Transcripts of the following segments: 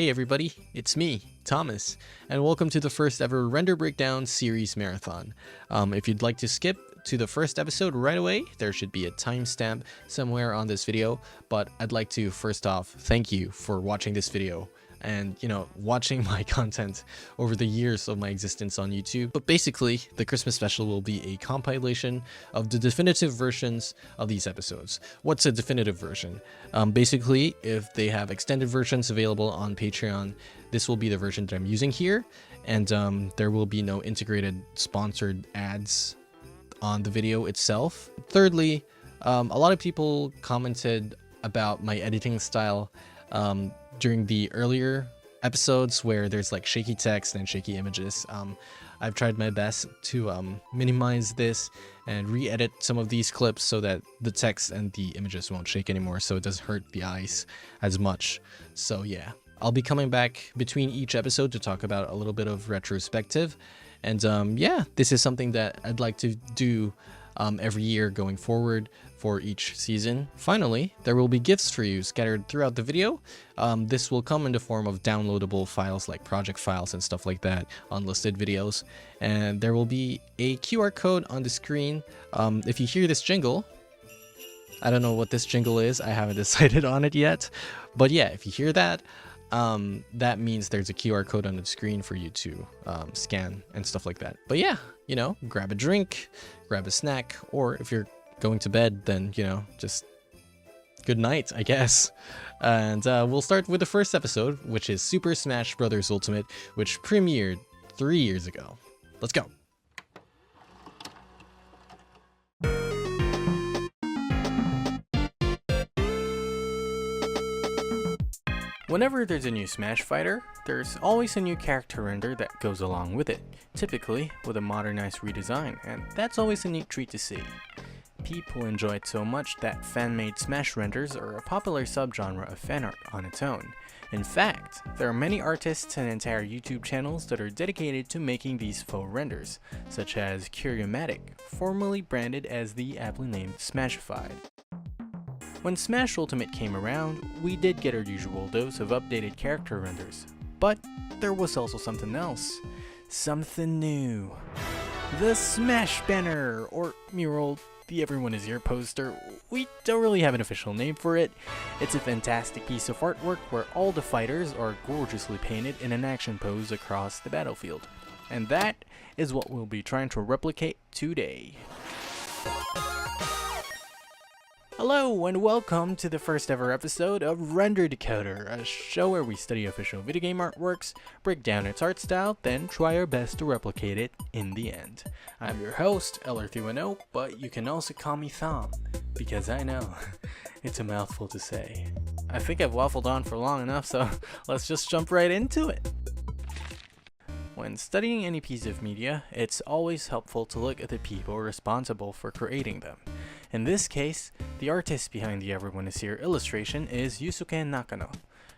Hey everybody, it's me, Thomas, and welcome to the first ever Render Breakdown series marathon. If you'd like to skip to the first episode right away, there should be a timestamp somewhere on this video, but I'd like to first off thank you for watching this video and, watching my content over the years of my existence on YouTube. But basically, the Christmas special will be a compilation of the definitive versions of these episodes. What's a definitive version? Basically, if they have extended versions available on Patreon, this will be the version that I'm using here, and there will be no integrated sponsored ads on the video itself. Thirdly, a lot of people commented about my editing style during the earlier episodes where there's like shaky text and shaky images. I've tried my best to minimize this and re-edit some of these clips so that the text and the images won't shake anymore, so it doesn't hurt the eyes as much. So yeah, I'll be coming back between each episode to talk about a little bit of retrospective. And yeah, this is something that I'd like to do every year going forward for each season. Finally, there will be gifts for you scattered throughout the video. This will come in the form of downloadable files like project files and stuff like that, unlisted videos. And there will be a QR code on the screen. If you hear this jingle, I don't know what this jingle is, I haven't decided on it yet. But yeah, if you hear that, that means there's a QR code on the screen for you to scan and stuff like that. But yeah, grab a drink, grab a snack, or if you're going to bed, then, just good night, I guess. And we'll start with the first episode, which is Super Smash Bros. Ultimate, which premiered 3 years ago. Let's go. Whenever there's a new Smash fighter, there's always a new character render that goes along with it, typically with a modernized redesign, and that's always a neat treat to see. People enjoy it so much that fan-made Smash renders are a popular subgenre of fan art on its own. In fact, there are many artists and entire YouTube channels that are dedicated to making these faux renders, such as Curiomatic, formerly branded as the aptly named Smashified. When Smash Ultimate came around, we did get our usual dose of updated character renders, but there was also something else. Something new. The Smash Banner, or mural, the Everyone Is Here poster. We don't really have an official name for it. It's a fantastic piece of artwork where all the fighters are gorgeously painted in an action pose across the battlefield. And that is what we'll be trying to replicate today. Hello and welcome to the first ever episode of Render Decoder, a show where we study official video game artworks, break down its art style, then try our best to replicate it in the end. I'm your host, LR310, but you can also call me Thom, because I know, it's a mouthful to say. I think I've waffled on for long enough, so let's just jump right into it. When studying any piece of media, it's always helpful to look at the people responsible for creating them. In this case, the artist behind the Everyone Is Here illustration is Yusuke Nakano.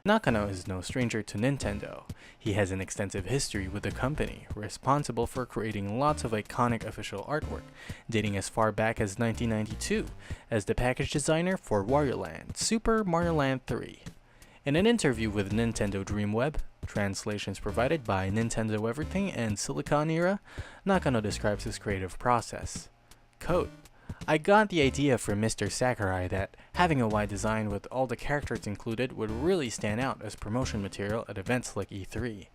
Nakano is no stranger to Nintendo. He has an extensive history with the company, responsible for creating lots of iconic official artwork, dating as far back as 1992, as the package designer for Wario Land, Super Mario Land 3. In an interview with Nintendo Dreamweb, translations provided by Nintendo Everything and Silicon Era, Nakano describes his creative process. Quote, I got the idea from Mr. Sakurai that having a wide design with all the characters included would really stand out as promotion material at events like E3.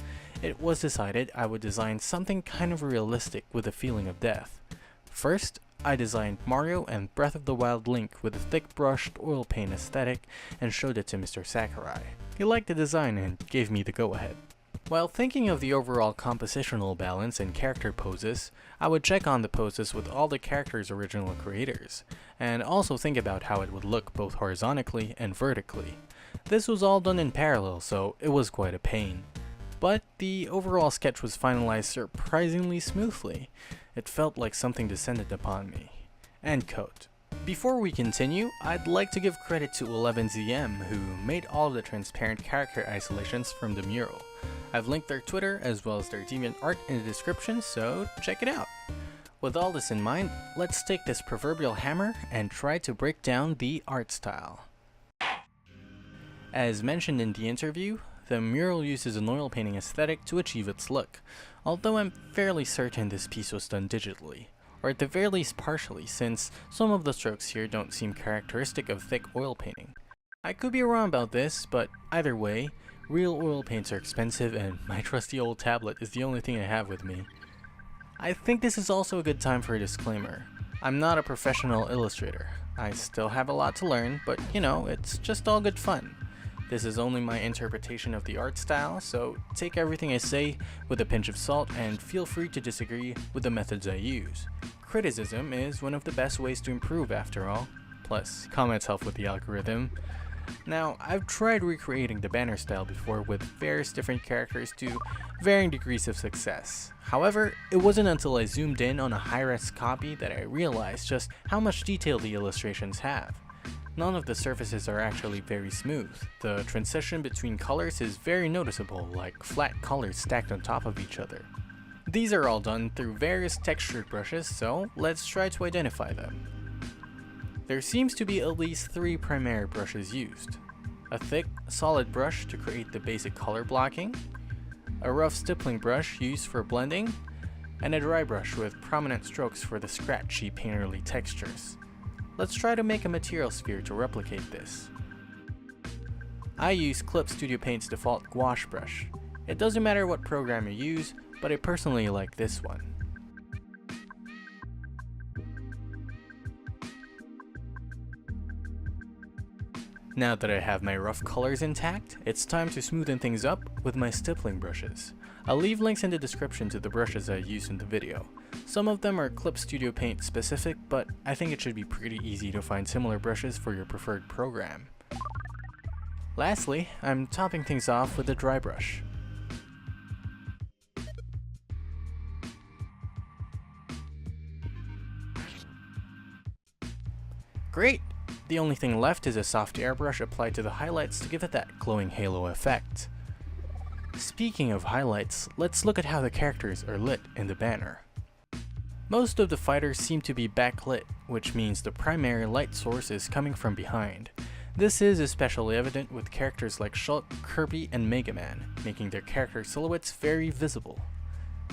It was decided I would design something kind of realistic with a feeling of death. First, I designed Mario and Breath of the Wild Link with a thick brushed oil paint aesthetic and showed it to Mr. Sakurai. He liked the design and gave me the go-ahead. While thinking of the overall compositional balance and character poses, I would check on the poses with all the characters' original creators, and also think about how it would look both horizontally and vertically. This was all done in parallel, so it was quite a pain. But the overall sketch was finalized surprisingly smoothly. It felt like something descended upon me. End quote. Before we continue, I'd like to give credit to 11ZM, who made all of the transparent character isolations from the mural. I've linked their Twitter as well as their deviant art in the description, so check it out. With all this in mind, let's take this proverbial hammer and try to break down the art style. As mentioned in the interview, the mural uses an oil painting aesthetic to achieve its look, although I'm fairly certain this piece was done digitally, or at the very least partially, since some of the strokes here don't seem characteristic of thick oil painting. I could be wrong about this, but either way, real oil paints are expensive and my trusty old tablet is the only thing I have with me. I think this is also a good time for a disclaimer. I'm not a professional illustrator. I still have a lot to learn, but you know, it's just all good fun. This is only my interpretation of the art style, so take everything I say with a pinch of salt and feel free to disagree with the methods I use. Criticism is one of the best ways to improve after all, plus comments help with the algorithm. Now, I've tried recreating the banner style before with various different characters to varying degrees of success. However, it wasn't until I zoomed in on a high-res copy that I realized just how much detail the illustrations have. None of the surfaces are actually very smooth. The transition between colors is very noticeable, like flat colors stacked on top of each other. These are all done through various textured brushes, so let's try to identify them. There seems to be at least 3 primary brushes used. A thick, solid brush to create the basic color blocking, a rough stippling brush used for blending, and a dry brush with prominent strokes for the scratchy, painterly textures. Let's try to make a material sphere to replicate this. I use Clip Studio Paint's default gouache brush. It doesn't matter what program you use, but I personally like this one. Now that I have my rough colors intact, it's time to smoothen things up with my stippling brushes. I'll leave links in the description to the brushes I used in the video. Some of them are Clip Studio Paint specific, but I think it should be pretty easy to find similar brushes for your preferred program. Lastly, I'm topping things off with a dry brush. Great! The only thing left is a soft airbrush applied to the highlights to give it that glowing halo effect. Speaking of highlights, let's look at how the characters are lit in the banner. Most of the fighters seem to be backlit, which means the primary light source is coming from behind. This is especially evident with characters like Shulk, Kirby, and Mega Man, making their character silhouettes very visible.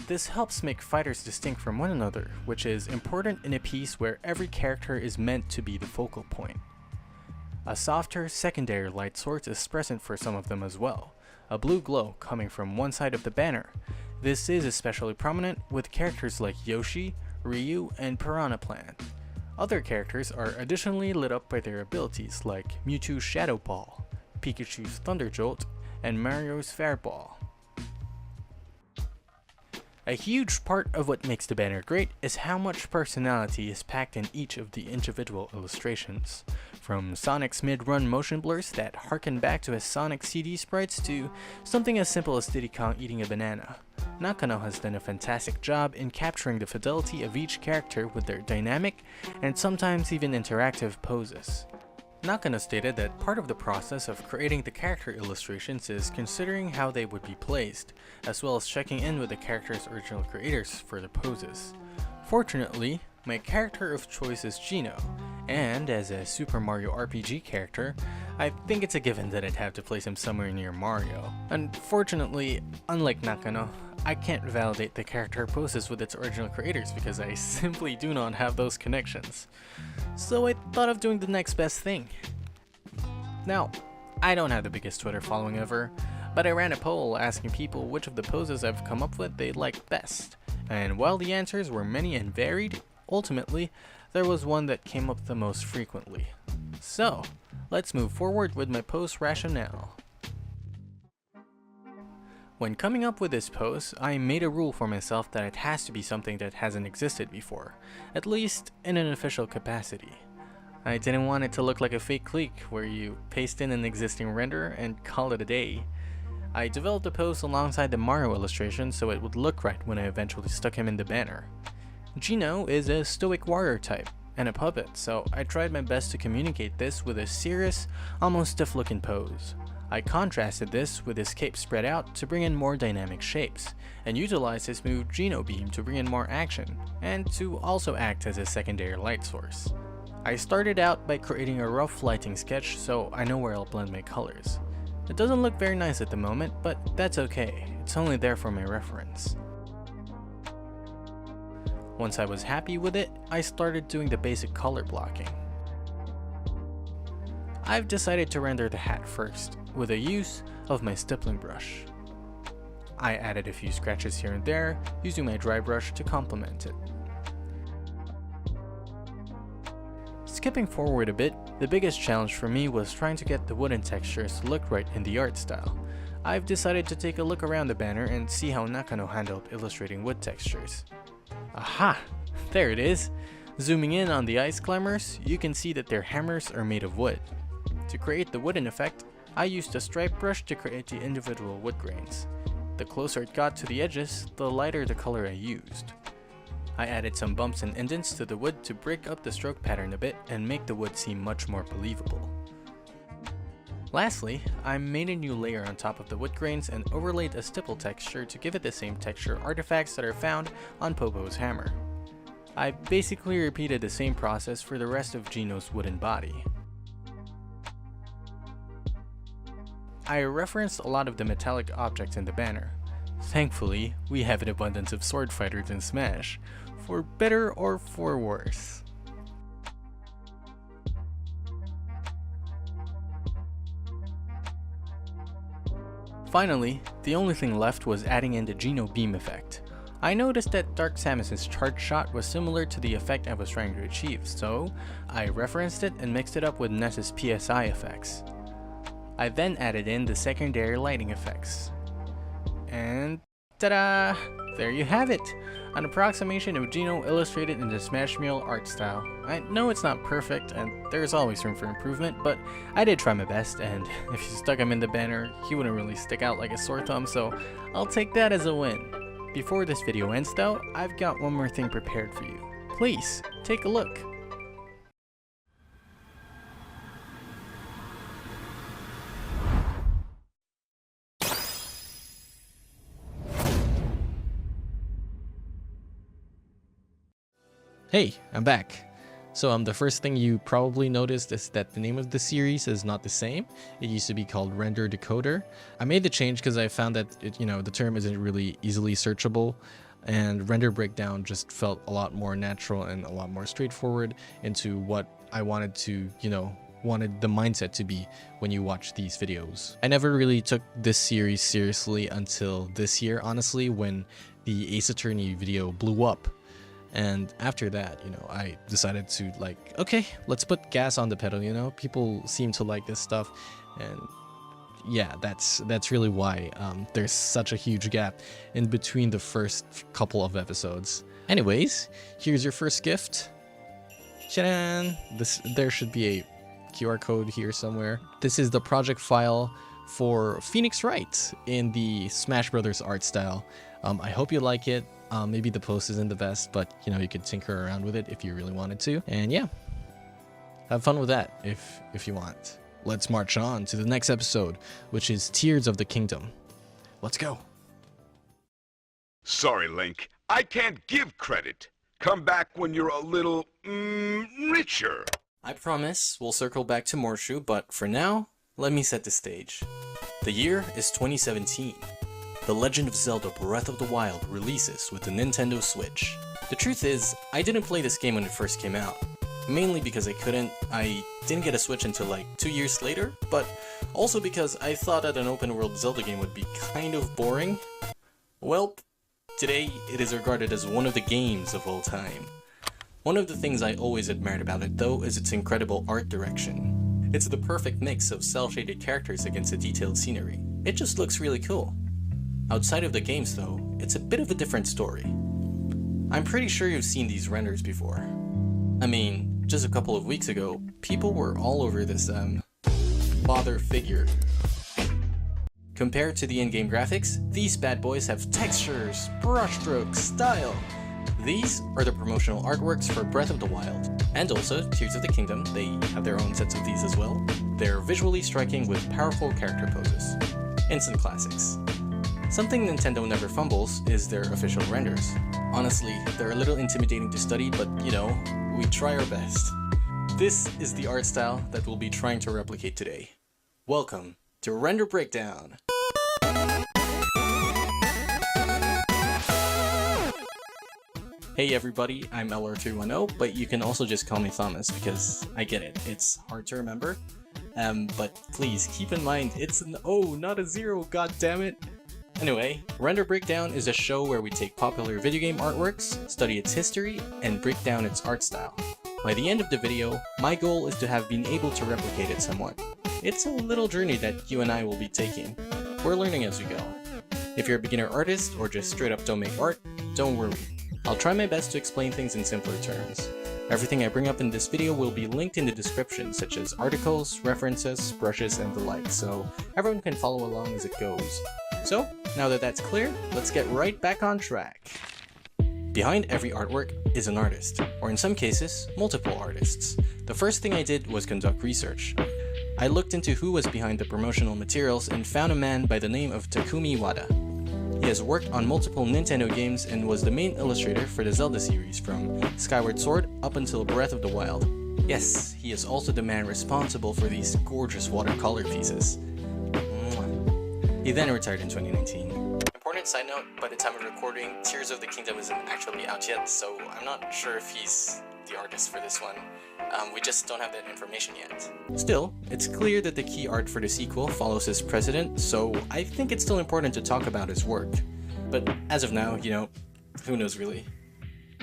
This helps make fighters distinct from one another, which is important in a piece where every character is meant to be the focal point. A softer, secondary light source is present for some of them as well, a blue glow coming from one side of the banner. This is especially prominent with characters like Yoshi, Ryu, and Piranha Plant. Other characters are additionally lit up by their abilities like Mewtwo's Shadow Ball, Pikachu's Thunder Jolt, and Mario's Fireball. A huge part of what makes the banner great is how much personality is packed in each of the individual illustrations. From Sonic's mid-run motion blurs that harken back to his Sonic CD sprites to something as simple as Diddy Kong eating a banana. Nakano has done a fantastic job in capturing the fidelity of each character with their dynamic and sometimes even interactive poses. Nakano stated that part of the process of creating the character illustrations is considering how they would be placed, as well as checking in with the character's original creators for the poses. Fortunately, my character of choice is Gino, and as a Super Mario RPG character, I think it's a given that I'd have to place him somewhere near Mario. Unfortunately, unlike Nakano, I can't validate the character poses with its original creators because I simply do not have those connections. So I thought of doing the next best thing. Now, I don't have the biggest Twitter following ever, but I ran a poll asking people which of the poses I've come up with they liked best, and while the answers were many and varied, ultimately, there was one that came up the most frequently. So, let's move forward with my pose rationale. When coming up with this pose, I made a rule for myself that it has to be something that hasn't existed before, at least in an official capacity. I didn't want it to look like a fake leak where you paste in an existing render and call it a day. I developed the pose alongside the Mario illustration so it would look right when I eventually stuck him in the banner. Gino is a stoic warrior type and a puppet, so I tried my best to communicate this with a serious, almost stiff looking pose. I contrasted this with his cape spread out to bring in more dynamic shapes, and utilized his move Geno Beam to bring in more action, and to also act as a secondary light source. I started out by creating a rough lighting sketch so I know where I'll blend my colors. It doesn't look very nice at the moment, but that's okay, it's only there for my reference. Once I was happy with it, I started doing the basic color blocking. I've decided to render the hat first, with the use of my stippling brush. I added a few scratches here and there, using my dry brush to complement it. Skipping forward a bit, the biggest challenge for me was trying to get the wooden textures to look right in the art style. I've decided to take a look around the banner and see how Nakano handled illustrating wood textures. Aha! There it is! Zooming in on the ice climbers, you can see that their hammers are made of wood. To create the wooden effect, I used a stripe brush to create the individual wood grains. The closer it got to the edges, the lighter the color I used. I added some bumps and indents to the wood to break up the stroke pattern a bit and make the wood seem much more believable. Lastly, I made a new layer on top of the wood grains and overlaid a stipple texture to give it the same texture artifacts that are found on Popo's hammer. I basically repeated the same process for the rest of Gino's wooden body. I referenced a lot of the metallic objects in the banner. Thankfully, we have an abundance of sword fighters in Smash, for better or for worse. Finally, the only thing left was adding in the Gino beam effect. I noticed that Dark Samus's charge shot was similar to the effect I was trying to achieve, so I referenced it and mixed it up with Ness's PSI effects. I then added in the secondary lighting effects. And ta-da! There you have it! An approximation of Gino illustrated in the Smash Meal art style. I know it's not perfect, and there's always room for improvement, but I did try my best, and if you stuck him in the banner, he wouldn't really stick out like a sore thumb, so I'll take that as a win. Before this video ends though, I've got one more thing prepared for you. Please, take a look. Hey, I'm back. So the first thing you probably noticed is that the name of the series is not the same. It used to be called Render Decoder. I made the change because I found that the term isn't really easily searchable, and render breakdown just felt a lot more natural and a lot more straightforward into what I wanted to, wanted the mindset to be when you watch these videos. I never really took this series seriously until this year, honestly, when the Ace Attorney video blew up. And after that, I decided to okay, let's put gas on the pedal, people seem to like this stuff. And yeah, that's really why there's such a huge gap in between the first couple of episodes. Anyways, here's your first gift. Tchadan! There should be a QR code here somewhere. This is the project file for Phoenix Wright in the Smash Brothers art style. I hope you like it. Maybe the post isn't the best, but you could tinker around with it if you really wanted to. And yeah, have fun with that if you want. Let's march on to the next episode, which is Tears of the Kingdom. Let's go. Sorry, Link. I can't give credit. Come back when you're a little, richer. I promise we'll circle back to Morshu, but for now, let me set the stage. The year is 2017. The Legend of Zelda Breath of the Wild releases with the Nintendo Switch. The truth is, I didn't play this game when it first came out. Mainly because I didn't get a Switch until 2 years later, but also because I thought that an open world Zelda game would be kind of boring. Well, today it is regarded as one of the games of all time. One of the things I always admired about it though is its incredible art direction. It's the perfect mix of cel-shaded characters against the detailed scenery. It just looks really cool. Outside of the games though, it's a bit of a different story. I'm pretty sure you've seen these renders before. I mean, just a couple of weeks ago, people were all over this, father figure. Compared to the in-game graphics, these bad boys have textures, brushstrokes, style. These are the promotional artworks for Breath of the Wild, and also Tears of the Kingdom. They have their own sets of these as well. They're visually striking with powerful character poses. Instant classics. Something Nintendo never fumbles is their official renders. Honestly, they're a little intimidating to study, but we try our best. This is the art style that we'll be trying to replicate today. Welcome to Render Breakdown. Hey everybody, I'm LR310, but you can also just call me Thomas because I get it, it's hard to remember. But please keep in mind, it's an O, not a 0, god damn it. Anyway, Render Breakdown is a show where we take popular video game artworks, study its history, and break down its art style. By the end of the video, my goal is to have been able to replicate it somewhat. It's a little journey that you and I will be taking. We're learning as we go. If you're a beginner artist or just straight up don't make art, don't worry. I'll try my best to explain things in simpler terms. Everything I bring up in this video will be linked in the description, such as articles, references, brushes, and the like, so everyone can follow along as it goes. So, now that that's clear, let's get right back on track. Behind every artwork is an artist, or in some cases, multiple artists. The first thing I did was conduct research. I looked into who was behind the promotional materials and found a man by the name of Takumi Wada. He has worked on multiple Nintendo games and was the main illustrator for the Zelda series from Skyward Sword up until Breath of the Wild. Yes, he is also the man responsible for these gorgeous watercolor pieces. He then retired in 2019. Important side note, by the time of recording, Tears of the Kingdom isn't actually out yet, so I'm not sure if he's the artist for this one. We just don't have that information yet. Still, it's clear that the key art for the sequel follows his precedent, so I think it's still important to talk about his work. But as of now, who knows really.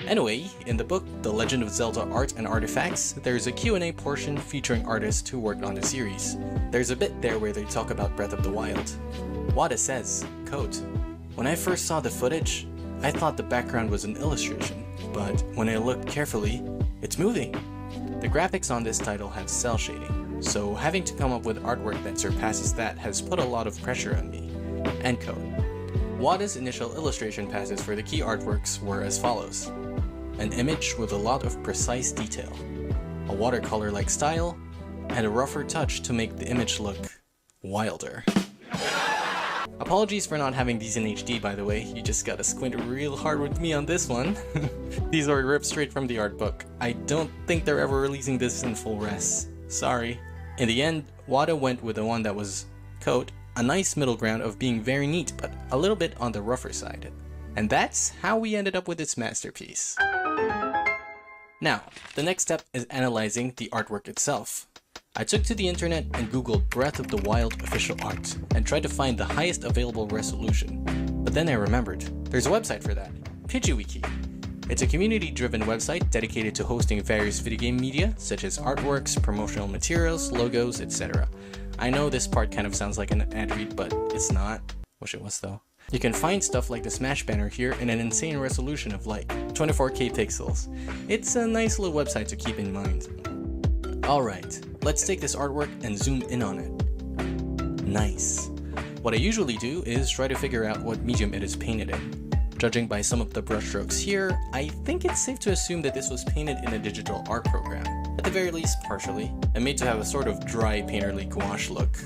Anyway, in the book The Legend of Zelda Art and Artifacts, there's a Q&A portion featuring artists who worked on the series. There's a bit there where they talk about Breath of the Wild. Wada says, quote, "When I first saw the footage, I thought the background was an illustration, but when I looked carefully, it's moving. The graphics on this title have cell shading, so having to come up with artwork that surpasses that has put a lot of pressure on me." End quote. Wada's initial illustration passes for the key artworks were as follows. An image with a lot of precise detail, a watercolor-like style, and a rougher touch to make the image look wilder. Apologies for not having these in HD, by the way, you just gotta squint real hard with me on this one. These are ripped straight from the art book. I don't think they're ever releasing this in full res. Sorry. In the end, Wada went with the one that was, quote, "a nice middle ground of being very neat but a little bit on the rougher side." And that's how we ended up with this masterpiece. Now, the next step is analyzing the artwork itself. I took to the internet and googled Breath of the Wild official art and tried to find the highest available resolution. But then I remembered, there's a website for that, PidgeyWiki. It's a community-driven website dedicated to hosting various video game media, such as artworks, promotional materials, logos, etc. I know this part kind of sounds like an ad read, but it's not. Wish it was though. You can find stuff like the Smash banner here in an insane resolution of like 24K pixels. It's a nice little website to keep in mind. Alright, let's take this artwork and zoom in on it. Nice. What I usually do is try to figure out what medium it is painted in. Judging by some of the brushstrokes here, I think it's safe to assume that this was painted in a digital art program. At the very least, partially, and made to have a sort of dry painterly gouache look.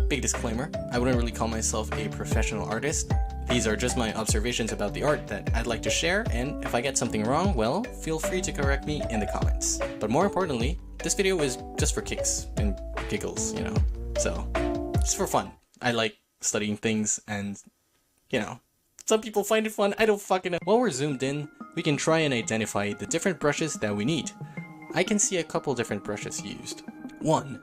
Big disclaimer, I wouldn't really call myself a professional artist. These are just my observations about the art that I'd like to share, and if I get something wrong, well, feel free to correct me in the comments. But more importantly, this video is just for kicks and giggles, so just for fun. I like studying things and, some people find it fun, I don't fucking know. While we're zoomed in, we can try and identify the different brushes that we need. I can see a couple different brushes used. 1.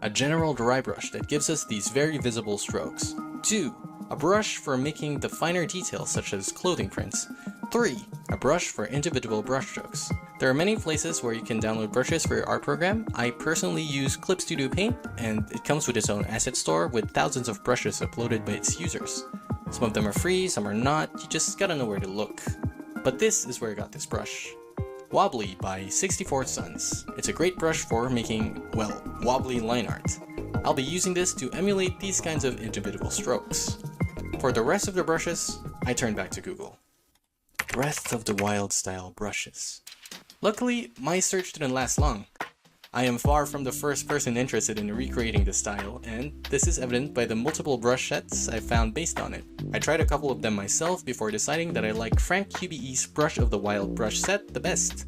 A general dry brush that gives us these very visible strokes. 2. A brush for making the finer details such as clothing prints. 3. A brush for individual brushstrokes. There are many places where you can download brushes for your art program. I personally use Clip Studio Paint, and it comes with its own asset store with thousands of brushes uploaded by its users. Some of them are free, some are not, you just gotta know where to look. But this is where I got this brush. Wobbly by 64 Suns. It's a great brush for making, well, wobbly line art. I'll be using this to emulate these kinds of individual strokes. For the rest of the brushes, I turn back to Google. Breath of the Wild style brushes. Luckily, my search didn't last long. I am far from the first person interested in recreating the style, and this is evident by the multiple brush sets I found based on it. I tried a couple of them myself before deciding that I like Frank QBE's Brush of the Wild brush set the best.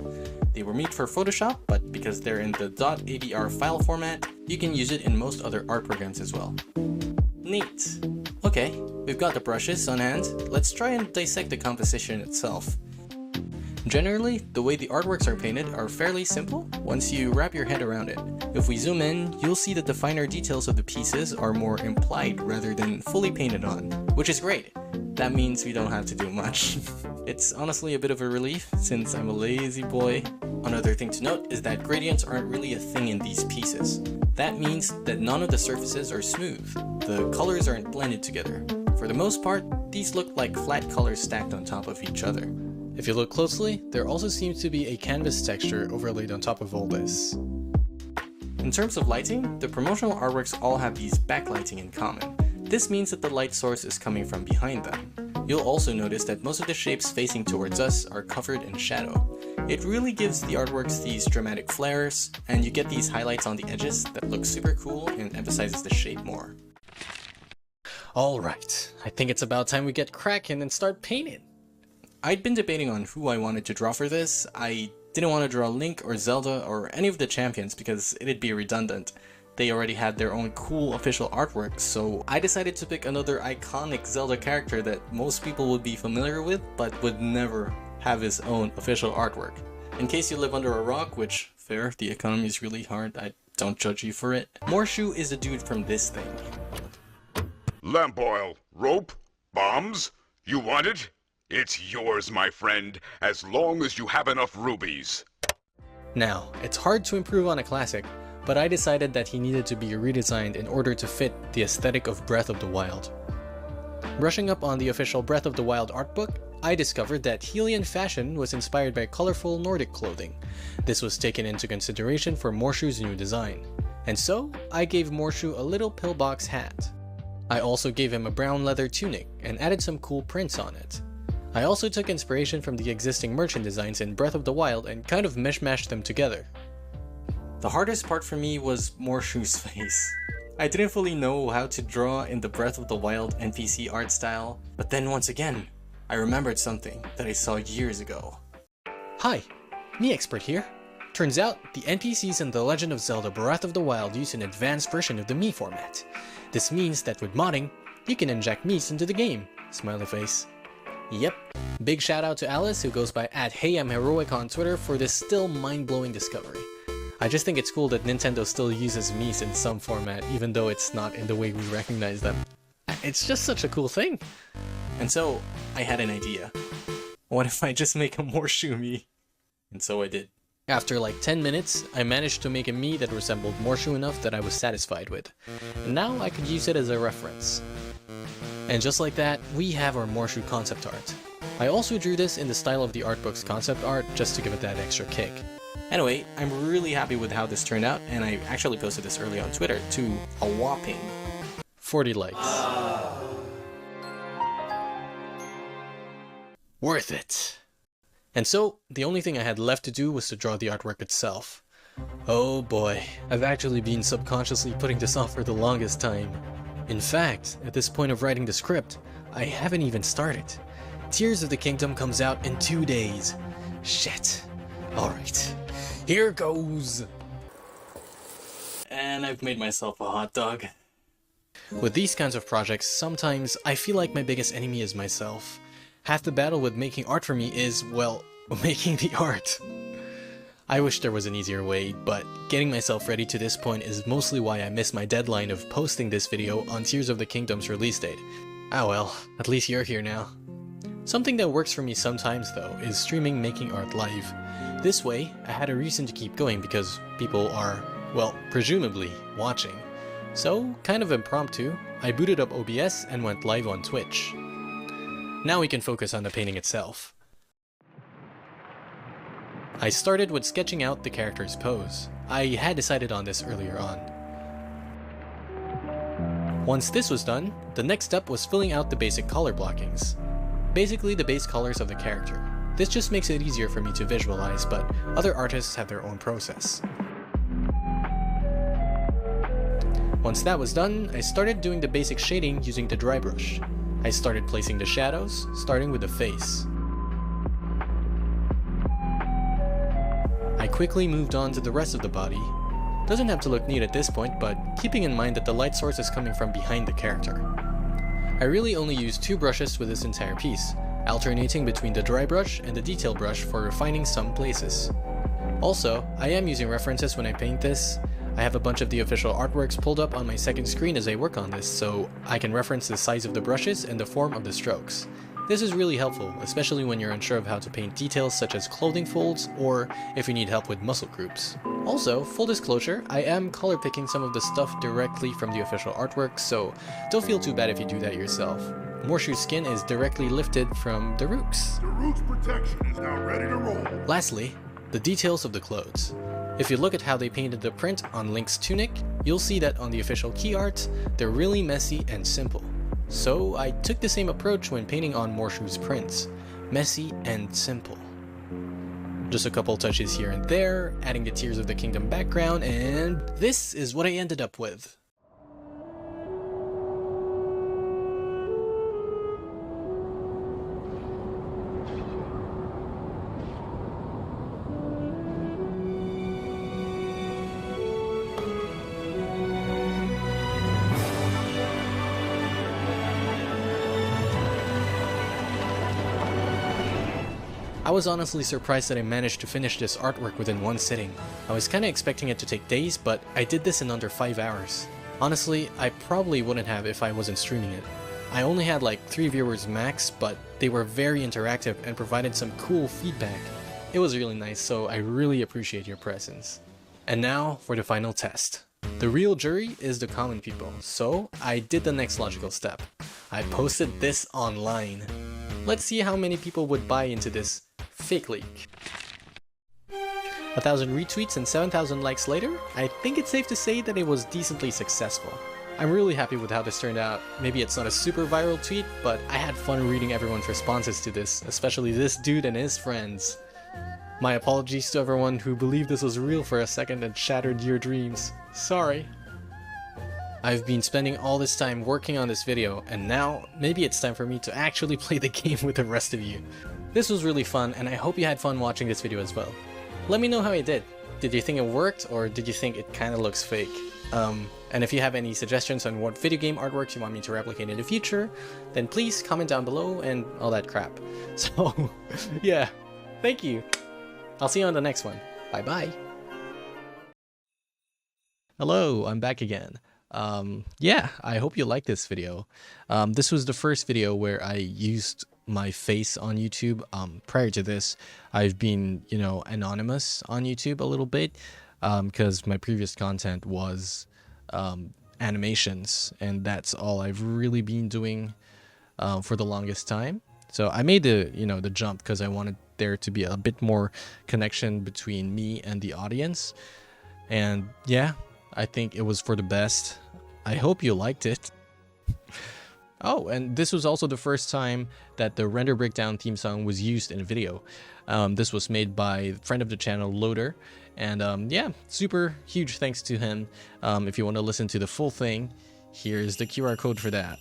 They were made for Photoshop, but because they're in the .avr file format, you can use it in most other art programs as well. Neat. Okay, we've got the brushes on hand. Let's try and dissect the composition itself. Generally, the way the artworks are painted are fairly simple once you wrap your head around it. If we zoom in, you'll see that the finer details of the pieces are more implied rather than fully painted on, which is great. That means we don't have to do much. It's honestly a bit of a relief since I'm a lazy boy. Another thing to note is that gradients aren't really a thing in these pieces. That means that none of the surfaces are smooth. The colors aren't blended together. For the most part, these look like flat colors stacked on top of each other. If you look closely, there also seems to be a canvas texture overlaid on top of all this. In terms of lighting, the promotional artworks all have these backlighting in common. This means that the light source is coming from behind them. You'll also notice that most of the shapes facing towards us are covered in shadow. It really gives the artworks these dramatic flares, and you get these highlights on the edges that look super cool and emphasizes the shape more. Alright, I think it's about time we get cracking and start painting. I'd been debating on who I wanted to draw for this. I didn't want to draw Link or Zelda or any of the champions because it'd be redundant. They already had their own cool official artwork, so I decided to pick another iconic Zelda character that most people would be familiar with but would never have his own official artwork. In case you live under a rock, which, fair, the economy is really hard, I don't judge you for it. Morshu is the dude from this thing. Lamp oil, rope, bombs? You want it? It's yours, my friend, as long as you have enough rubies. Now, it's hard to improve on a classic, but I decided that he needed to be redesigned in order to fit the aesthetic of Breath of the Wild. Brushing up on the official Breath of the Wild art book, I discovered that Hylian fashion was inspired by colorful Nordic clothing. This was taken into consideration for Morshu's new design. And so, I gave Morshu a little pillbox hat. I also gave him a brown leather tunic and added some cool prints on it. I also took inspiration from the existing merchant designs in Breath of the Wild and kind of mishmashed them together. The hardest part for me was Morshu's face. I didn't fully know how to draw in the Breath of the Wild NPC art style, but then once again, I remembered something that I saw years ago. Hi, me expert here. Turns out, the NPCs in The Legend of Zelda Breath of the Wild use an advanced version of the Mii format. This means that with modding, you can inject Miis into the game. Smiley face. Yep. Big shout out to Alice, who goes by @HeyI'mHeroic on Twitter, for this still mind-blowing discovery. I just think it's cool that Nintendo still uses Miis in some format, even though it's not in the way we recognize them. It's just such a cool thing. And so, I had an idea. What if I just make a Morshu Mii? And so I did. After like 10 minutes, I managed to make a Mii that resembled Morshu enough that I was satisfied with. And now I could use it as a reference. And just like that, we have our Morshu concept art. I also drew this in the style of the art book's concept art just to give it that extra kick. Anyway, I'm really happy with how this turned out, and I actually posted this early on Twitter to a whopping 40 likes. Worth it! And so, the only thing I had left to do was to draw the artwork itself. Oh boy, I've actually been subconsciously putting this off for the longest time. In fact, at this point of writing the script, I haven't even started. Tears of the Kingdom comes out in 2 days. Shit. Alright, here goes! And I've made myself a hot dog. With these kinds of projects, sometimes I feel like my biggest enemy is myself. Half the battle with making art for me is, well, making the art. I wish there was an easier way, but getting myself ready to this point is mostly why I missed my deadline of posting this video on Tears of the Kingdom's release date. Ah well, at least you're here now. Something that works for me sometimes though is streaming making art live. This way, I had a reason to keep going because people are, well, presumably watching. So, kind of impromptu, I booted up OBS and went live on Twitch. Now we can focus on the painting itself. I started with sketching out the character's pose. I had decided on this earlier on. Once this was done, the next step was filling out the basic color blockings. Basically the base colors of the character. This just makes it easier for me to visualize, but other artists have their own process. Once that was done, I started doing the basic shading using the dry brush. I started placing the shadows, starting with the face. I quickly moved on to the rest of the body. Doesn't have to look neat at this point, but keeping in mind that the light source is coming from behind the character. I really only used 2 brushes with this entire piece, alternating between the dry brush and the detail brush for refining some places. Also, I am using references when I paint this. I have a bunch of the official artworks pulled up on my second screen as I work on this, so I can reference the size of the brushes and the form of the strokes. This is really helpful, especially when you're unsure of how to paint details such as clothing folds, or if you need help with muscle groups. Also, full disclosure, I am color picking some of the stuff directly from the official artwork, so don't feel too bad if you do that yourself. Morshu's skin is directly lifted from the Rook's. The Rook's protection is now ready to roll. Lastly, the details of the clothes. If you look at how they painted the print on Link's tunic, you'll see that on the official key art, they're really messy and simple. So I took the same approach when painting on Morshu's prints, messy and simple. Just a couple touches here and there, adding the Tears of the Kingdom background, and this is what I ended up with. I was honestly surprised that I managed to finish this artwork within one sitting. I was kinda expecting it to take days, but I did this in under 5 hours. Honestly, I probably wouldn't have if I wasn't streaming it. I only had like 3 viewers max, but they were very interactive and provided some cool feedback. It was really nice, so I really appreciate your presence. And now for the final test. The real jury is the common people, so I did the next logical step. I posted this online. Let's see how many people would buy into this fake leak. 1,000 retweets and 7,000 likes later, I think it's safe to say that it was decently successful. I'm really happy with how this turned out. Maybe it's not a super viral tweet, but I had fun reading everyone's responses to this, especially this dude and his friends. My apologies to everyone who believed this was real for a second and shattered your dreams. Sorry. I've been spending all this time working on this video, and now maybe it's time for me to actually play the game with the rest of you. This was really fun, and I hope you had fun watching this video as well. Let me know how I did. Did you think it worked, or did you think it kinda looks fake? And if you have any suggestions on what video game artworks you want me to replicate in the future, then please comment down below and all that crap. So, yeah, thank you. I'll see you on the next one. Bye bye. Hello, I'm back again. Yeah, I hope you liked this video. This was the first video where I used my face on YouTube. Prior to this, I've been, anonymous on YouTube a little bit, because my previous content was animations, and that's all I've really been doing for the longest time. So I made the jump because I wanted there to be a bit more connection between me and the audience. And yeah, I think it was for the best. I hope you liked it. Oh, and this was also the first time that the Render Breakdown theme song was used in a video. This was made by friend of the channel, Loader. And yeah, super huge thanks to him. If you want to listen to the full thing, here's the QR code for that.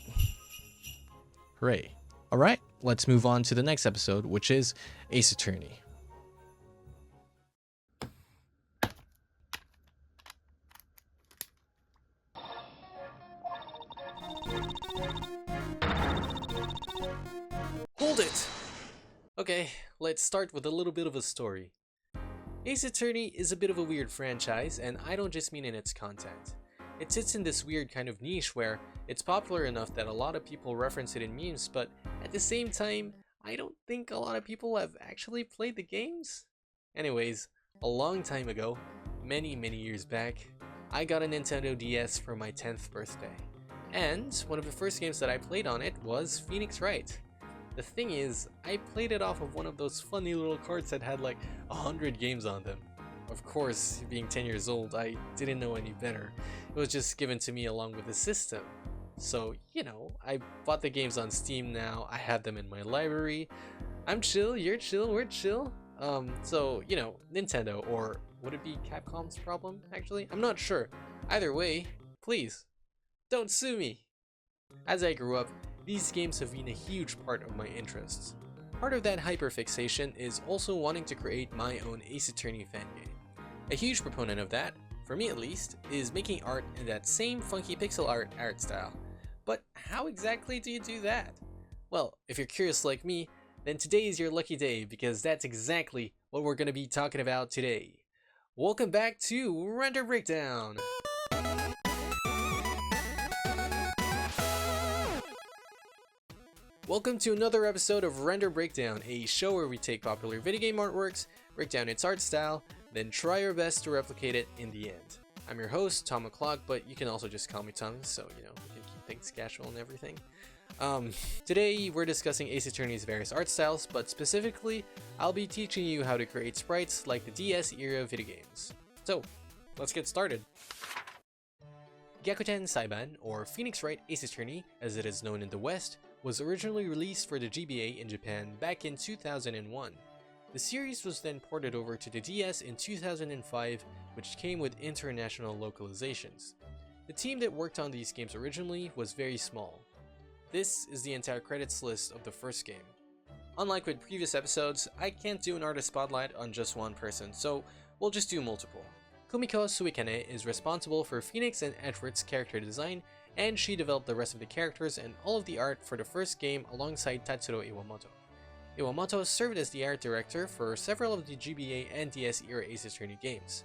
Hooray. Alright, let's move on to the next episode, which is Ace Attorney. Hold it! Okay, let's start with a little bit of a story. Ace Attorney is a bit of a weird franchise, and I don't just mean in its content. It sits in this weird kind of niche where it's popular enough that a lot of people reference it in memes, but at the same time, I don't think a lot of people have actually played the games. Anyways, a long time ago, many years back, I got a Nintendo DS for my 10th birthday. And one of the first games that I played on it was Phoenix Wright. The thing is, I played it off of one of those funny little cards that had like 100 games on them. Of course, being 10 years old, I didn't know any better. It was just given to me along with the system. So, I bought the games on Steam now, I have them in my library. I'm chill, you're chill, we're chill. So, Nintendo, or would it be Capcom's problem, actually? I'm not sure. Either way, please, don't sue me. As I grew up, these games have been a huge part of my interests. Part of that hyperfixation is also wanting to create my own Ace Attorney fan game. A huge proponent of that, for me at least, is making art in that same funky pixel art style. But how exactly do you do that? Well, if you're curious like me, then today is your lucky day because that's exactly what we're going to be talking about today. Welcome back to Render Breakdown! Welcome to another episode of Render Breakdown, a show where we take popular video game artworks, break down its art style, then try our best to replicate it in the end. I'm your host, Tom McClock, but you can also just call me Tom, so you know, we can keep things casual and everything. Today we're discussing Ace Attorney's various art styles, but specifically, I'll be teaching you how to create sprites like the DS era video games. So, let's get started. Gyakuten Saiban, or Phoenix Wright Ace Attorney, as it is known in the West, was originally released for the GBA in Japan back in 2001. The series was then ported over to the DS in 2005, which came with international localizations. The team that worked on these games originally was very small. This is the entire credits list of the first game. Unlike with previous episodes, I can't do an artist spotlight on just one person, so we'll just do multiple. Kumiko Suikane is responsible for Phoenix and Edward's character design, and she developed the rest of the characters and all of the art for the first game alongside Tatsuro Iwamoto. Iwamoto served as the art director for several of the GBA and DS era Ace Attorney games.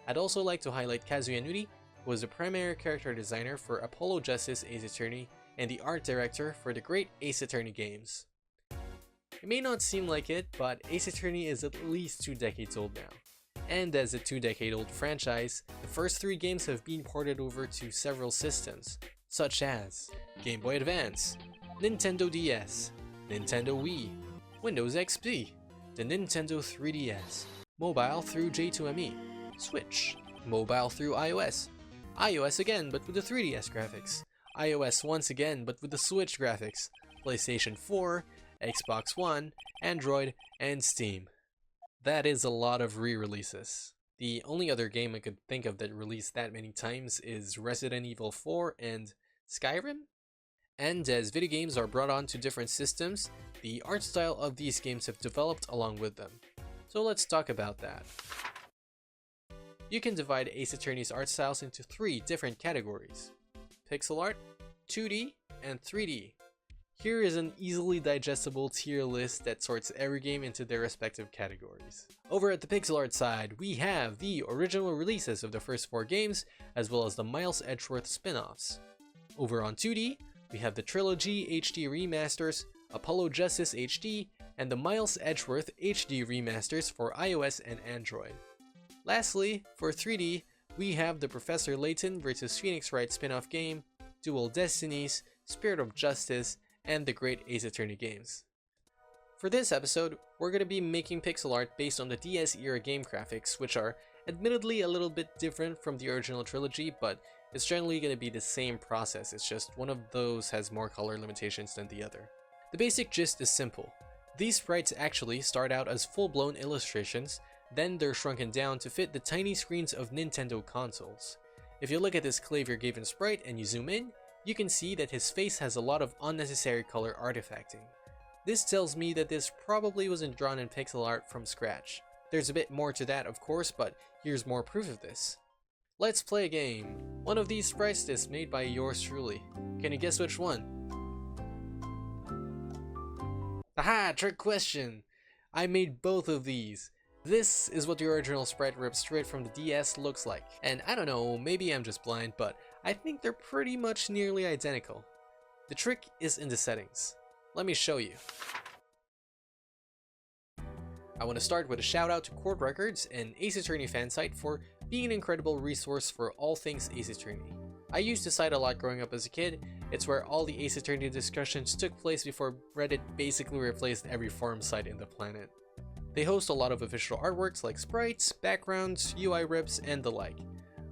I'd also like to highlight Kazuya Nuri, who was the primary character designer for Apollo Justice Ace Attorney and the art director for the great Ace Attorney games. It may not seem like it, but Ace Attorney is at least 2 decades old now. And as a 2-decade-old franchise, the first 3 games have been ported over to several systems, such as Game Boy Advance, Nintendo DS, Nintendo Wii, Windows XP, the Nintendo 3DS, mobile through J2ME, Switch, mobile through iOS, iOS again but with the 3DS graphics, iOS once again but with the Switch graphics, PlayStation 4, Xbox One, Android, and Steam. That is a lot of re-releases. The only other game I could think of that released that many times is Resident Evil 4 and Skyrim? And as video games are brought onto different systems, the art style of these games have developed along with them. So let's talk about that. You can divide Ace Attorney's art styles into 3 different categories: pixel art, 2D, and 3D. Here is an easily digestible tier list that sorts every game into their respective categories. Over at the pixel art side, we have the original releases of the first 4 games, as well as the Miles Edgeworth spin-offs. Over on 2D, we have the Trilogy HD remasters, Apollo Justice HD, and the Miles Edgeworth HD remasters for iOS and Android. Lastly, for 3D, we have the Professor Layton vs Phoenix Wright spin-off game, Dual Destinies, Spirit of Justice, and the great Ace Attorney games. For this episode, we're going to be making pixel art based on the DS era game graphics, which are admittedly a little bit different from the original trilogy, but it's generally going to be the same process. It's just one of those has more color limitations than the other. The basic gist is simple. These sprites actually start out as full-blown illustrations, then they're shrunken down to fit the tiny screens of Nintendo consoles. If you look at this Clavier Gaven sprite and you zoom in, you can see that his face has a lot of unnecessary color artifacting. This tells me that this probably wasn't drawn in pixel art from scratch. There's a bit more to that of course, but here's more proof of this. Let's play a game. One of these sprites is made by yours truly. Can you guess which one? Aha! Trick question! I made both of these. This is what the original sprite ripped straight from the DS looks like. And I don't know, maybe I'm just blind, but I think they're pretty much nearly identical. The trick is in the settings. Let me show you. I want to start with a shout out to Court Records, an Ace Attorney fan site, for being an incredible resource for all things Ace Attorney. I used the site a lot growing up as a kid. It's where all the Ace Attorney discussions took place before Reddit basically replaced every forum site in the planet. They host a lot of official artworks like sprites, backgrounds, UI rips, and the like.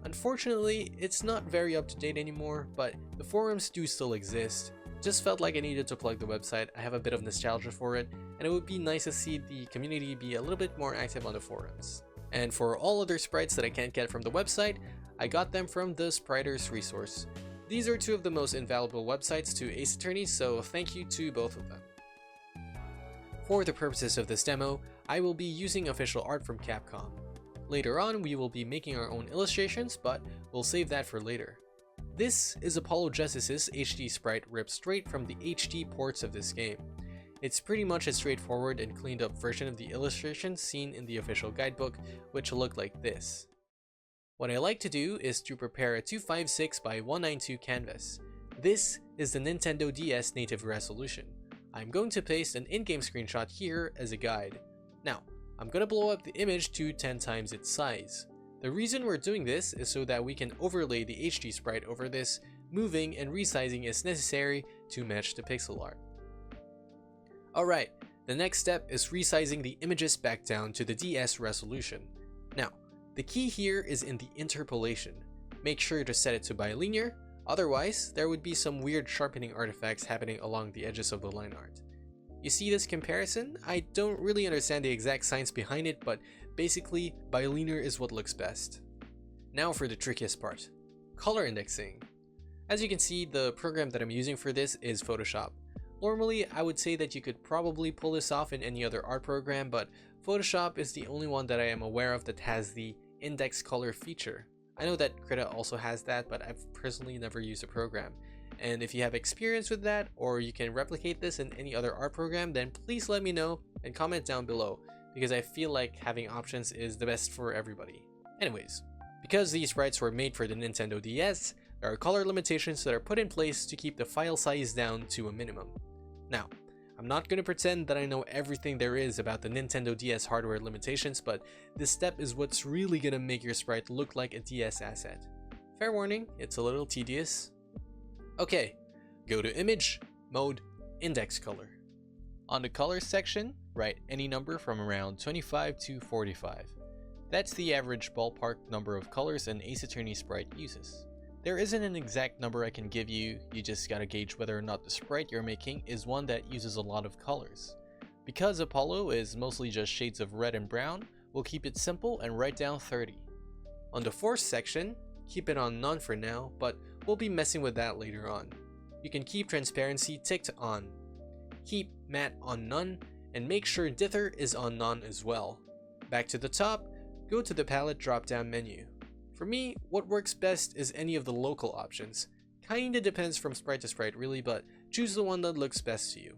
Unfortunately, it's not very up to date anymore, but the forums do still exist. Just felt like I needed to plug the website. I have a bit of nostalgia for it, and it would be nice to see the community be a little bit more active on the forums. And for all other sprites that I can't get from the website, I got them from the Spriters resource. These are 2 of the most invaluable websites to Ace Attorney, so thank you to both of them. For the purposes of this demo, I will be using official art from Capcom. Later on, we will be making our own illustrations, but we'll save that for later. This is Apollo Justice's HD sprite ripped straight from the HD ports of this game. It's pretty much a straightforward and cleaned up version of the illustrations seen in the official guidebook, which look like this. What I like to do is to prepare a 256 by 192 canvas. This is the Nintendo DS native resolution. I'm going to paste an in-game screenshot here as a guide. Now, I'm gonna blow up the image to 10 times its size. The reason we're doing this is so that we can overlay the HD sprite over this, moving and resizing as necessary to match the pixel art. Alright, the next step is resizing the images back down to the DS resolution. Now, the key here is in the interpolation. Make sure to set it to bilinear, otherwise there would be some weird sharpening artifacts happening along the edges of the line art. You see this comparison? I don't really understand the exact science behind it, but basically, bilinear is what looks best. Now for the trickiest part, color indexing. As you can see, the program that I'm using for this is Photoshop. Normally, I would say that you could probably pull this off in any other art program, but Photoshop is the only one that I am aware of that has the index color feature. I know that Krita also has that, but I've personally never used the program. And if you have experience with that, or you can replicate this in any other art program, then please let me know and comment down below, because I feel like having options is the best for everybody. Anyways, because these sprites were made for the Nintendo DS, there are color limitations that are put in place to keep the file size down to a minimum. Now, I'm not going to pretend that I know everything there is about the Nintendo DS hardware limitations, but this step is what's really going to make your sprite look like a DS asset. Fair warning, it's a little tedious. Okay, go to Image, Mode, Index Color. On the Colors section, write any number from around 25 to 45. That's the average ballpark number of colors an Ace Attorney sprite uses. There isn't an exact number I can give you, you just gotta gauge whether or not the sprite you're making is one that uses a lot of colors. Because Apollo is mostly just shades of red and brown, we'll keep it simple and write down 30. On the Force section, keep it on None for now, but we'll be messing with that later on. You can keep Transparency ticked on. Keep Matte on None, and make sure Dither is on None as well. Back to the top, go to the Palette drop-down menu. For me, what works best is any of the local options. Kinda depends from sprite to sprite really, but choose the one that looks best to you.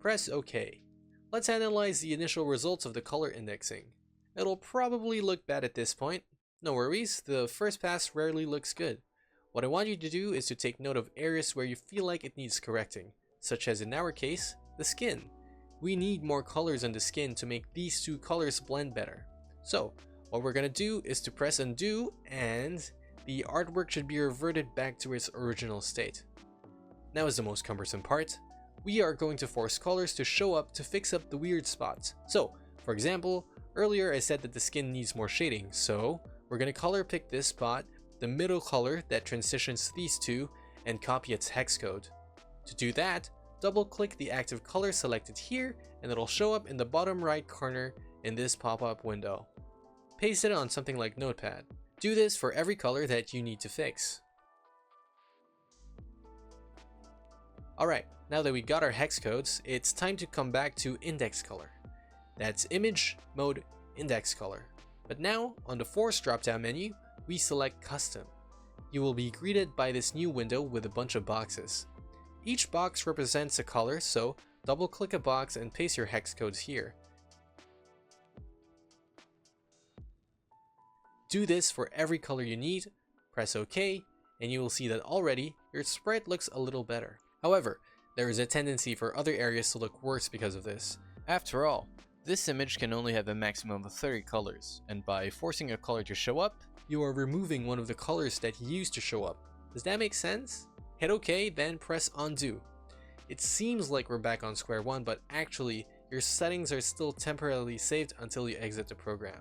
Press OK. Let's analyze the initial results of the color indexing. It'll probably look bad at this point. No worries, the first pass rarely looks good. What I want you to do is to take note of areas where you feel like it needs correcting, such as in our case, the skin. We need more colors on the skin to make these two colors blend better. So, what we're gonna do is to press undo, and the artwork should be reverted back to its original state. Now is the most cumbersome part. We are going to force colors to show up to fix up the weird spots. So, for example, earlier I said that the skin needs more shading, so we're gonna color pick this spot, the middle color that transitions these two, and copy its hex code. To do that, double click the active color selected here, and it'll show up in the bottom right corner in this pop-up window. Paste it on something like Notepad. Do this for every color that you need to fix. Alright, now that we got our hex codes, it's time to come back to Index Color. That's Image, Mode, Index Color. But now, on the Force drop-down menu, we select Custom. You will be greeted by this new window with a bunch of boxes. Each box represents a color, so double-click a box and paste your hex codes here. Do this for every color you need, press OK, and you will see that already your sprite looks a little better. However, there is a tendency for other areas to look worse because of this. After all, this image can only have a maximum of 30 colors, and by forcing a color to show up, you are removing one of the colors that used to show up. Does that make sense? Hit OK, then press undo. It seems like we're back on square one, but actually, your settings are still temporarily saved until you exit the program.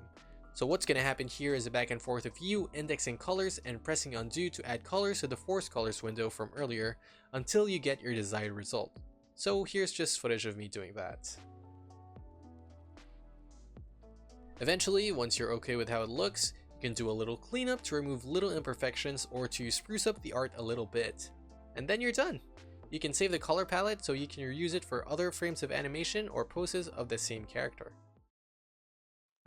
So what's going to happen here is a back and forth of you indexing colors and pressing undo to add colors to the Force Colors window from earlier until you get your desired result. So here's just footage of me doing that. Eventually, once you're okay with how it looks, you can do a little cleanup to remove little imperfections or to spruce up the art a little bit. And then you're done! You can save the color palette so you can reuse it for other frames of animation or poses of the same character.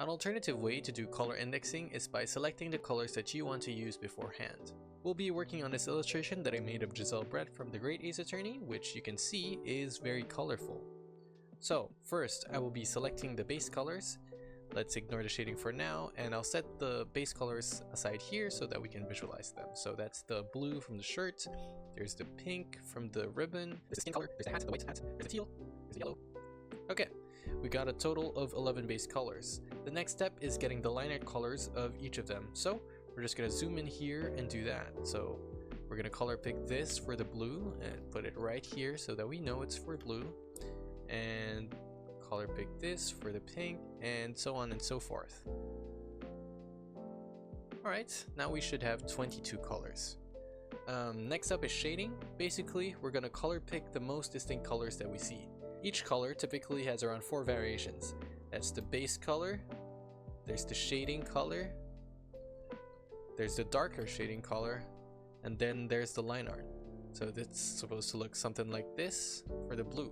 An alternative way to do color indexing is by selecting the colors that you want to use beforehand. We'll be working on this illustration that I made of Giselle Brett from The Great Ace Attorney, which you can see is very colorful. So first I will be selecting the base colors. Let's ignore the shading for now, and I'll set the base colors aside here so that we can visualize them. So that's the blue from the shirt, there's the pink from the ribbon, there's the skin color, there's the hat, the white hat, there's the teal, there's the yellow. Okay, we got a total of 11 base colors. The next step is getting the line art colors of each of them. So we're just going to zoom in here and do that. So we're going to color pick this for the blue and put it right here so that we know it's for blue. And color pick this for the pink, and so on and so forth. Alright, now we should have 22 colors. Next up is shading. Basically, we're going to color pick the most distinct colors that we see. Each color typically has around 4 variations. That's the base color, there's the shading color, there's the darker shading color, and then there's the line art. So that's supposed to look something like this for the blue.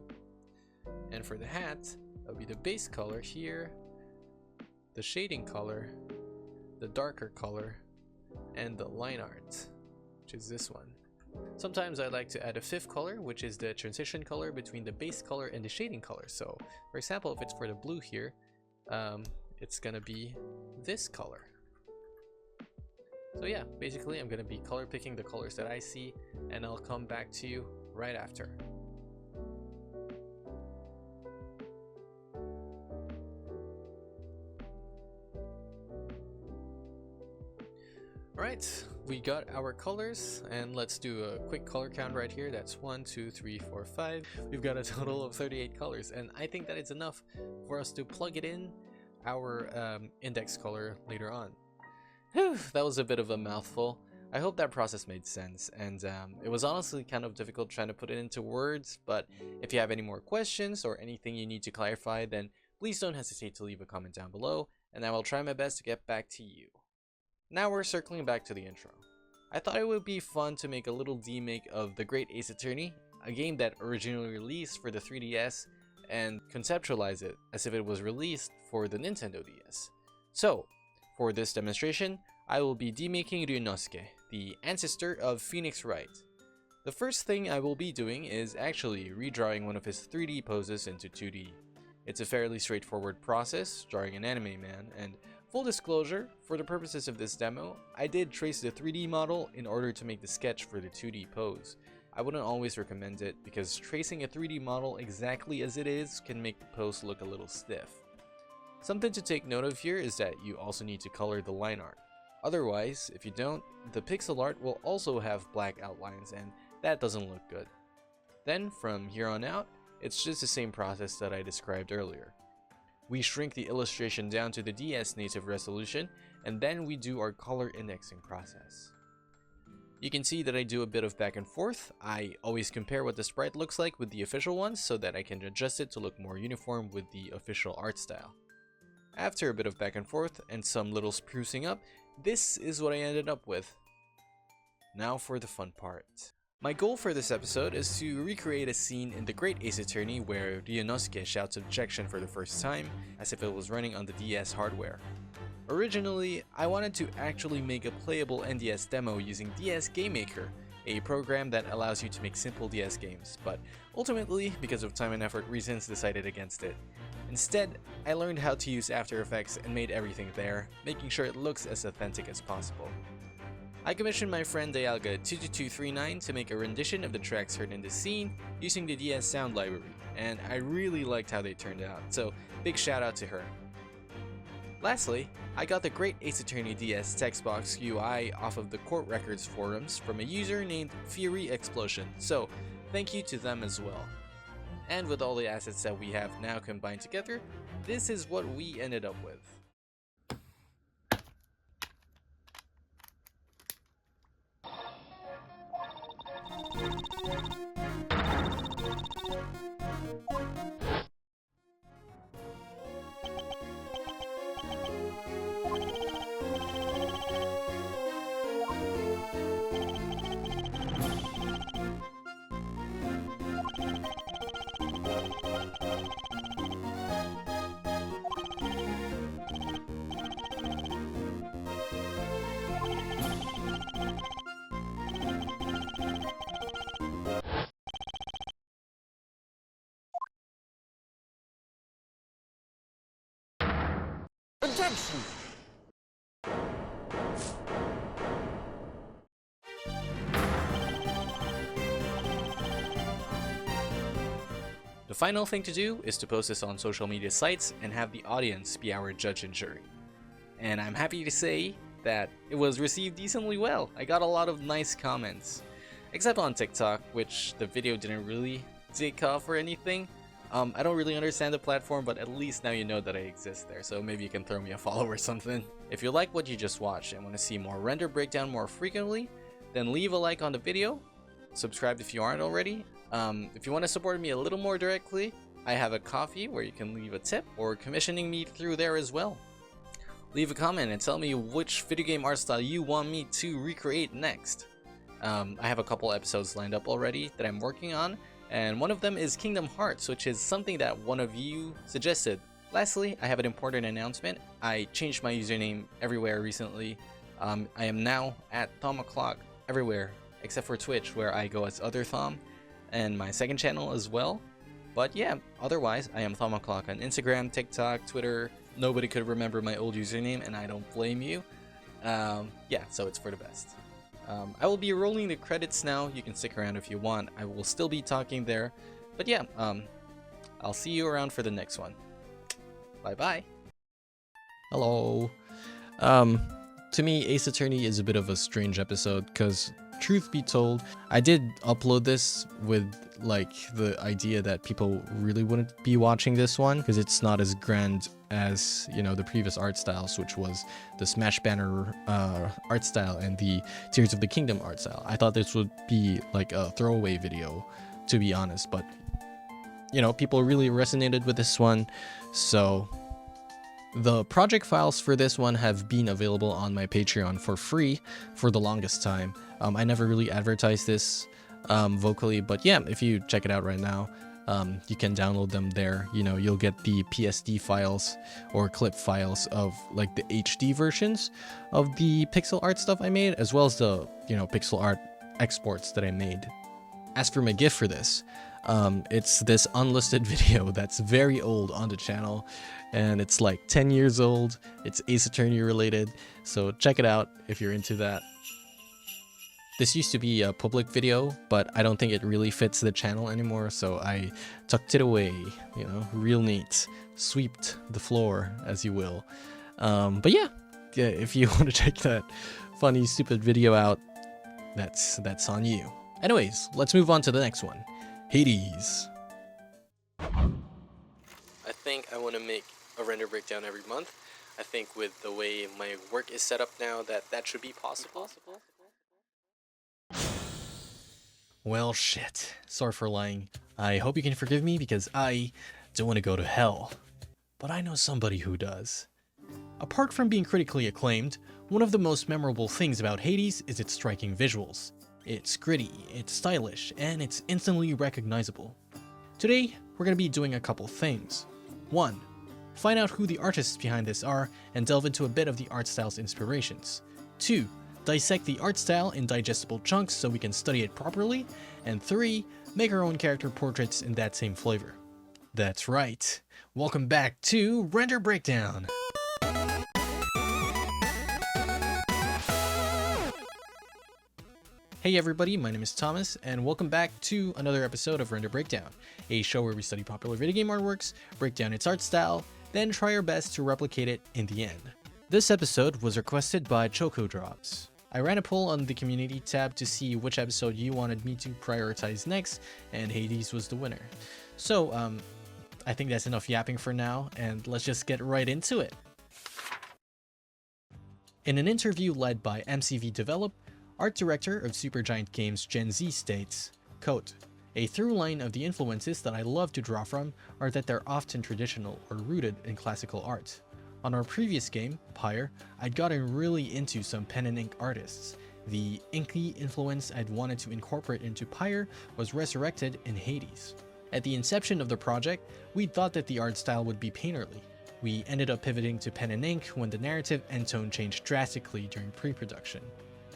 And for the hat, that'll be the base color here, the shading color, the darker color, and the line art, which is this one. Sometimes I like to add a 5th color, which is the transition color between the base color and the shading color. So for example, if it's for the blue here, it's gonna be this color. So yeah, basically I'm gonna be color picking the colors that I see, and I'll come back to you right after. Alright, we got our colors, and let's do a quick color count right here. That's 1, 2, 3, 4, 5. We've got a total of 38 colors, and I think that it's enough for us to plug it in our index color later on. Whew, that was a bit of a mouthful. I hope that process made sense, and it was honestly kind of difficult trying to put it into words, but if you have any more questions or anything you need to clarify, then please don't hesitate to leave a comment down below, and I will try my best to get back to you. Now we're circling back to the intro. I thought it would be fun to make a little demake of The Great Ace Attorney, a game that originally released for the 3DS, and conceptualize it as if it was released for the Nintendo DS. So, for this demonstration, I will be demaking Ryunosuke, the ancestor of Phoenix Wright. The first thing I will be doing is actually redrawing one of his 3D poses into 2D. It's a fairly straightforward process, drawing an anime man, and full disclosure, for the purposes of this demo, I did trace the 3D model in order to make the sketch for the 2D pose. I wouldn't always recommend it because tracing a 3D model exactly as it is can make the pose look a little stiff. Something to take note of here is that you also need to color the line art. Otherwise, if you don't, the pixel art will also have black outlines, and that doesn't look good. Then, from here on out, it's just the same process that I described earlier. We shrink the illustration down to the DS native resolution, and then we do our color indexing process. You can see that I do a bit of back and forth. I always compare what the sprite looks like with the official one so that I can adjust it to look more uniform with the official art style. After a bit of back and forth and some little sprucing up, this is what I ended up with. Now for the fun part. My goal for this episode is to recreate a scene in The Great Ace Attorney where Ryunosuke shouts objection for the first time, as if it was running on the DS hardware. Originally, I wanted to actually make a playable NDS demo using DS Game Maker, a program that allows you to make simple DS games, but ultimately, because of time and effort reasons, decided against it. Instead, I learned how to use After Effects and made everything there, making sure it looks as authentic as possible. I commissioned my friend Dialga22239 to make a rendition of the tracks heard in the scene using the DS sound library, and I really liked how they turned out, so big shout out to her. Lastly, I got the Great Ace Attorney DS textbox UI off of the Court Records forums from a user named Fury Explosion, so thank you to them as well. And with all the assets that we have now combined together, this is what we ended up with. Attention! The final thing to do is to post this on social media sites and have the audience be our judge and jury. And I'm happy to say that it was received decently well. I got a lot of nice comments. Except on TikTok, which the video didn't really take off or anything. I don't really understand the platform, but at least now you know that I exist there, so maybe you can throw me a follow or something. If you like what you just watched and want to see more render breakdown more frequently, then leave a like on the video, subscribe if you aren't already. If you want to support me a little more directly, I have a Ko-fi where you can leave a tip or commissioning me through there as well. Leave a comment and tell me which video game art style you want me to recreate next. I have a couple episodes lined up already that I'm working on, and one of them is Kingdom Hearts, which is something that one of you suggested. Lastly, I have an important announcement. I changed my username everywhere recently. I am now at ThomO'Clock everywhere except for Twitch, where I go as Other Thom, and my second channel as well. But yeah, otherwise I am ThomO'Clock on Instagram, TikTok, Twitter. Nobody could remember my old username, and I don't blame you. Yeah, so it's for the best. I will be rolling the credits now. You can stick around if you want. I will still be talking there. But yeah, I'll see you around for the next one. Bye bye. Hello. To me, Ace Attorney is a bit of a strange episode because, truth be told, I did upload this with like the idea that people really wouldn't be watching this one because it's not as grand as, you know, the previous art styles, which was the Smash Banner art style and the Tears of the Kingdom art style. I thought this would be like a throwaway video, to be honest, but you know, people really resonated with this one. So the project files for this one have been available on my Patreon for free for the longest time. I never really advertised this vocally, but yeah, if you check it out right now, you can download them there. You know, you'll get the PSD files or clip files of like the HD versions of the pixel art stuff I made, as well as the, you know, pixel art exports that I made. As for my gift for this, it's this unlisted video that's very old on the channel, and it's like 10 years old. It's Ace Attorney related, so check it out if you're into that. This used to be a public video, but I don't think it really fits the channel anymore, so I tucked it away, you know, real neat, sweeped the floor, as you will. But yeah, if you want to check that funny, stupid video out, that's on you. Anyways, let's move on to the next one. Hades. I think I want to make a render breakdown every month. I think with the way my work is set up now, that should be possible. Well, shit. Sorry for lying. I hope you can forgive me because I don't want to go to hell. But I know somebody who does. Apart from being critically acclaimed, one of the most memorable things about Hades is its striking visuals. It's gritty, it's stylish, and it's instantly recognizable. Today, we're going to be doing a couple things. 1. Find out who the artists behind this are and delve into a bit of the art style's inspirations. 2. Dissect the art style in digestible chunks so we can study it properly. And 3. Make our own character portraits in that same flavor. That's right. Welcome back to Render Breakdown. Hey everybody, my name is Thomas, and welcome back to another episode of Render Breakdown, a show where we study popular video game artworks, break down its art style, then try our best to replicate it in the end. This episode was requested by Choco Drops. I ran a poll on the community tab to see which episode you wanted me to prioritize next, and Hades was the winner. So, I think that's enough yapping for now, and let's just get right into it. In an interview led by MCV Develop, art director of Supergiant Games Gen Z states, quote, "A through line of the influences that I love to draw from are that they're often traditional or rooted in classical art. On our previous game, Pyre, I'd gotten really into some pen and ink artists. The inky influence I'd wanted to incorporate into Pyre was resurrected in Hades. At the inception of the project, we thought that the art style would be painterly. We ended up pivoting to pen and ink when the narrative and tone changed drastically during pre-production."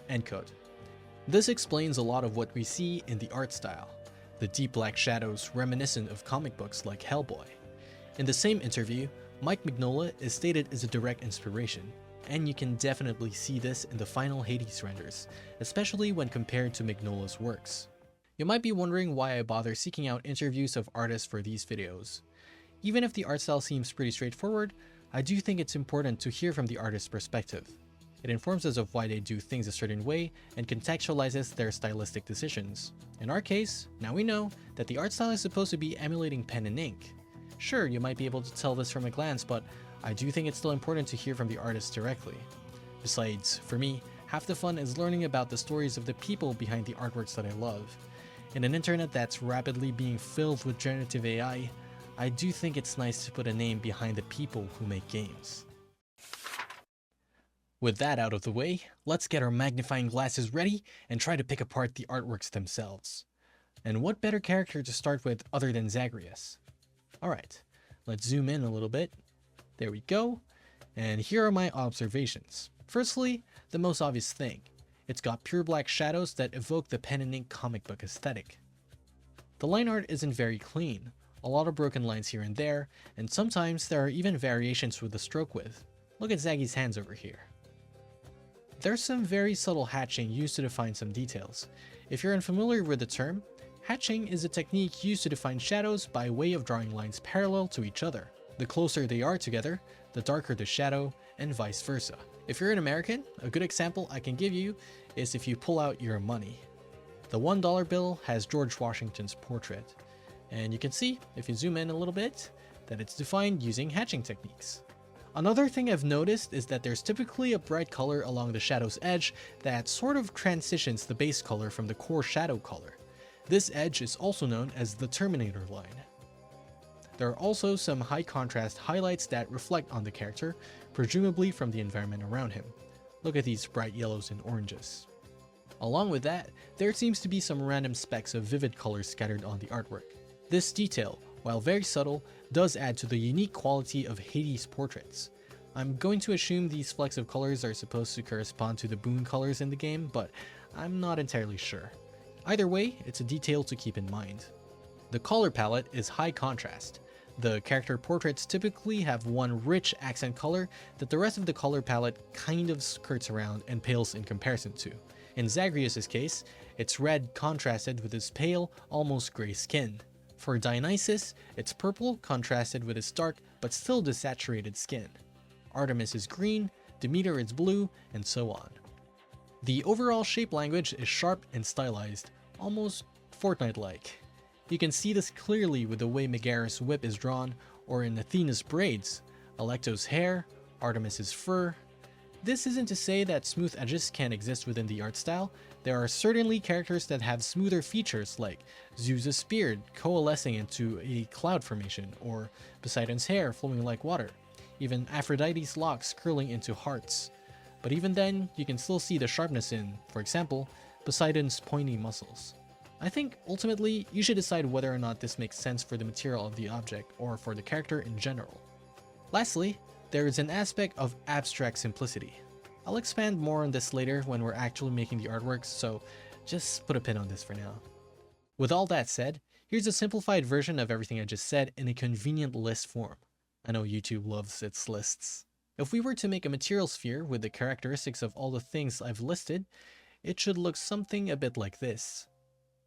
End quote. This explains a lot of what we see in the art style, the deep black shadows reminiscent of comic books like Hellboy. In the same interview, Mike Mignola is stated as a direct inspiration, and you can definitely see this in the final Hades renders, especially when compared to Mignola's works. You might be wondering why I bother seeking out interviews of artists for these videos. Even if the art style seems pretty straightforward, I do think it's important to hear from the artist's perspective. It informs us of why they do things a certain way and contextualizes their stylistic decisions. In our case, now we know that the art style is supposed to be emulating pen and ink. Sure, you might be able to tell this from a glance, but I do think it's still important to hear from the artist directly. Besides, for me, half the fun is learning about the stories of the people behind the artworks that I love. In an internet that's rapidly being filled with generative AI, I do think it's nice to put a name behind the people who make games. With that out of the way, let's get our magnifying glasses ready and try to pick apart the artworks themselves. And what better character to start with other than Zagreus? Alright, let's zoom in a little bit. There we go. And here are my observations. Firstly, the most obvious thing. It's got pure black shadows that evoke the pen and ink comic book aesthetic. The line art isn't very clean, a lot of broken lines here and there, and sometimes there are even variations with the stroke width. Look at Zaggy's hands over here. There's some very subtle hatching used to define some details. If you're unfamiliar with the term, hatching is a technique used to define shadows by way of drawing lines parallel to each other. The closer they are together, the darker the shadow, and vice versa. If you're an American, a good example I can give you is if you pull out your money. The $1 bill has George Washington's portrait, and you can see, if you zoom in a little bit, that it's defined using hatching techniques. Another thing I've noticed is that there's typically a bright color along the shadow's edge that sort of transitions the base color from the core shadow color. This edge is also known as the Terminator line. There are also some high contrast highlights that reflect on the character, presumably from the environment around him. Look at these bright yellows and oranges. Along with that, there seems to be some random specks of vivid colors scattered on the artwork. This detail, while very subtle, does add to the unique quality of Hades' portraits. I'm going to assume these flecks of colors are supposed to correspond to the boon colors in the game, but I'm not entirely sure. Either way, it's a detail to keep in mind. The color palette is high contrast. The character portraits typically have one rich accent color that the rest of the color palette kind of skirts around and pales in comparison to. In Zagreus' case, it's red contrasted with his pale, almost gray skin. For Dionysus, it's purple contrasted with his dark but still desaturated skin. Artemis is green, Demeter is blue, and so on. The overall shape language is sharp and stylized, almost Fortnite-like. You can see this clearly with the way Megaera's whip is drawn, or in Athena's braids, Alecto's hair, Artemis's fur. This isn't to say that smooth edges can't exist within the art style. There are certainly characters that have smoother features, like Zeus's beard coalescing into a cloud formation, or Poseidon's hair flowing like water, even Aphrodite's locks curling into hearts. But even then, you can still see the sharpness in, for example, Poseidon's pointy muscles. I think ultimately you should decide whether or not this makes sense for the material of the object or for the character in general. Lastly, there is an aspect of abstract simplicity. I'll expand more on this later when we're actually making the artworks, so just put a pin on this for now. With all that said, here's a simplified version of everything I just said in a convenient list form. I know YouTube loves its lists. If we were to make a material sphere with the characteristics of all the things I've listed, it should look something a bit like this.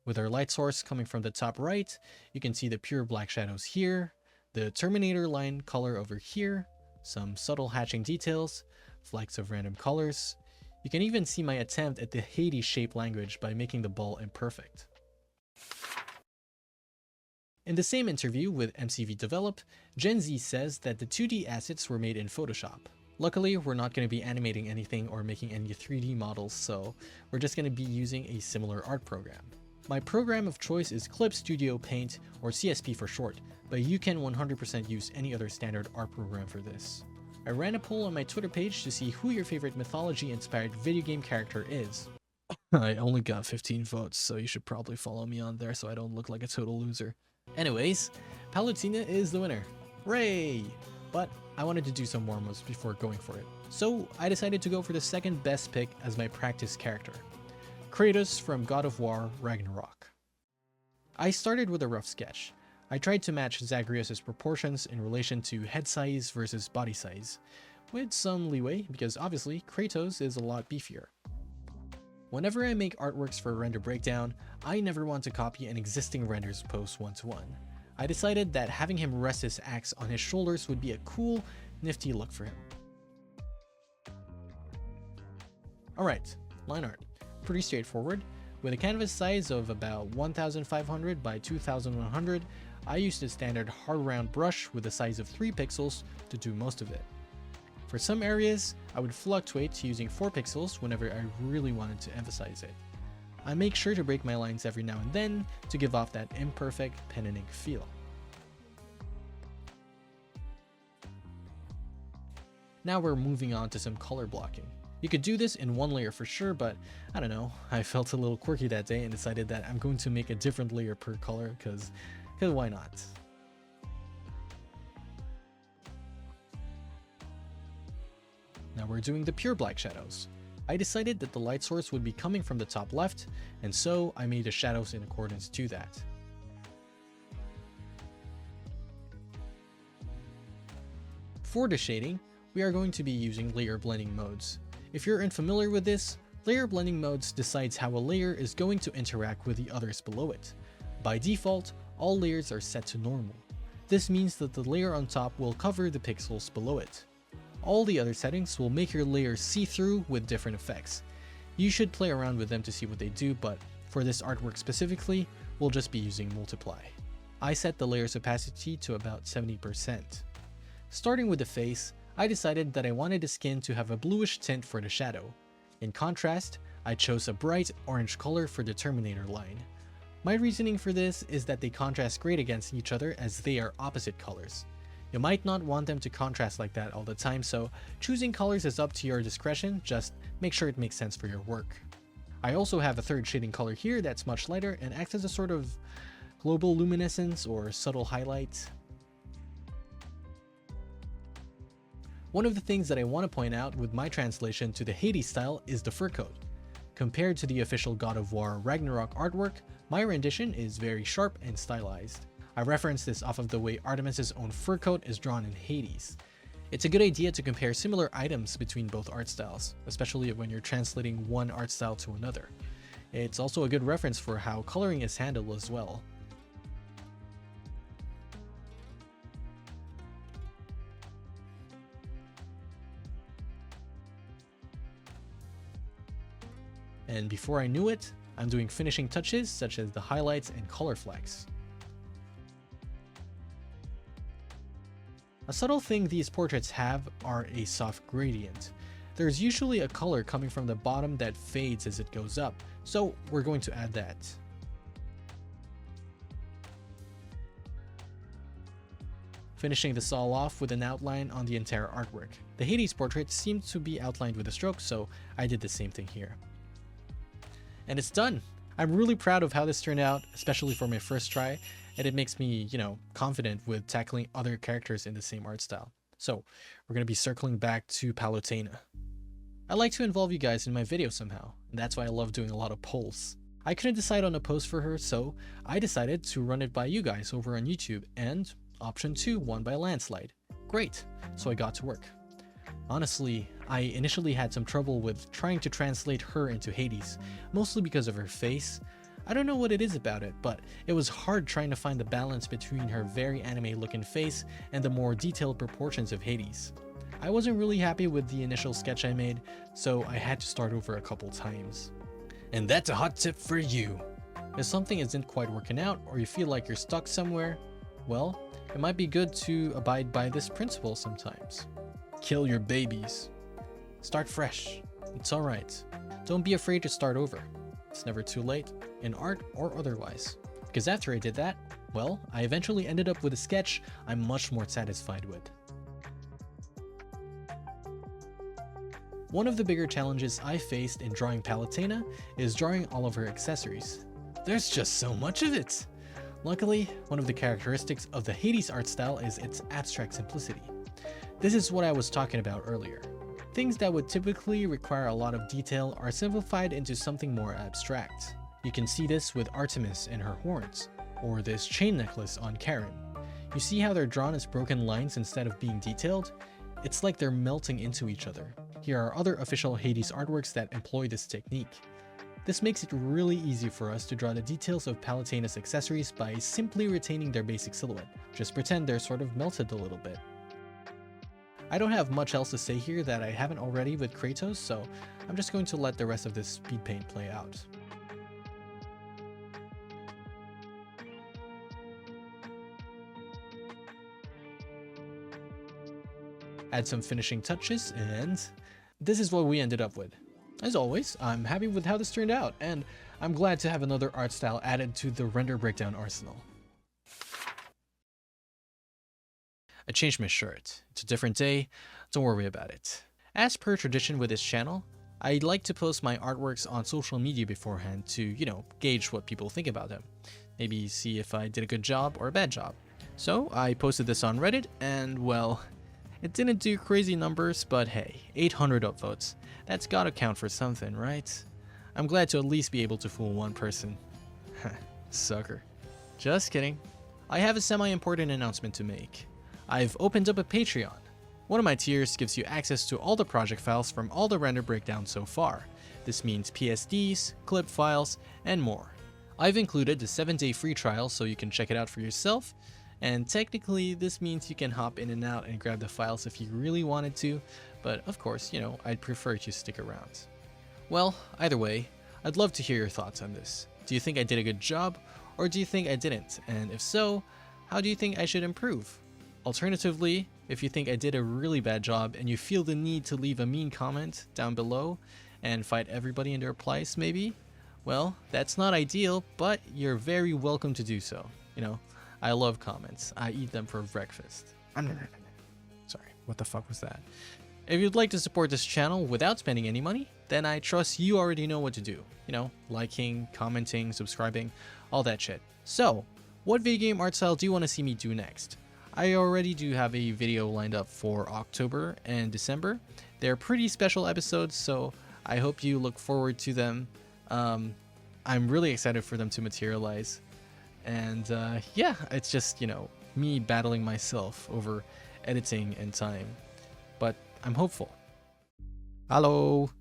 With our light source coming from the top right, you can see the pure black shadows here, the Terminator line color over here, some subtle hatching details, flecks of random colors. You can even see my attempt at the Hades shape language by making the ball imperfect. In the same interview with MCV Develop, Gen Z says that the 2D assets were made in Photoshop. Luckily, we're not going to be animating anything or making any 3D models, so we're just going to be using a similar art program. My program of choice is Clip Studio Paint, or CSP for short, but you can 100% use any other standard art program for this. I ran a poll on my Twitter page to see who your favorite mythology-inspired video game character is. I only got 15 votes, so you should probably follow me on there so I don't look like a total loser. Anyways, Palutena is the winner. Hooray! But I wanted to do some warm-ups before going for it, so I decided to go for the second best pick as my practice character. Kratos from God of War Ragnarok. I started with a rough sketch. I tried to match Zagreus' proportions in relation to head size versus body size, with some leeway because obviously Kratos is a lot beefier. Whenever I make artworks for a render breakdown, I never want to copy an existing render's pose one-to-one. I decided that having him rest his axe on his shoulders would be a cool, nifty look for him. Alright, line art. Pretty straightforward. With a canvas size of about 1500 by 2100, I used a standard hard round brush with a size of 3 pixels to do most of it. For some areas, I would fluctuate to using 4 pixels whenever I really wanted to emphasize it. I make sure to break my lines every now and then to give off that imperfect pen and ink feel. Now we're moving on to some color blocking. You could do this in one layer for sure, but I don't know, I felt a little quirky that day and decided that I'm going to make a different layer per color because why not? Now we're doing the pure black shadows. I decided that the light source would be coming from the top left, and so I made the shadows in accordance to that. For the shading, we are going to be using layer blending modes. If you're unfamiliar with this, layer blending modes decides how a layer is going to interact with the others below it. By default, all layers are set to normal. This means that the layer on top will cover the pixels below it. All the other settings will make your layers see-through with different effects. You should play around with them to see what they do, but for this artwork specifically, we'll just be using multiply. I set the layer's opacity to about 70%. Starting with the face, I decided that I wanted the skin to have a bluish tint for the shadow. In contrast, I chose a bright orange color for the Terminator line. My reasoning for this is that they contrast great against each other as they are opposite colors. You might not want them to contrast like that all the time, so choosing colors is up to your discretion, just make sure it makes sense for your work. I also have a third shading color here that's much lighter and acts as a sort of global luminescence or subtle highlight. One of the things that I want to point out with my translation to the Hades style is the fur coat. Compared to the official God of War Ragnarok artwork, my rendition is very sharp and stylized. I reference this off of the way Artemis's own fur coat is drawn in Hades. It's a good idea to compare similar items between both art styles, especially when you're translating one art style to another. It's also a good reference for how coloring is handled as well. And before I knew it, I'm doing finishing touches such as the highlights and color flex. A subtle thing these portraits have are a soft gradient. There's usually a color coming from the bottom that fades as it goes up, so we're going to add that. Finishing this all off with an outline on the entire artwork. The Hades portrait seemed to be outlined with a stroke, so I did the same thing here. And it's done! I'm really proud of how this turned out, especially for my first try, and it makes me, confident with tackling other characters in the same art style. So, we're going to be circling back to Palutena. I like to involve you guys in my videos somehow, and that's why I love doing a lot of polls. I couldn't decide on a pose for her, so I decided to run it by you guys over on YouTube, and option 2 won by a landslide. Great! So I got to work. Honestly, I initially had some trouble with trying to translate her into Hades, mostly because of her face. I don't know what it is about it, but it was hard trying to find the balance between her very anime looking face and the more detailed proportions of Hades. I wasn't really happy with the initial sketch I made, so I had to start over a couple times. And that's a hot tip for you! If something isn't quite working out, or you feel like you're stuck somewhere, well, it might be good to abide by this principle sometimes. Kill your babies. Start fresh. It's alright. Don't be afraid to start over. It's never too late, in art or otherwise. Because after I did that, well, I eventually ended up with a sketch I'm much more satisfied with. One of the bigger challenges I faced in drawing Palutena is drawing all of her accessories. There's just so much of it! Luckily, one of the characteristics of the Hades art style is its abstract simplicity. This is what I was talking about earlier. Things that would typically require a lot of detail are simplified into something more abstract. You can see this with Artemis and her horns. or this chain necklace on Karen. You see how they're drawn as broken lines instead of being detailed? It's like they're melting into each other. Here are other official Hades artworks that employ this technique. This makes it really easy for us to draw the details of Palutena's accessories by simply retaining their basic silhouette. Just pretend they're sort of melted a little bit. I don't have much else to say here that I haven't already with Kratos, so I'm just going to let the rest of this speed paint play out. Add some finishing touches, and this is what we ended up with. As always, I'm happy with how this turned out, and I'm glad to have another art style added to the render breakdown arsenal. I changed my shirt. It's a different day, don't worry about it. As per tradition with this channel, I like to post my artworks on social media beforehand to, gauge what people think about them. Maybe see if I did a good job or a bad job. So I posted this on Reddit, and well, it didn't do crazy numbers, but hey, 800 upvotes. That's gotta count for something, right? I'm glad to at least be able to fool one person. Sucker. Just kidding. I have a semi-important announcement to make. I've opened up a Patreon. One of my tiers gives you access to all the project files from all the render breakdowns so far. This means PSDs, clip files, and more. I've included the 7-day free trial so you can check it out for yourself, and technically this means you can hop in and out and grab the files if you really wanted to, but of course, I'd prefer you stick around. Well, either way, I'd love to hear your thoughts on this. Do you think I did a good job, or do you think I didn't? And if so, how do you think I should improve? Alternatively, if you think I did a really bad job and you feel the need to leave a mean comment down below and fight everybody in their place maybe, well, that's not ideal, but you're very welcome to do so. I love comments. I eat them for breakfast. Sorry, what the fuck was that? If you'd like to support this channel without spending any money, then I trust you already know what to do. Liking, commenting, subscribing, all that shit. So, what video game art style do you want to see me do next? I already do have a video lined up for October and December. They're pretty special episodes, so I hope you look forward to them. I'm really excited for them to materialize. And yeah, it's just, me battling myself over editing and time. But I'm hopeful. Hello.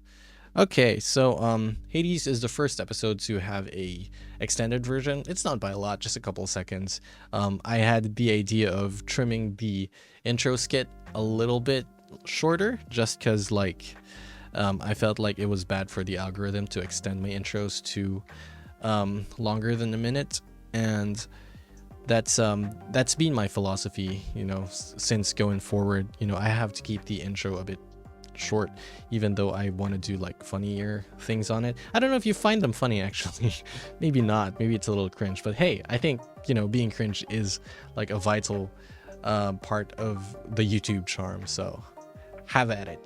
Okay, so Hades is the first episode to have a extended version. It's not by a lot, just a couple of seconds. I had the idea of trimming the intro skit a little bit shorter, just because I felt like it was bad for the algorithm to extend my intros to longer than a minute, and that's been my philosophy, since going forward. I have to keep the intro a bit short, even though I want to do funnier things on it. I don't know if you find them funny, actually. Maybe not, maybe it's a little cringe, but hey, I think being cringe is a vital part of the YouTube charm, so have at it.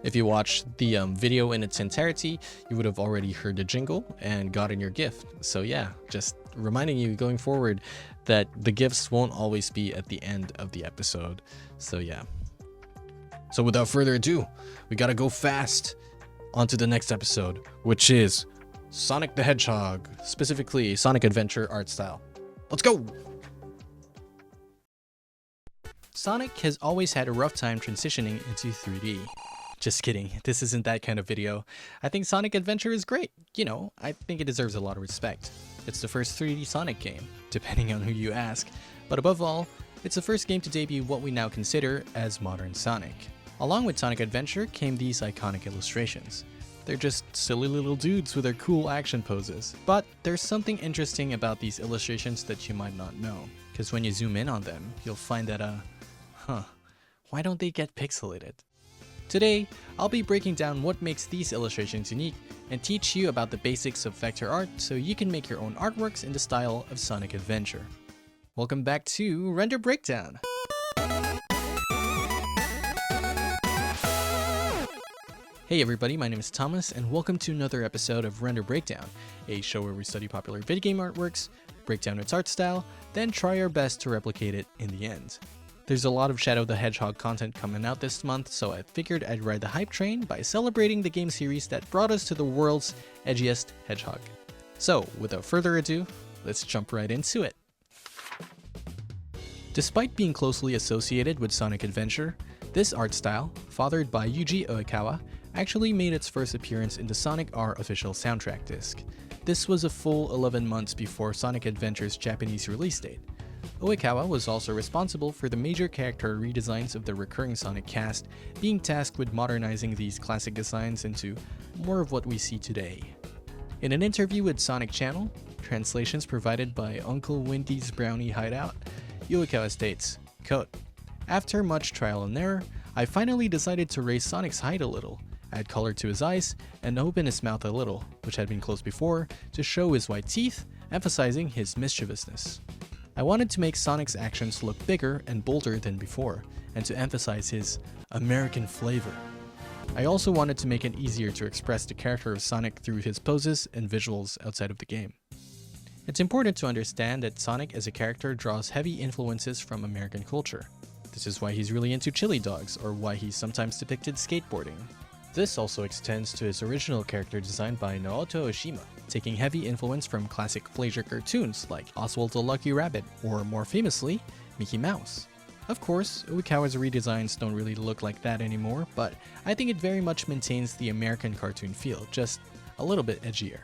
If you watched the video in its entirety, you would have already heard the jingle and gotten your gift. So yeah, just reminding you going forward that the gifts won't always be at the end of the episode. So yeah. So without further ado, we gotta go fast on to the next episode, which is Sonic the Hedgehog, specifically Sonic Adventure art style. Let's go! Sonic has always had a rough time transitioning into 3D. Just kidding, this isn't that kind of video. I think Sonic Adventure is great. I think it deserves a lot of respect. It's the first 3D Sonic game, depending on who you ask, but above all, it's the first game to debut what we now consider as modern Sonic. Along with Sonic Adventure came these iconic illustrations. They're just silly little dudes with their cool action poses. But there's something interesting about these illustrations that you might not know, because when you zoom in on them, you'll find that, why don't they get pixelated? Today, I'll be breaking down what makes these illustrations unique and teach you about the basics of vector art so you can make your own artworks in the style of Sonic Adventure. Welcome back to Render Breakdown. Hey everybody, my name is Thomas and welcome to another episode of Render Breakdown, a show where we study popular video game artworks, break down its art style, then try our best to replicate it in the end. There's a lot of Shadow the Hedgehog content coming out this month, so I figured I'd ride the hype train by celebrating the game series that brought us to the world's edgiest hedgehog. So, without further ado, let's jump right into it. Despite being closely associated with Sonic Adventure, this art style, fathered by Yuji Oikawa, actually made its first appearance in the Sonic R official soundtrack disc. This was a full 11 months before Sonic Adventure's Japanese release date. Oikawa was also responsible for the major character redesigns of the recurring Sonic cast, being tasked with modernizing these classic designs into more of what we see today. In an interview with Sonic Channel, translations provided by Uncle Winty's Brownie Hideout, Oikawa states, quote, "After much trial and error, I finally decided to raise Sonic's height a little, add color to his eyes, and open his mouth a little, which had been closed before, to show his white teeth, emphasizing his mischievousness. I wanted to make Sonic's actions look bigger and bolder than before, and to emphasize his American flavor. I also wanted to make it easier to express the character of Sonic through his poses and visuals outside of the game." It's important to understand that Sonic as a character draws heavy influences from American culture. This is why he's really into chili dogs, or why he's sometimes depicted skateboarding. This also extends to his original character design by Naoto Oshima, taking heavy influence from classic Fleischer cartoons like Oswald the Lucky Rabbit, or more famously, Mickey Mouse. Of course, Oikawa's redesigns don't really look like that anymore, but I think it very much maintains the American cartoon feel, just a little bit edgier.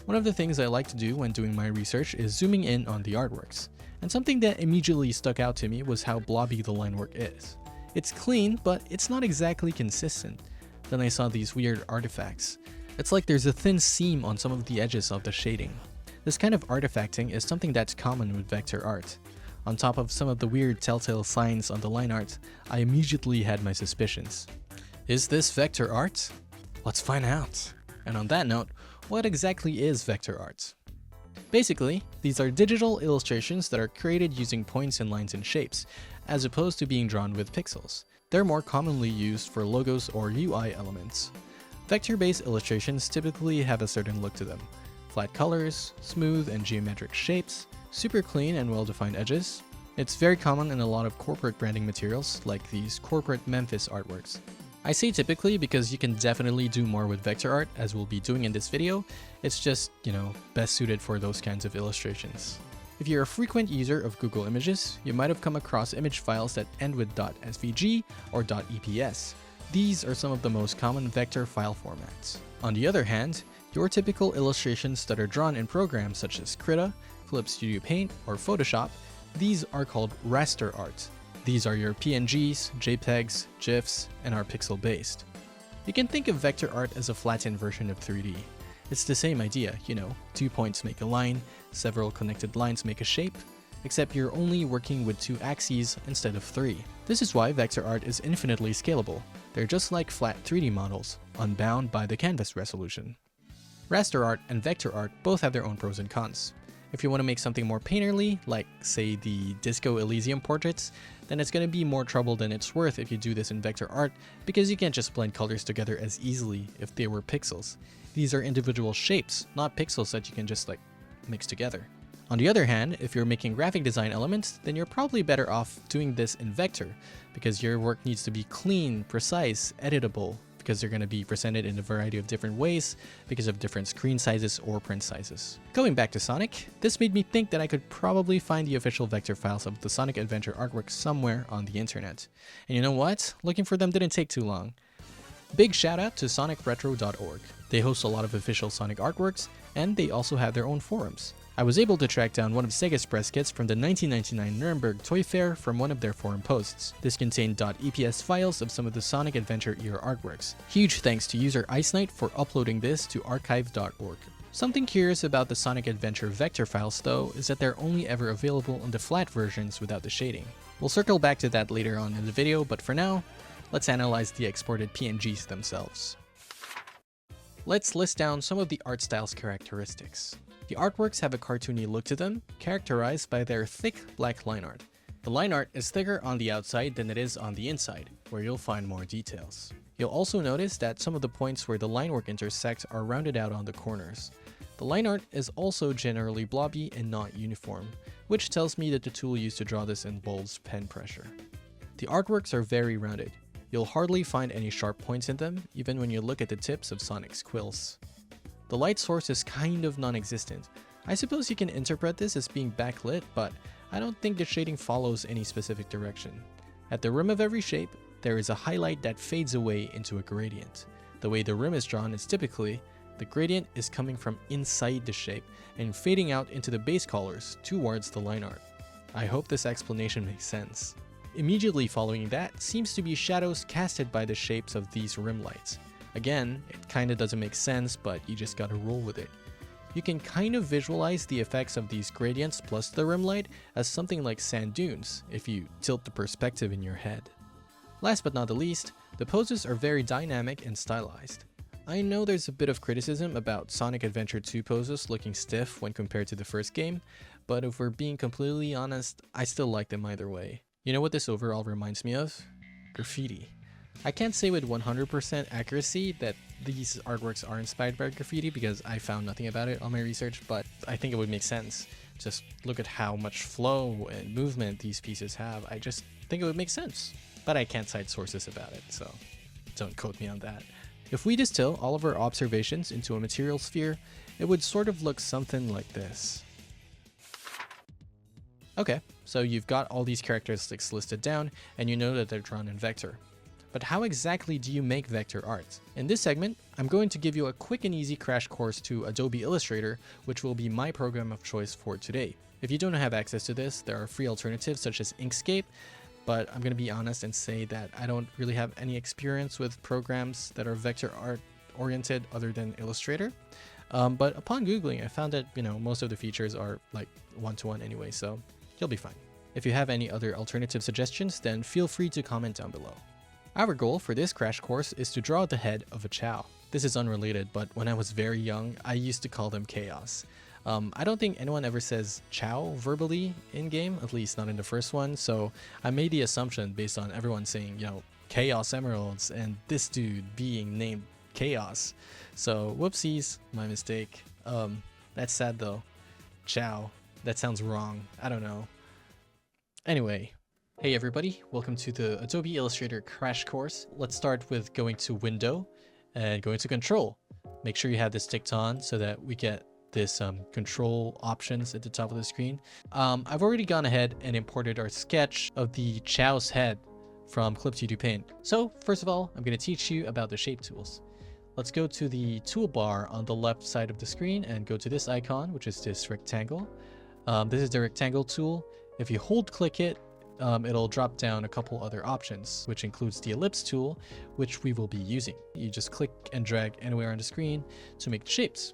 One of the things I like to do when doing my research is zooming in on the artworks, and something that immediately stuck out to me was how blobby the line work is. It's clean, but it's not exactly consistent. Then I saw these weird artifacts. It's like there's a thin seam on some of the edges of the shading. This kind of artifacting is something that's common with vector art. On top of some of the weird telltale signs on the line art, I immediately had my suspicions. Is this vector art? Let's find out. And on that note, what exactly is vector art? Basically, these are digital illustrations that are created using points and lines and shapes, as opposed to being drawn with pixels. They're more commonly used for logos or UI elements. Vector-based illustrations typically have a certain look to them. Flat colors, smooth and geometric shapes, super clean and well-defined edges. It's very common in a lot of corporate branding materials, like these corporate Memphis artworks. I say typically because you can definitely do more with vector art, as we'll be doing in this video. It's just, best suited for those kinds of illustrations. If you're a frequent user of Google Images, you might have come across image files that end with .svg or .eps. These are some of the most common vector file formats. On the other hand, your typical illustrations that are drawn in programs such as Krita, Clip Studio Paint, or Photoshop, these are called raster art. These are your PNGs, JPEGs, GIFs, and are pixel-based. You can think of vector art as a flattened version of 3D. It's the same idea, 2 points make a line, several connected lines make a shape, except you're only working with 2 axes instead of 3. This is why vector art is infinitely scalable. They're just like flat 3D models, unbound by the canvas resolution. Raster art and vector art both have their own pros and cons. If you want to make something more painterly, like say the Disco Elysium portraits, then it's going to be more trouble than it's worth if you do this in vector art, because you can't just blend colors together as easily if they were pixels. These are individual shapes, not pixels that you can just mix together. On the other hand, if you're making graphic design elements, then you're probably better off doing this in vector, because your work needs to be clean, precise, editable, because they're going to be presented in a variety of different ways because of different screen sizes or print sizes. Going back to Sonic, this made me think that I could probably find the official vector files of the Sonic Adventure artwork somewhere on the internet. And you know what? Looking for them didn't take too long. Big shout out to sonicretro.org. They host a lot of official Sonic artworks, and they also have their own forums. I was able to track down one of Sega's press kits from the 1999 Nuremberg Toy Fair from one of their forum posts. This contained .eps files of some of the Sonic Adventure era artworks. Huge thanks to user Ice Knight for uploading this to archive.org. Something curious about the Sonic Adventure vector files though is that they're only ever available in the flat versions without the shading. We'll circle back to that later on in the video, but for now, let's analyze the exported PNGs themselves. Let's list down some of the art style's characteristics. The artworks have a cartoony look to them, characterized by their thick black line art. The line art is thicker on the outside than it is on the inside, where you'll find more details. You'll also notice that some of the points where the line work intersect are rounded out on the corners. The line art is also generally blobby and not uniform, which tells me that the tool used to draw this involves pen pressure. The artworks are very rounded. You'll hardly find any sharp points in them, even when you look at the tips of Sonic's quills. The light source is kind of non-existent. I suppose you can interpret this as being backlit, but I don't think the shading follows any specific direction. At the rim of every shape, there is a highlight that fades away into a gradient. The way the rim is drawn is typically, the gradient is coming from inside the shape and fading out into the base colors towards the line art. I hope this explanation makes sense. Immediately following that seems to be shadows casted by the shapes of these rim lights. Again, it kinda doesn't make sense, but you just gotta roll with it. You can kind of visualize the effects of these gradients plus the rim light as something like sand dunes if you tilt the perspective in your head. Last but not the least, the poses are very dynamic and stylized. I know there's a bit of criticism about Sonic Adventure 2 poses looking stiff when compared to the first game, but if we're being completely honest, I still like them either way. You know what this overall reminds me of? Graffiti. I can't say with 100% accuracy that these artworks are inspired by graffiti because I found nothing about it on my research, but I think it would make sense. Just look at how much flow and movement these pieces have. I just think it would make sense. But I can't cite sources about it, so don't quote me on that. If we distill all of our observations into a material sphere, it would sort of look something like this. Okay, so you've got all these characteristics listed down, and you know that they're drawn in vector. But how exactly do you make vector art? In this segment, I'm going to give you a quick and easy crash course to Adobe Illustrator, which will be my program of choice for today. If you don't have access to this, there are free alternatives such as Inkscape, but I'm going to be honest and say that I don't really have any experience with programs that are vector art oriented other than Illustrator. But upon Googling, I found that, most of the features are like one-to-one anyway, so you'll be fine. If you have any other alternative suggestions, then feel free to comment down below. Our goal for this crash course is to draw the head of a Chow. This is unrelated, but when I was very young, I used to call them Chaos. I don't think anyone ever says Chow verbally in-game, at least not in the first one, so I made the assumption based on everyone saying, Chaos Emeralds, and this dude being named Chaos. So, whoopsies, my mistake. That's sad though. Chow. That sounds wrong. I don't know. Anyway. Hey everybody, welcome to the Adobe Illustrator crash course. Let's start with going to Window and going to Control. Make sure you have this ticked on so that we get this control options at the top of the screen. I've already gone ahead and imported our sketch of the Chow's head from Clip2Do Paint. So first of all, I'm going to teach you about the shape tools. Let's go to the toolbar on the left side of the screen and go to this icon, which is this rectangle. This is the rectangle tool. If you hold click it, it'll drop down a couple other options, which includes the ellipse tool, which we will be using. You just click and drag anywhere on the screen to make the shapes.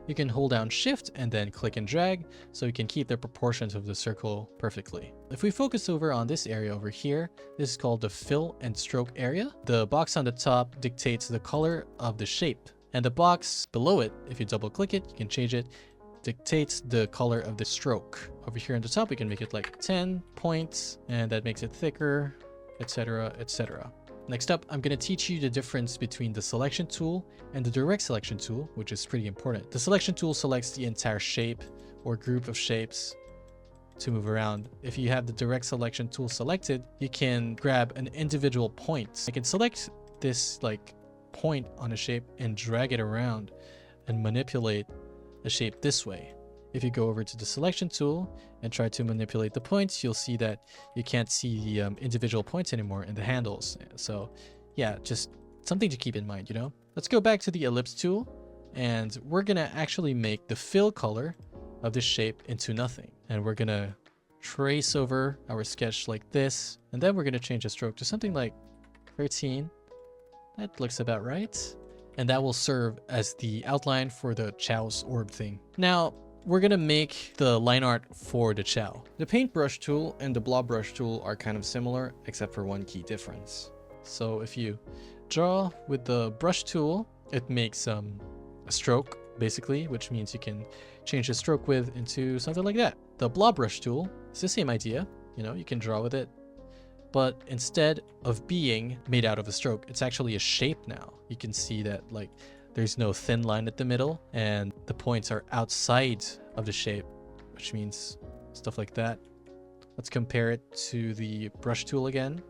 You can hold down shift and then click and drag so you can keep the proportions of the circle perfectly. If we focus over on this area over here, this is called the fill and stroke area. The box on the top dictates the color of the shape, and the box below it, if you double click it, you can change it, dictates the color of the stroke. Over here on the top, we can make it like 10 points, and that makes it thicker, etc, etc. Next up, I'm going to teach you the difference between the selection tool and the direct selection tool, which is pretty important. The selection tool selects the entire shape or group of shapes to move around. If you have the direct selection tool selected, you can grab an individual point. You can select this point on a shape and drag it around and manipulate the shape this way. If you go over to the selection tool and try to manipulate the points, you'll see that you can't see the individual points anymore in the handles. So yeah, just something to keep in mind, Let's go back to the ellipse tool, and we're gonna actually make the fill color of this shape into nothing. And we're gonna trace over our sketch like this, and then we're gonna change the stroke to something like 13. That looks about right. And that will serve as the outline for the Chow's orb thing. Now, we're gonna make the line art for the Chow. The paintbrush tool and the blob brush tool are kind of similar, except for one key difference. So if you draw with the brush tool, it makes a stroke, basically, which means you can change the stroke width into something like that. The blob brush tool is the same idea. You can draw with it, but instead of being made out of a stroke, it's actually a shape now. You can see that there's no thin line at the middle, and the points are outside of the shape, which means stuff like that. Let's compare it to the brush tool again,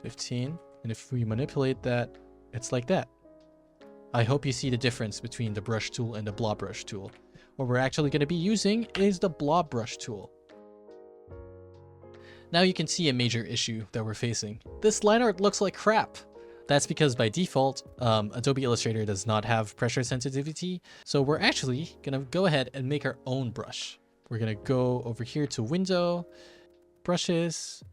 15, and if we manipulate that, it's like that. I hope you see the difference between the brush tool and the blob brush tool. what we're actually going to be using is the blob brush tool. Now you can see a major issue that we're facing. This line art looks like crap. That's because by default, Adobe Illustrator does not have pressure sensitivity. So we're actually gonna go ahead and make our own brush. We're gonna go over here to Window, Brushes,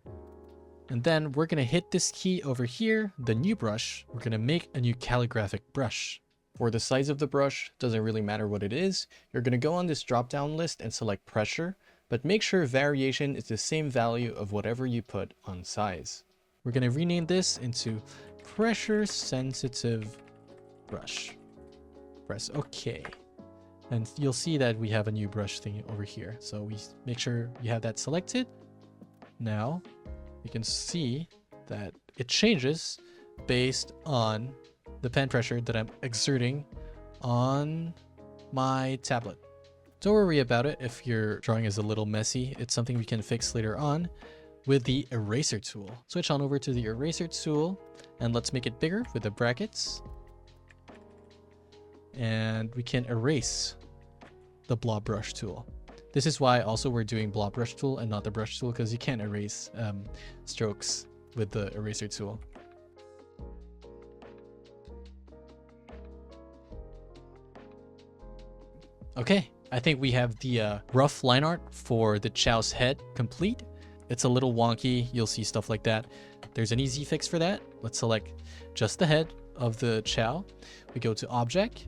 and then we're gonna hit this key over here, the new brush. We're gonna make a new calligraphic brush. For the size of the brush, doesn't really matter what it is. You're gonna go on this drop-down list and select pressure, but make sure variation is the same value of whatever you put on size. We're gonna rename this into pressure sensitive brush. Press OK. And you'll see that we have a new brush thing over here. So we make sure you have that selected. Now you can see that it changes based on the pen pressure that I'm exerting on my tablet. Don't worry about it if your drawing is a little messy. It's something we can fix later on with the eraser tool. Switch on over to the eraser tool and let's make it bigger with the brackets. And we can erase the blob brush tool. This is why also we're doing blob brush tool and not the brush tool, because you can't erase strokes with the eraser tool. Okay, I think we have the rough line art for the Chow's head complete. It's a little wonky, you'll see stuff like that. There's an easy fix for that. Let's select just the head of the Chow. We go to Object,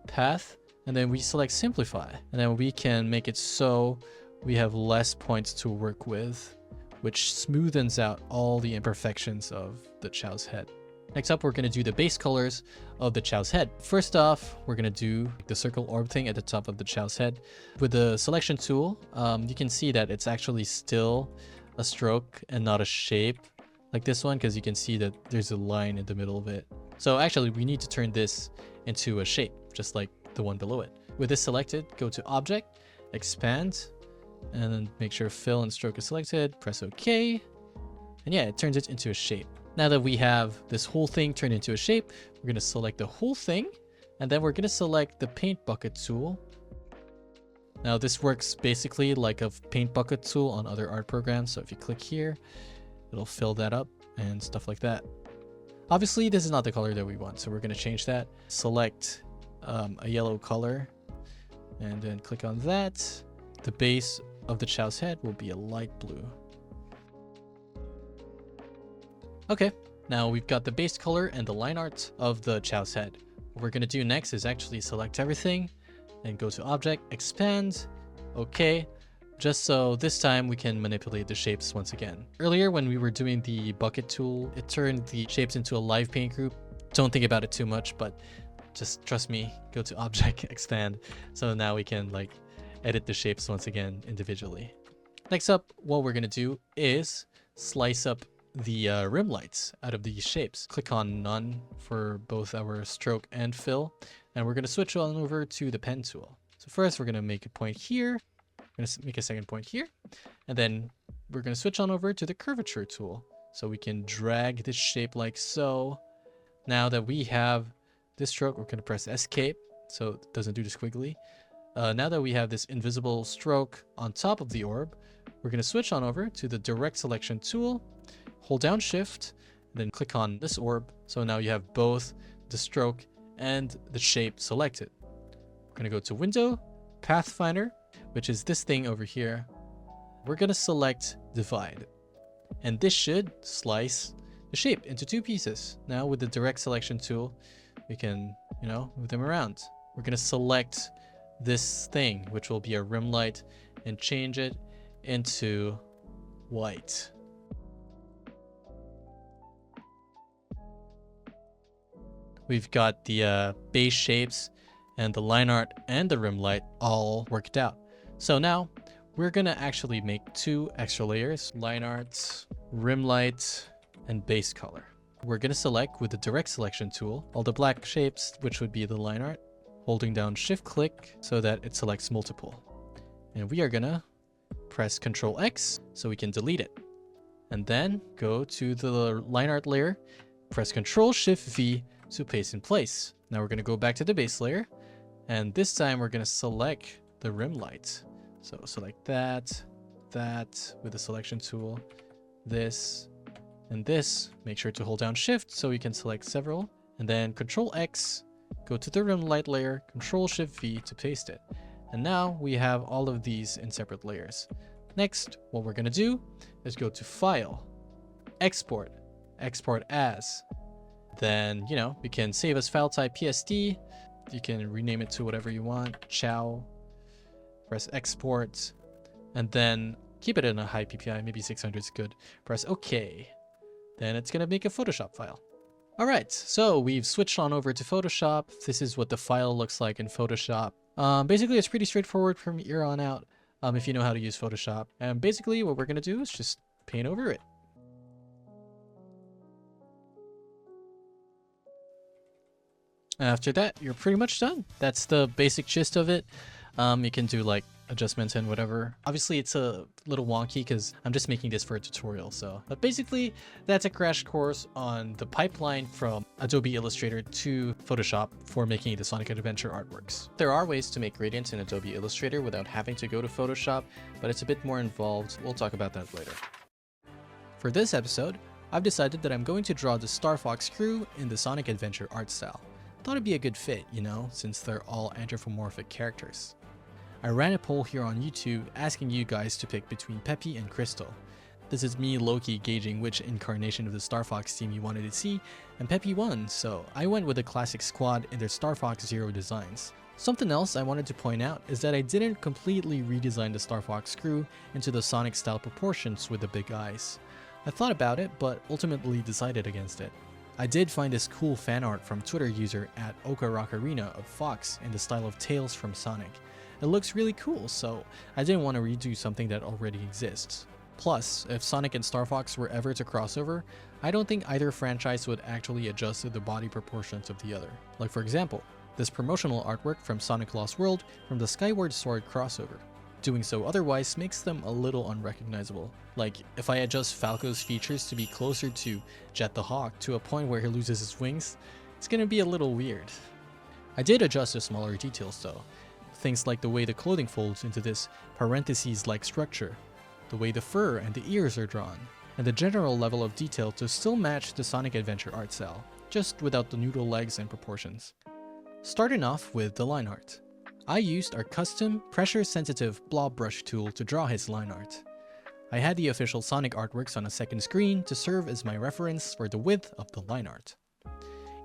Path, and then we select Simplify. And then we can make it so we have less points to work with, which smoothens out all the imperfections of the Chow's head. Next up, we're going to do the base colors of the Chow's head. First off, we're going to do the circle orb thing at the top of the Chow's head. With the selection tool, you can see that it's actually still a stroke and not a shape like this one, because you can see that there's a line in the middle of it. So actually, we need to turn this into a shape, just like the one below it. With this selected, go to Object, Expand, and then make sure Fill and Stroke is selected. Press OK. And yeah, it turns it into a shape. Now that we have this whole thing turned into a shape, we're going to select the whole thing, and then we're going to select the Paint Bucket tool. Now this works basically like a Paint Bucket tool on other art programs. So if you click here, it'll fill that up and stuff like that. Obviously, this is not the color that we want, so we're going to change that. Select a yellow color, and then click on that. The base of the Chow's head will be a light blue. Okay, now we've got the base color and the line art of the Chow's head. What we're going to do next is actually select everything and go to Object, Expand, OK, just so this time we can manipulate the shapes once again. Earlier when we were doing the bucket tool, it turned the shapes into a live paint group. Don't think about it too much, but just trust me, go to Object, Expand. So now we can like edit the shapes once again individually. Next up, what we're going to do is slice up the rim lights out of these shapes. Click on None for both our stroke and fill, and we're going to switch on over to the pen tool. So first we're going to make a point here, we're going to make a second point here, and then we're going to switch on over to the curvature tool so we can drag this shape like so. Now that we have this stroke, we're going to press Escape so it doesn't do the squiggly. Now that we have this invisible stroke on top of the orb, we're going to switch on over to the direct selection tool, hold down Shift, and then click on this orb. So now you have both the stroke and the shape selected. We're going to go to Window, Pathfinder, which is this thing over here. We're going to select Divide. And this should slice the shape into two pieces. Now with the direct selection tool, we can, move them around. We're going to select this thing, which will be a rim light, and change it into white. We've got the base shapes and the line art and the rim light all worked out. So now we're gonna actually make two extra layers: line art, rim light, and base color. We're gonna select with the direct selection tool all the black shapes, which would be the line art, holding down Shift click so that it selects multiple. And we are gonna press Ctrl X so we can delete it. And then go to the line art layer, press Ctrl Shift V to paste in place. Now we're going to go back to the base layer, and this time we're going to select the rim light. So select that, that with the selection tool, this, and this. Make sure to hold down Shift so you can select several, and then Control X, go to the rim light layer, Control Shift V to paste it. And now we have all of these in separate layers. Next, what we're gonna do is go to File, Export, Export As. Then, we can save as file type PSD. You can rename it to whatever you want, Chow. Press Export, and then keep it in a high PPI, maybe 600 is good. Press OK. Then it's gonna make a Photoshop file. Alright, so we've switched on over to Photoshop. This is what the file looks like in Photoshop. Basically, it's pretty straightforward from here on out if you know how to use Photoshop. And basically, what we're gonna do is just paint over it. After that, you're pretty much done. That's the basic gist of it. You can do like adjustments and whatever. Obviously, it's a little wonky because I'm just making this for a tutorial. But basically, that's a crash course on the pipeline from Adobe Illustrator to Photoshop for making the Sonic Adventure artworks. There are ways to make gradients in Adobe Illustrator without having to go to Photoshop, but it's a bit more involved. We'll talk about that later. For this episode, I've decided that I'm going to draw the Star Fox crew in the Sonic Adventure art style. Thought it'd be a good fit, since they're all anthropomorphic characters. I ran a poll here on YouTube asking you guys to pick between Peppy and Crystal. This is me low-key gauging which incarnation of the Star Fox team you wanted to see, and Peppy won, so I went with the classic squad in their Star Fox Zero designs. Something else I wanted to point out is that I didn't completely redesign the Star Fox crew into the Sonic style proportions with the big eyes. I thought about it, but ultimately decided against it. I did find this cool fan art from Twitter user @OkaRockarena of Fox in the style of Tails from Sonic. It looks really cool, so I didn't want to redo something that already exists. Plus, if Sonic and Star Fox were ever to cross over, I don't think either franchise would actually adjust to the body proportions of the other. Like for example, this promotional artwork from Sonic Lost World from the Skyward Sword crossover. Doing so otherwise makes them a little unrecognizable. Like, if I adjust Falco's features to be closer to Jet the Hawk to a point where he loses his wings, it's gonna be a little weird. I did adjust the smaller details though. Things like the way the clothing folds into this parentheses-like structure, the way the fur and the ears are drawn, and the general level of detail to still match the Sonic Adventure art style, just without the noodle legs and proportions. Starting off with the line art. I used our custom pressure-sensitive blob brush tool to draw his line art. I had the official Sonic artworks on a second screen to serve as my reference for the width of the line art.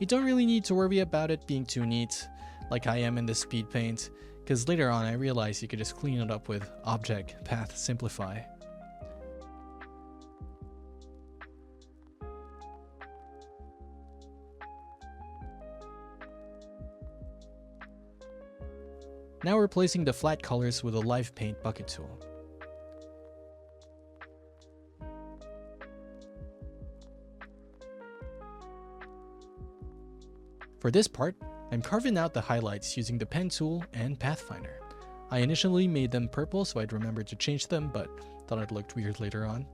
You don't really need to worry about it being too neat, like I am in this speed paint, because later on I realized you could just clean it up with Object Path Simplify. Now replacing the flat colors with a live paint bucket tool. For this part, I'm carving out the highlights using the pen tool and Pathfinder. I initially made them purple so I'd remember to change them, but thought it looked weird later on.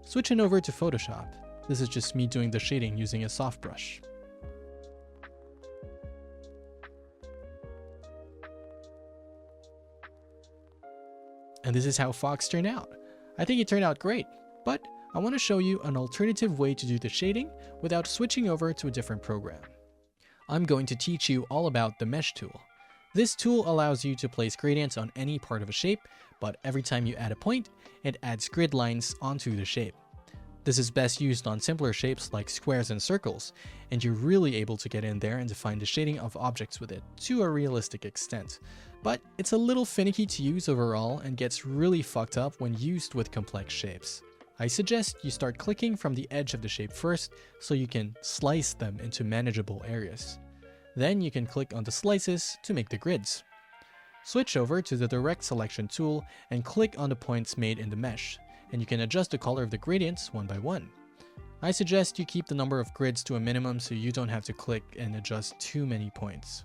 Switching over to Photoshop. This is just me doing the shading using a soft brush. And this is how Fox turned out. I think it turned out great, but I want to show you an alternative way to do the shading without switching over to a different program. I'm going to teach you all about the Mesh tool. This tool allows you to place gradients on any part of a shape, but every time you add a point, it adds grid lines onto the shape. This is best used on simpler shapes like squares and circles, and you're really able to get in there and define the shading of objects with it to a realistic extent. But it's a little finicky to use overall and gets really fucked up when used with complex shapes. I suggest you start clicking from the edge of the shape first so you can slice them into manageable areas. Then you can click on the slices to make the grids. Switch over to the direct selection tool and click on the points made in the mesh, and you can adjust the color of the gradients one by one. I suggest you keep the number of grids to a minimum so you don't have to click and adjust too many points.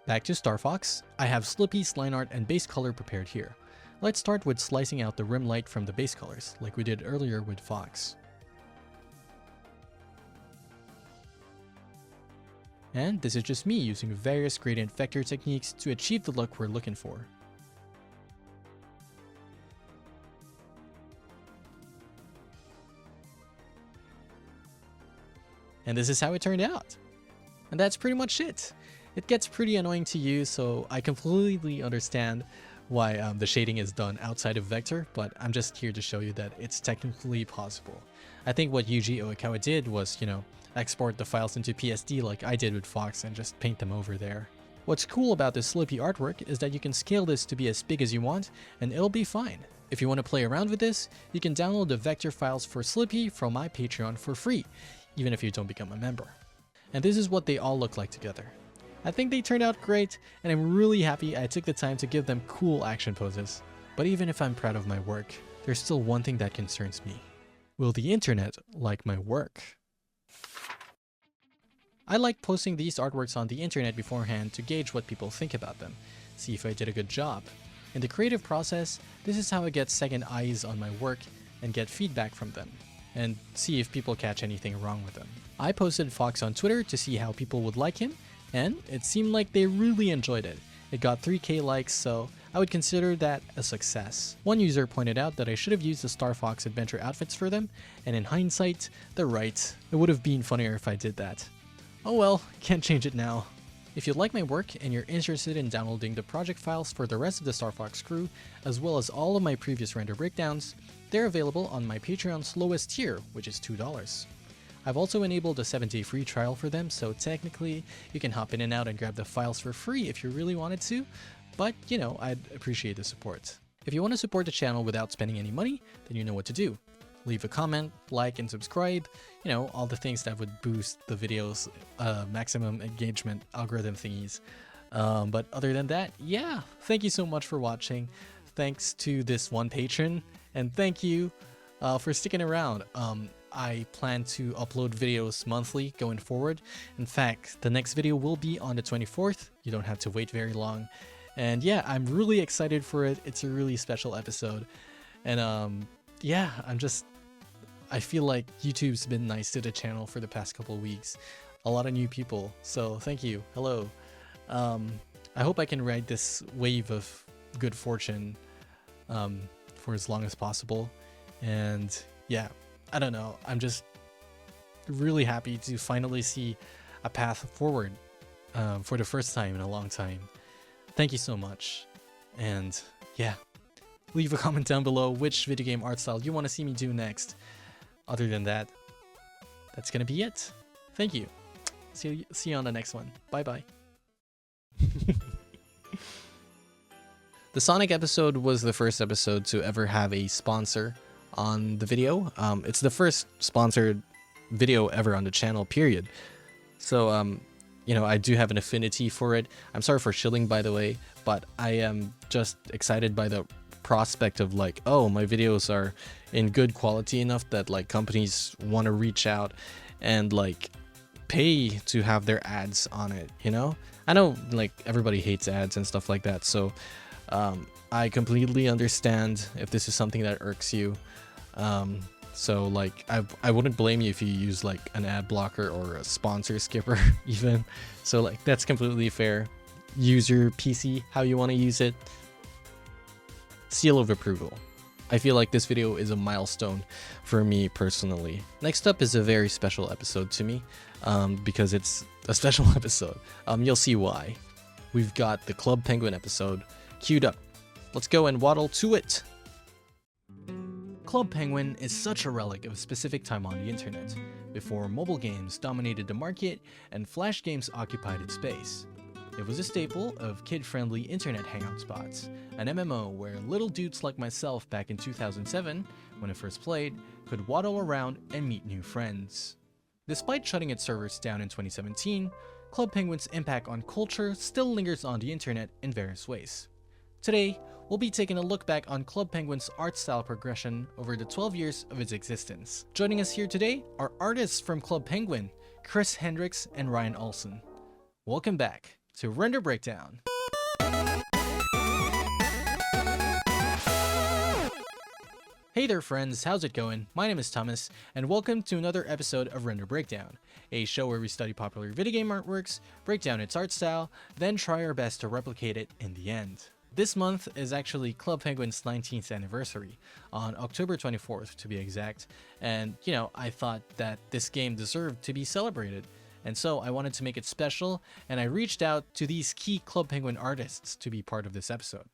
Back to Star Fox, I have Slippy's line art and base color prepared here. Let's start with slicing out the rim light from the base colors, like we did earlier with Fox. And this is just me using various gradient vector techniques to achieve the look we're looking for. And this is how it turned out. And that's pretty much it. It gets pretty annoying to use, so I completely understand why the shading is done outside of vector, but I'm just here to show you that it's technically possible. I think what Yuji Oikawa did was, export the files into PSD like I did with Fox and just paint them over there. What's cool about this Slippy artwork is that you can scale this to be as big as you want, and it'll be fine. If you want to play around with this, you can download the vector files for Slippy from my Patreon for free, even if you don't become a member. And this is what they all look like together. I think they turned out great, and I'm really happy I took the time to give them cool action poses. But even if I'm proud of my work, there's still one thing that concerns me. Will the internet like my work? I like posting these artworks on the internet beforehand to gauge what people think about them, see if I did a good job. In the creative process, this is how I get second eyes on my work and get feedback from them, and see if people catch anything wrong with them. I posted Fox on Twitter to see how people would like him, and it seemed like they really enjoyed it. It got 3K likes, so I would consider that a success. One user pointed out that I should have used the Star Fox adventure outfits for them, and in hindsight, they're right. It would have been funnier if I did that. Oh well, can't change it now. If you like my work and you're interested in downloading the project files for the rest of the Star Fox crew, as well as all of my previous render breakdowns, they're available on my Patreon's lowest tier, which is $2. I've also enabled a 7-day free trial for them, so technically you can hop in and out and grab the files for free if you really wanted to, but I'd appreciate the support. If you want to support the channel without spending any money, then you know what to do. Leave a comment, like, and subscribe, all the things that would boost the video's maximum engagement algorithm thingies. But other than that, yeah, thank you so much for watching. Thanks to this one patron, and thank you for sticking around. I plan to upload videos monthly going forward. In fact, the next video will be on the 24th. You don't have to wait very long. And yeah, I'm really excited for it. It's a really special episode. And yeah, I feel like YouTube's been nice to the channel for the past couple of weeks. A lot of new people, so thank you. Hello. I hope I can ride this wave of good fortune for as long as possible. And yeah, I don't know. I'm just really happy to finally see a path forward for the first time in a long time. Thank you so much. And yeah, leave a comment down below which video game art style you want to see me do next. Other than that, that's gonna be it. Thank you. See you on the next one. Bye bye. The Sonic episode was the first episode to ever have a sponsor on the video. It's the first sponsored video ever on the channel, period. So, I do have an affinity for it. I'm sorry for shilling, by the way, but I am just excited by the prospect of like, oh, my videos are in good quality enough that like companies want to reach out and like pay to have their ads on it, I know like everybody hates ads and stuff like that, so I completely understand if this is something that irks you. So like I wouldn't blame you if you use like an ad blocker or a sponsor skipper even. So like that's completely fair. Use your PC how you want to use it. Seal of approval. I feel like this video is a milestone for me personally. Next up is a very special episode to me because it's a special episode. You'll see why. We've got the Club Penguin episode queued up. Let's go and waddle to it. Club Penguin is such a relic of a specific time on the internet, before mobile games dominated the market and flash games occupied its space. It was a staple of kid-friendly internet hangout spots, an MMO where little dudes like myself back in 2007, when I first played, could waddle around and meet new friends. Despite shutting its servers down in 2017, Club Penguin's impact on culture still lingers on the internet in various ways. Today, we'll be taking a look back on Club Penguin's art style progression over the 12 years of its existence. Joining us here today are artists from Club Penguin, Chris Hendricks and Ryan Olsen. Welcome back. to Render Breakdown. Hey there friends, how's it going? My name is Thomas, and welcome to another episode of Render Breakdown, a show where we study popular video game artworks, break down its art style, then try our best to replicate it in the end. This month is actually Club Penguin's 19th anniversary, on October 24th to be exact, and I thought that this game deserved to be celebrated, and so I wanted to make it special, and I reached out to these key Club Penguin artists to be part of this episode.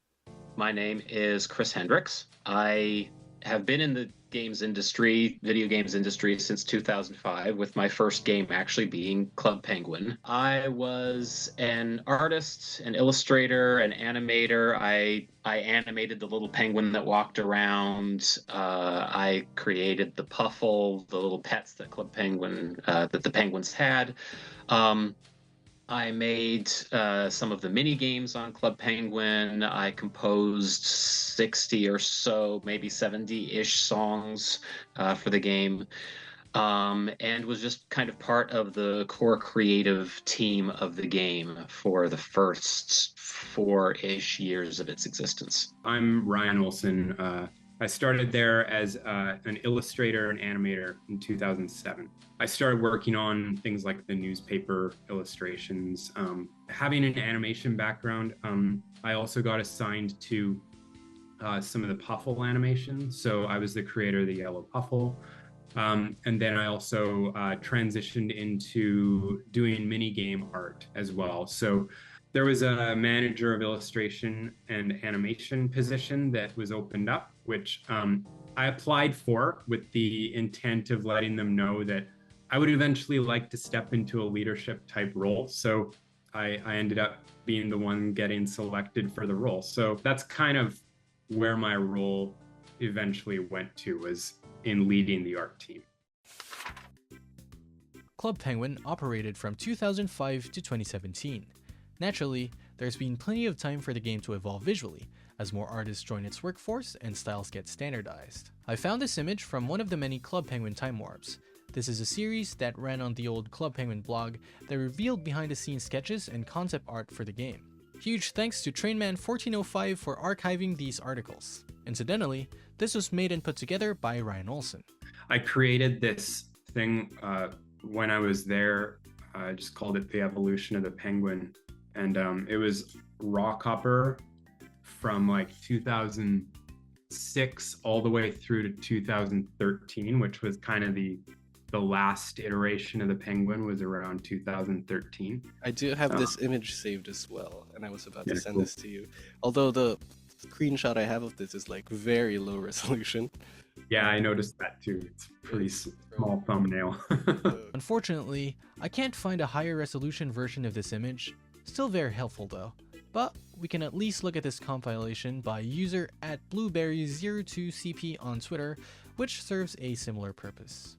My name is Chris Hendricks. I have been in the video games industry since 2005, with my first game actually being Club Penguin. I was an artist, an illustrator, an animator. I animated the little penguin that walked around. I created the Puffle, the little pets that that the penguins had. I made some of the mini games on Club Penguin. I composed 60 or so, maybe 70-ish songs for the game, and was just kind of part of the core creative team of the game for the first 4-ish years of its existence. I'm Ryan Olson. I started there as an illustrator and animator in 2007. I started working on things like the newspaper illustrations. Having an animation background, I also got assigned to some of the Puffle animation. So I was the creator of the yellow Puffle. And then I also transitioned into doing mini game art as well. So there was a manager of illustration and animation position that was opened up, which I applied for with the intent of letting them know that I would eventually like to step into a leadership type role. So I ended up being the one getting selected for the role. So that's kind of where my role eventually went to, was in leading the art team. Club Penguin operated from 2005 to 2017. Naturally, there's been plenty of time for the game to evolve visually, as more artists join its workforce and styles get standardized. I found this image from one of the many Club Penguin time warps. This is a series that ran on the old Club Penguin blog that revealed behind-the-scenes sketches and concept art for the game. Huge thanks to Trainman1405 for archiving these articles. Incidentally, this was made and put together by Ryan Olson. I created this thing when I was there. I just called it The Evolution of the Penguin. And it was raw copper from like 2006 all the way through to 2013, which was kind of the last iteration of the Penguin, was around 2013. I do have this image saved as well, and I was about to send this to you. Although the screenshot I have of this is like very low resolution. Yeah, I noticed that too. It's a pretty small thumbnail. Unfortunately, I can't find a higher resolution version of this image. Still very helpful though, but we can at least look at this compilation by user at blueberry02cp on Twitter, which serves a similar purpose.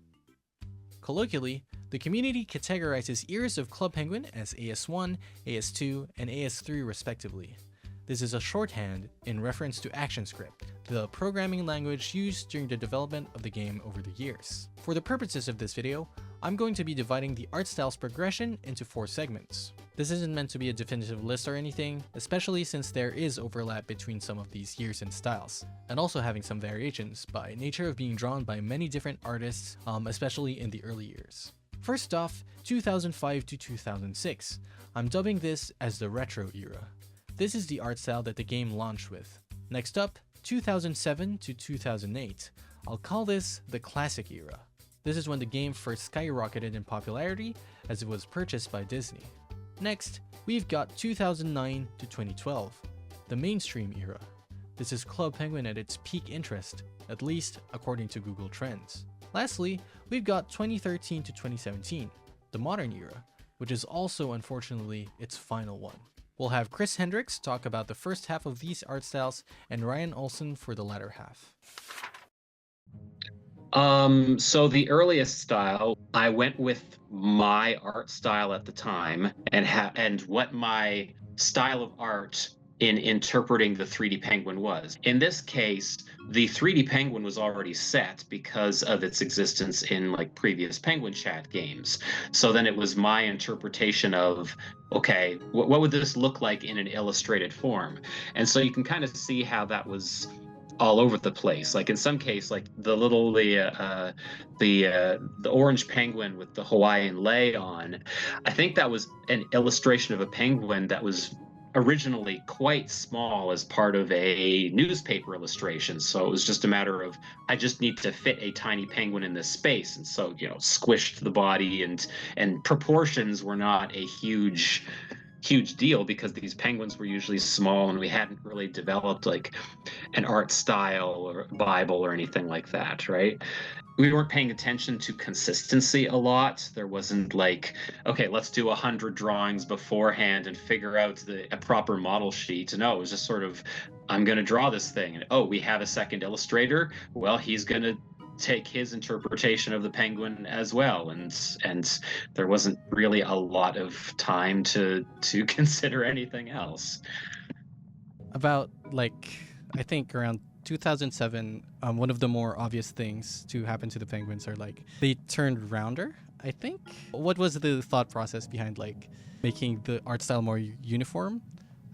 Colloquially, the community categorizes eras of Club Penguin as AS1, AS2, and AS3 respectively. This is a shorthand in reference to ActionScript, the programming language used during the development of the game over the years. For the purposes of this video, I'm going to be dividing the art styles progression into 4 segments. This isn't meant to be a definitive list or anything, especially since there is overlap between some of these years and styles, and also having some variations by nature of being drawn by many different artists, especially in the early years. First off, 2005 to 2006. I'm dubbing this as the retro era. This is the art style that the game launched with. Next up, 2007 to 2008. I'll call this the classic era. This is when the game first skyrocketed in popularity as it was purchased by Disney. Next, we've got 2009 to 2012, the mainstream era. This is Club Penguin at its peak interest, at least according to Google Trends. Lastly, we've got 2013 to 2017, the modern era, which is also unfortunately its final one. We'll have Chris Hendricks talk about the first half of these art styles and Ryan Olson for the latter half. So the earliest style, I went with my art style at the time and what my style of art in interpreting the 3D penguin was. In this case, the 3D penguin was already set because of its existence in like previous Penguin Chat games. So then it was my interpretation of, okay, what would this look like in an illustrated form? And so you can kind of see how that was all over the place. Like in some case, like the orange penguin with the Hawaiian lei on, I think that was an illustration of a penguin that was originally quite small as part of a newspaper illustration. So it was just a matter of, I just need to fit a tiny penguin in this space. And so, squished the body, and proportions were not a huge deal because these penguins were usually small and we hadn't really developed like an art style or Bible or anything like that, right? We weren't paying attention to consistency a lot. There wasn't like, okay, let's do 100 drawings beforehand and figure out a proper model sheet. No, it was just sort of, I'm going to draw this thing. And, oh, we have a second illustrator. Well, he's going to take his interpretation of the penguin as well, and there wasn't really a lot of time to consider anything else. About I think around 2007, one of the more obvious things to happen to the penguins are they turned rounder, I think. What was the thought process behind making the art style more uniform?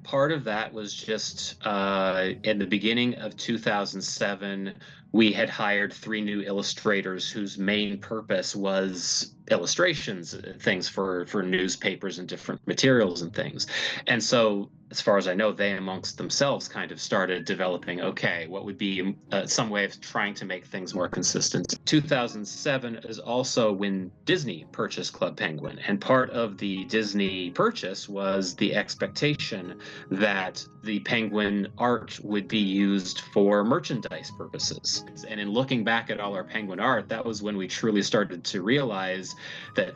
Part of that was just in the beginning of 2007, we had hired 3 new illustrators whose main purpose was illustrations, things for newspapers and different materials and things. And so, as far as I know, they amongst themselves kind of started developing, okay, what would be some way of trying to make things more consistent. 2007 is also when Disney purchased Club Penguin. And part of the Disney purchase was the expectation that the penguin art would be used for merchandise purposes. And in looking back at all our penguin art, that was when we truly started to realize that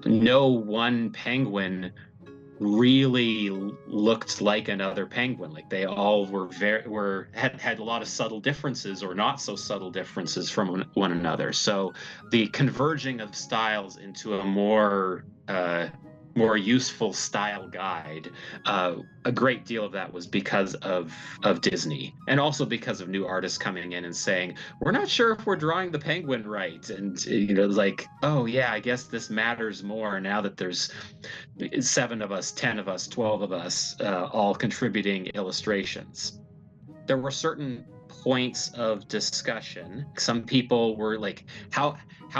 no one penguin really looked like another penguin. They all had a lot of subtle differences or not so subtle differences from one another. So the converging of styles into a more useful style guide, a great deal of that was because of Disney, and also because of new artists coming in and saying, we're not sure if we're drawing the penguin right. And oh yeah, I guess this matters more now that there's 7 of us, 10 of us, 12 of us, all contributing illustrations. There were certain points of discussion. Some people were like, how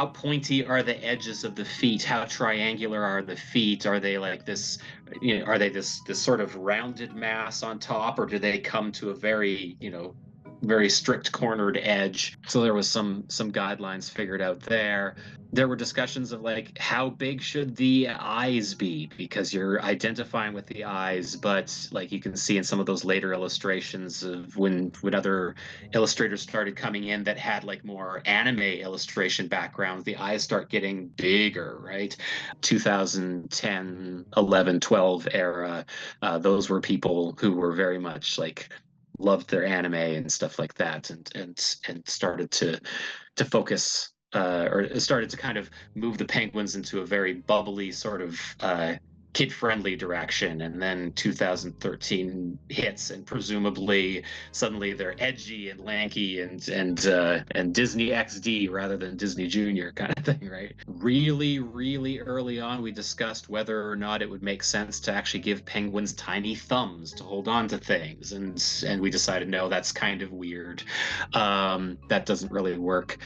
pointy are the edges of the feet? How triangular are the feet? Are they like this, are they this sort of rounded mass on top, or do they come to a very, very strict cornered edge? So there was some guidelines figured out there. There were discussions of how big should the eyes be, because you're identifying with the eyes, but you can see in some of those later illustrations of when other illustrators started coming in that had more anime illustration backgrounds, the eyes start getting bigger, right? 2010, 11, 12 era, those were people who were very much loved their anime and stuff like that, and started to focus or started to kind of move the penguins into a very bubbly sort of kid-friendly direction. And then 2013 hits, and presumably suddenly they're edgy and lanky and Disney XD rather than Disney Junior kind of thing, right? Really, really early on, we discussed whether or not it would make sense to actually give penguins tiny thumbs to hold on to things, and we decided no, that's kind of weird. That doesn't really work.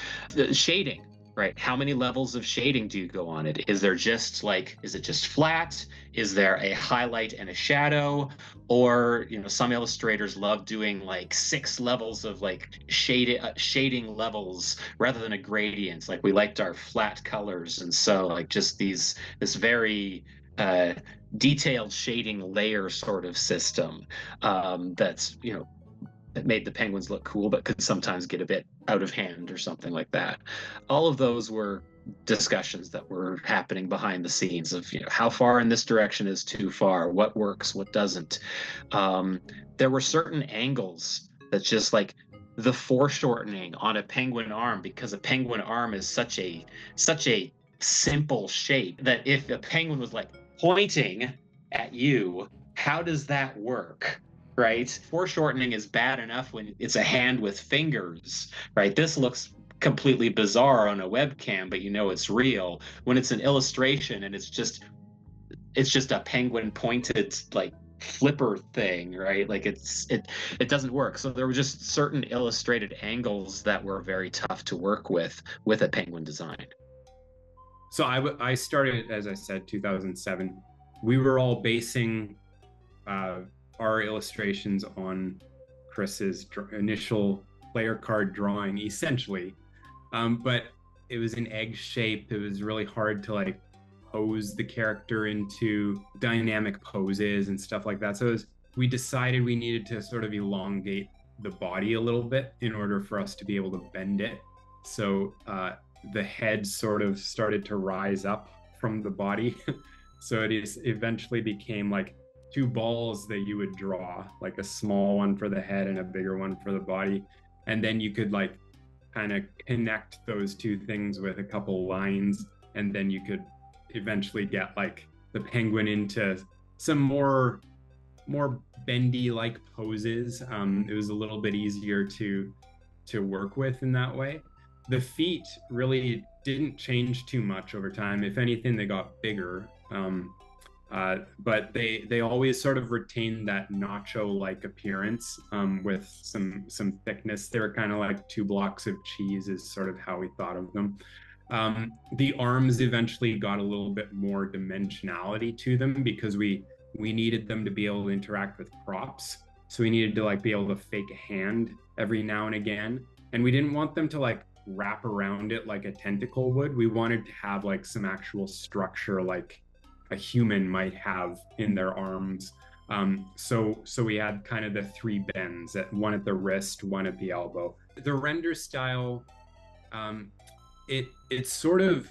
Shading. Right. How many levels of shading do you go on it? Is there just is it just flat? Is there a highlight and a shadow? Or, some illustrators love doing 6 levels of shading levels rather than a gradient. We liked our flat colors. And so just this very detailed shading layer sort of system that's, that made the penguins look cool, but could sometimes get a bit out of hand or something like that. All of those were discussions that were happening behind the scenes of, how far in this direction is too far, what works, what doesn't. There were certain angles that just the foreshortening on a penguin arm, because a penguin arm is such a simple shape that if a penguin was pointing at you, how does that work? right? Foreshortening is bad enough when it's a hand with fingers, right? This looks completely bizarre on a webcam, but you know it's real. When it's an illustration and it's just a penguin pointed like flipper thing, right? Like it doesn't work. So there were just certain illustrated angles that were very tough to work with a penguin design. So I started, as I said, 2007. We were all basing our illustrations on Chris's initial player card drawing, essentially. But it was an egg shape. It was really hard to like pose the character into dynamic poses and stuff like that. So we decided we needed to sort of elongate the body a little bit in order for us to be able to bend it. So the head sort of started to rise up from the body. So it eventually became like two balls that you would draw, like a small one for the head and a bigger one for the body. And then you could like kind of connect those two things with a couple lines, and then you could eventually get like the penguin into some more bendy like poses. It was a little bit easier to work with in that way. The feet really didn't change too much over time. If anything, they got bigger. But they always sort of retained that nacho-like appearance with some thickness. They were kind of like 2 blocks of cheese is sort of how we thought of them. The arms eventually got a little bit more dimensionality to them because we needed them to be able to interact with props. So we needed to like be able to fake a hand every now and again. And we didn't want them to like wrap around it like a tentacle would. We wanted to have like some actual structure like a human might have in their arms. So we had kind of the 3 bends, one at the wrist, one at the elbow. The render style, it sort of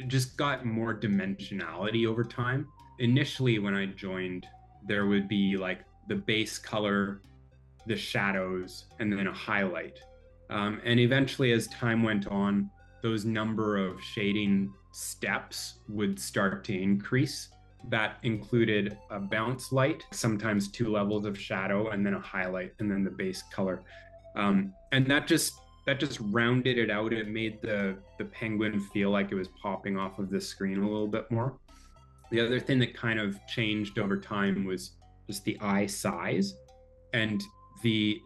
just got more dimensionality over time. Initially, when I joined, there would be like the base color, the shadows, and then a highlight. And eventually, as time went on, those number of shading steps would start to increase. That included a bounce light, sometimes 2 levels of shadow, and then a highlight, and then the base color. And that just rounded it out. It made the penguin feel like it was popping off of the screen a little bit more. The other thing that kind of changed over time was just the eye size and the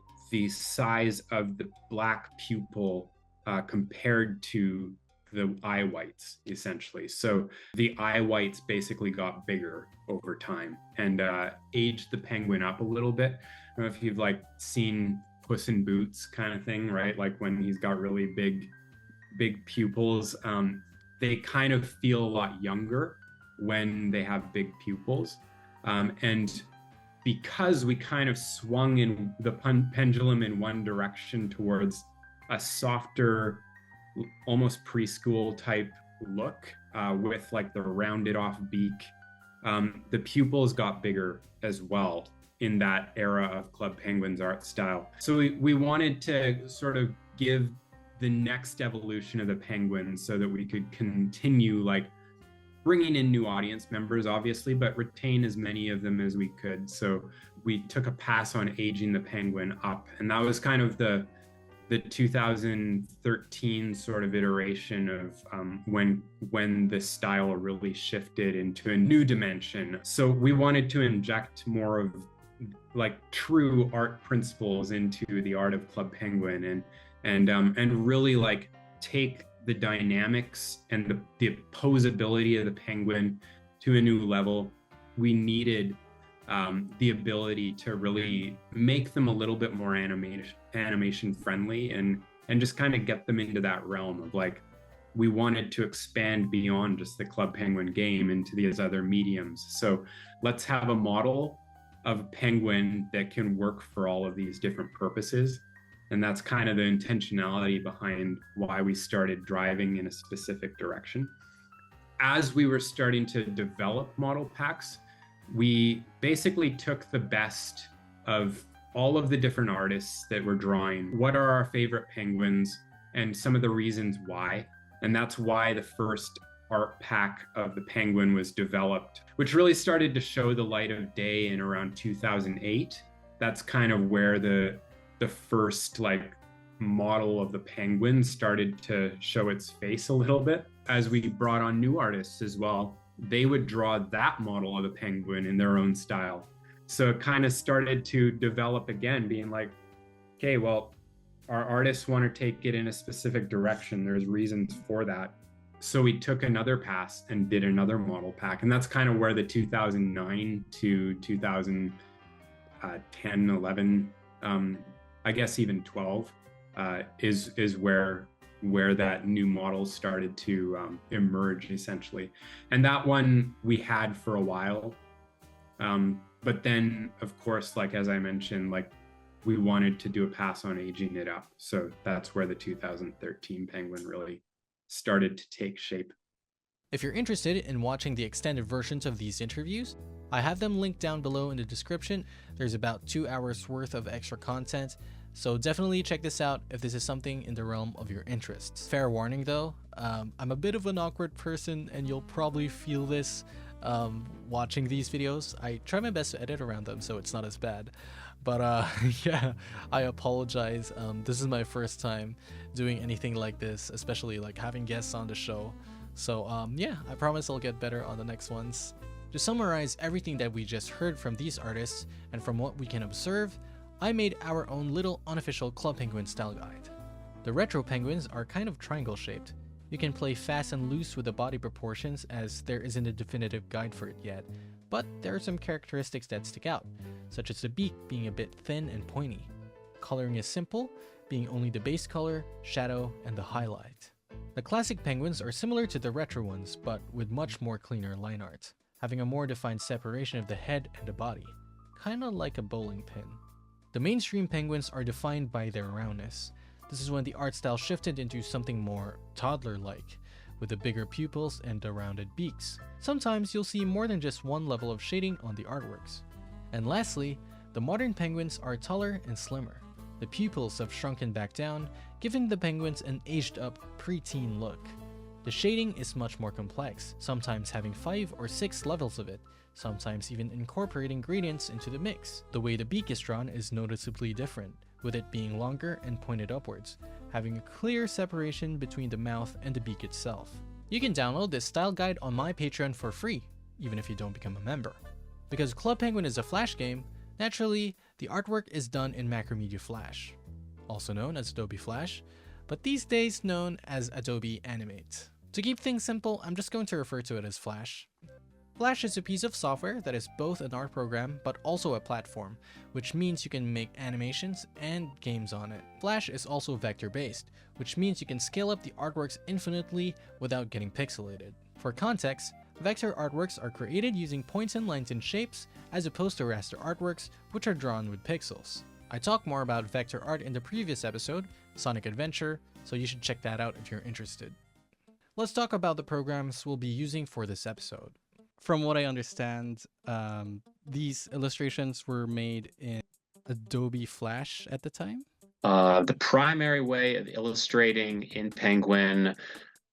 size of the black pupil compared to the eye whites, essentially. So the eye whites basically got bigger over time and aged the penguin up a little bit. I don't know if you've like seen Puss in Boots kind of thing, right? Like when he's got really big pupils, they kind of feel a lot younger when they have big pupils. And because we kind of swung in the pendulum in one direction towards a softer, almost preschool type look with like the rounded off beak, the pupils got bigger as well in that era of Club Penguin's art style. So we wanted to sort of give the next evolution of the penguin so that we could continue like bringing in new audience members, obviously, but retain as many of them as we could. So we took a pass on aging the penguin up, and that was kind of the 2013 sort of iteration of when the style really shifted into a new dimension. So we wanted to inject more of like true art principles into the art of Club Penguin and really like take the dynamics and the posability of the penguin to a new level. We needed the ability to really make them a little bit more animation friendly and just kind of get them into that realm of like, we wanted to expand beyond just the Club Penguin game into these other mediums. So let's have a model of a penguin that can work for all of these different purposes. And that's kind of the intentionality behind why we started driving in a specific direction. As we were starting to develop model packs, we basically took the best of all of the different artists that were drawing. What are our favorite penguins and some of the reasons why? And that's why the first art pack of the penguin was developed, which really started to show the light of day in around 2008. that's kind of where the first like model of the penguin started to show its face a little bit. As we brought on new artists as well, they would draw that model of the penguin in their own style. So it kind of started to develop again, being like, okay, well, our artists want to take it in a specific direction. There's reasons for that. So we took another pass and did another model pack. And that's kind of where the 2009 to 2010, 11, I guess even 12 is where that new model started to emerge essentially. And that one we had for a while. But then of course, like, as I mentioned, like we wanted to do a pass on aging it up. So that's where the 2013 penguin really started to take shape. If you're interested in watching the extended versions of these interviews, I have them linked down below in the description. There's about 2 hours worth of extra content, so definitely check this out if this is something in the realm of your interests. Fair warning though, I'm a bit of an awkward person and you'll probably feel this watching these videos. I try my best to edit around them so it's not as bad. But yeah, I apologize. This is my first time doing anything like this, especially like having guests on the show. So yeah, I promise I'll get better on the next ones. To summarize everything that we just heard from these artists, and from what we can observe, I made our own little unofficial Club Penguin style guide. The retro penguins are kind of triangle shaped. You can play fast and loose with the body proportions as there isn't a definitive guide for it yet, but there are some characteristics that stick out, such as the beak being a bit thin and pointy. Coloring is simple, being only the base color, shadow, and the highlight. The classic penguins are similar to the retro ones, but with much more cleaner line art, having a more defined separation of the head and the body, kinda like a bowling pin. The mainstream penguins are defined by their roundness. This is when the art style shifted into something more toddler-like, with the bigger pupils and the rounded beaks. Sometimes you'll see more than just one level of shading on the artworks. And lastly, the modern penguins are taller and slimmer. The pupils have shrunken back down, giving the penguins an aged-up preteen look. The shading is much more complex, sometimes having 5 or 6 levels of it, sometimes even incorporating gradients into the mix. The way the beak is drawn is noticeably different, with it being longer and pointed upwards, having a clear separation between the mouth and the beak itself. You can download this style guide on my Patreon for free, even if you don't become a member. Because Club Penguin is a Flash game, naturally, the artwork is done in Macromedia Flash, also known as Adobe Flash, but these days known as Adobe Animate. To keep things simple, I'm just going to refer to it as Flash. Flash is a piece of software that is both an art program but also a platform, which means you can make animations and games on it. Flash is also vector-based, which means you can scale up the artworks infinitely without getting pixelated. For context, vector artworks are created using points and lines and shapes, as opposed to raster artworks, which are drawn with pixels. I talked more about vector art in the previous episode, Sonic Adventure, so you should check that out if you're interested. Let's talk about the programs we'll be using for this episode. From what I understand, these illustrations were made in Adobe Flash at the time? The primary way of illustrating in Penguin,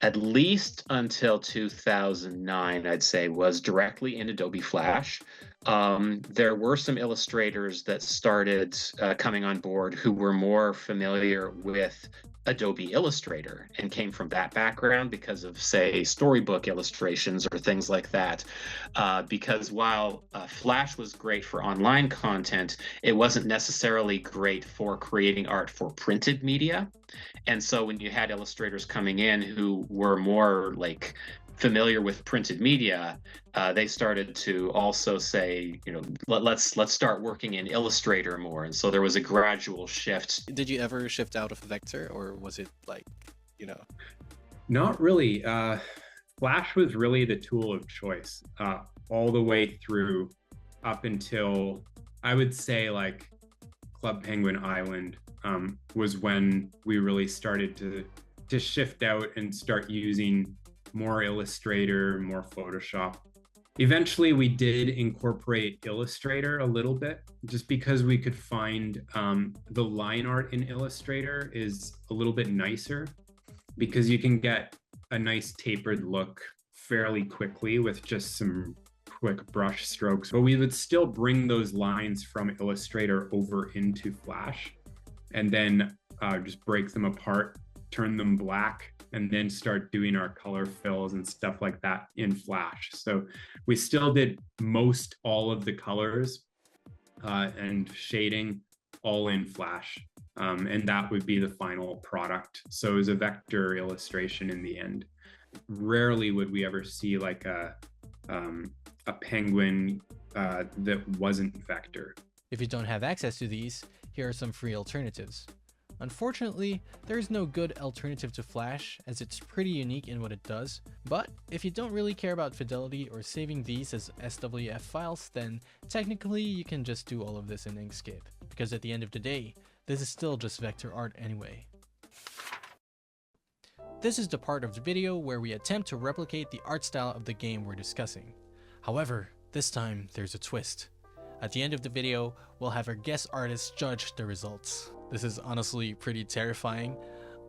at least until 2009, I'd say, was directly in Adobe Flash. There were some illustrators that started coming on board who were more familiar with Adobe Illustrator and came from that background because of, say, storybook illustrations or things like that. Because while Flash was great for online content, it wasn't necessarily great for creating art for printed media. And so when you had illustrators coming in who were more like familiar with printed media, they started to also say, you know, let's start working in Illustrator more. And so there was a gradual shift. Did you ever shift out of Vector, or was it like, you know? Not really. Flash was really the tool of choice all the way through up until, I would say, like Club Penguin Island was when we really started to shift out and start using more Illustrator, more Photoshop. Eventually, we did incorporate Illustrator a little bit, just because we could find the line art in Illustrator is a little bit nicer, because you can get a nice tapered look fairly quickly with just some quick brush strokes, but we would still bring those lines from Illustrator over into Flash and then just break them apart, turn them black, and then start doing our color fills and stuff like that in Flash. So we still did most all of the colors and shading all in Flash. And that would be the final product. So it was a vector illustration in the end. Rarely would we ever see like a penguin that wasn't vector. If you don't have access to these, here are some free alternatives. Unfortunately, there is no good alternative to Flash, as it's pretty unique in what it does, but if you don't really care about fidelity or saving these as SWF files, then technically you can just do all of this in Inkscape, because at the end of the day, this is still just vector art anyway. This is the part of the video where we attempt to replicate the art style of the game we're discussing. However, this time there's a twist. At the end of the video, we'll have our guest artists judge the results. This is honestly pretty terrifying,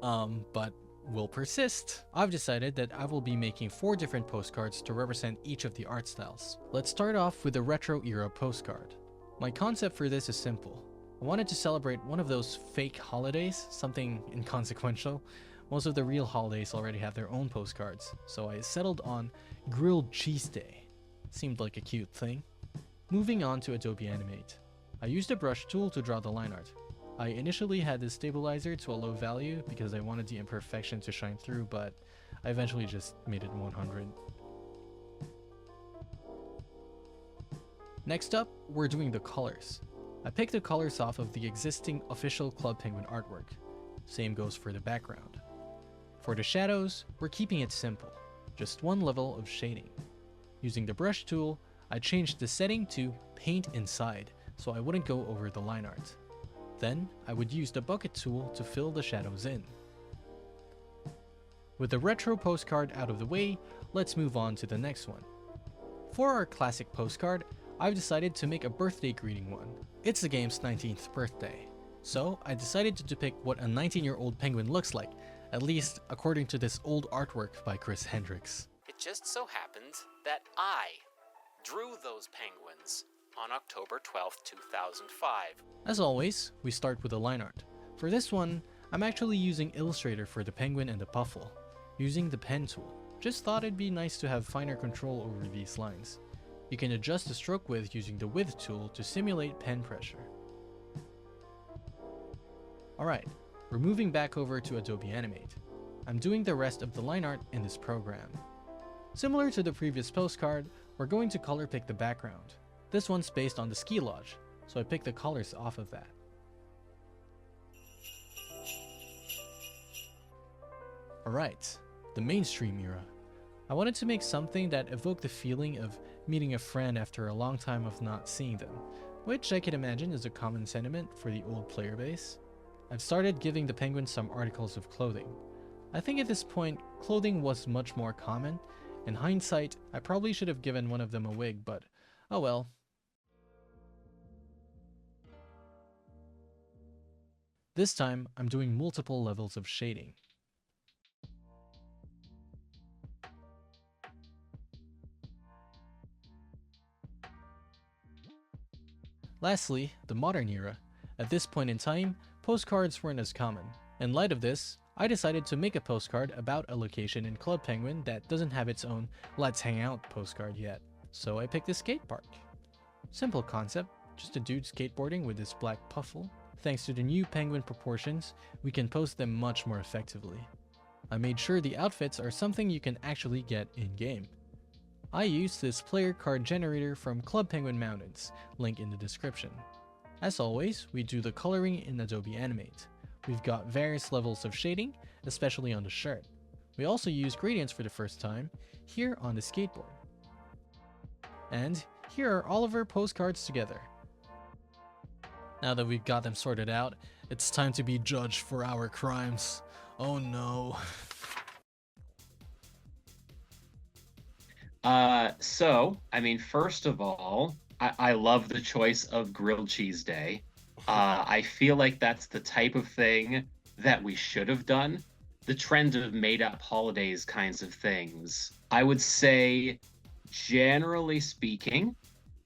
but we'll persist. I've decided that I will be making 4 different postcards to represent each of the art styles. Let's start off with a retro era postcard. My concept for this is simple. I wanted to celebrate one of those fake holidays, something inconsequential. Most of the real holidays already have their own postcards, so I settled on Grilled Cheese Day. Seemed like a cute thing. Moving on to Adobe Animate. I used a brush tool to draw the line art. I initially had this stabilizer to a low value because I wanted the imperfection to shine through, but I eventually just made it 100. Next up, we're doing the colors. I picked the colors off of the existing official Club Penguin artwork. Same goes for the background. For the shadows, we're keeping it simple, just one level of shading. Using the brush tool, I changed the setting to Paint Inside so I wouldn't go over the line art. Then, I would use the bucket tool to fill the shadows in. With the retro postcard out of the way, let's move on to the next one. For our classic postcard, I've decided to make a birthday greeting one. It's the game's 19th birthday. So, I decided to depict what a 19-year-old penguin looks like, at least according to this old artwork by Chris Hendricks. It just so happened that I drew those penguins on October 12th, 2005. As always, we start with the line art. For this one, I'm actually using Illustrator for the penguin and the puffle, using the pen tool. Just thought it'd be nice to have finer control over these lines. You can adjust the stroke width using the width tool to simulate pen pressure. Alright, we're moving back over to Adobe Animate. I'm doing the rest of the line art in this program. Similar to the previous postcard, we're going to color pick the background. This one's based on the ski lodge, so I picked the colors off of that. Alright, the mainstream era. I wanted to make something that evoked the feeling of meeting a friend after a long time of not seeing them, which I can imagine is a common sentiment for the old player base. I've started giving the penguins some articles of clothing. I think at this point, clothing was much more common. In hindsight, I probably should have given one of them a wig, but oh well. This time, I'm doing multiple levels of shading. Lastly, the modern era. At this point in time, postcards weren't as common. In light of this, I decided to make a postcard about a location in Club Penguin that doesn't have its own Let's Hang Out postcard yet. So I picked a skate park. Simple concept, just a dude skateboarding with this black puffle. Thanks to the new penguin proportions, we can pose them much more effectively. I made sure the outfits are something you can actually get in-game. I used this player card generator from Club Penguin Mountains, link in the description. As always, we do the coloring in Adobe Animate. We've got various levels of shading, especially on the shirt. We also use gradients for the first time, here on the skateboard. And here are all of our postcards together. Now that we've got them sorted out, it's time to be judged for our crimes. Oh no. First of all, I love the choice of Grilled Cheese Day. I feel like that's the type of thing that we should have done. The trend of made-up holidays kinds of things. I would say generally speaking,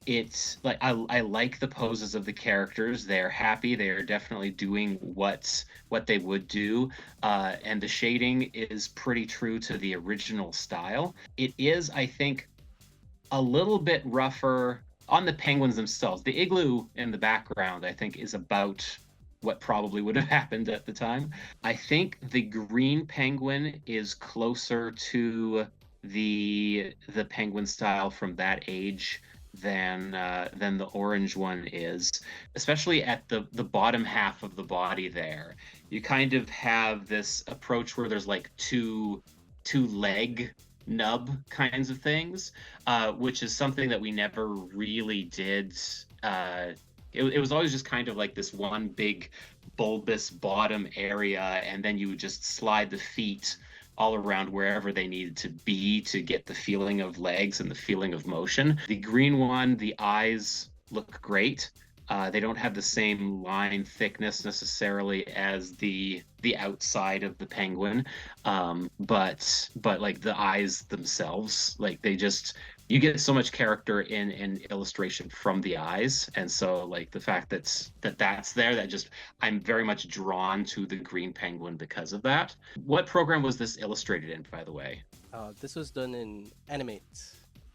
it's like I like the poses of the characters. They're happy. They are definitely doing what they would do, and the shading is pretty true to the original style. It is, I think, a little bit rougher on the penguins themselves. The igloo in the background, I think, is about what probably would have happened at the time. I think the green penguin is closer to the penguin style from that age than the orange one is, especially at the bottom half of the body there. You kind of have this approach where there's like two leg nub kinds of things, which is something that we never really did. It was always just kind of like this one big bulbous bottom area, and then you would just slide the feet all around wherever they needed to be to get the feeling of legs and the feeling of motion. The green one, the eyes look great. They don't have the same line thickness necessarily as the outside of the penguin, but like the eyes themselves, like they just, you get so much character in illustration from the eyes, and so like the fact that's there, that just, I'm very much drawn to the green penguin because of that. What program was this illustrated in, by the way? This was done in Animate.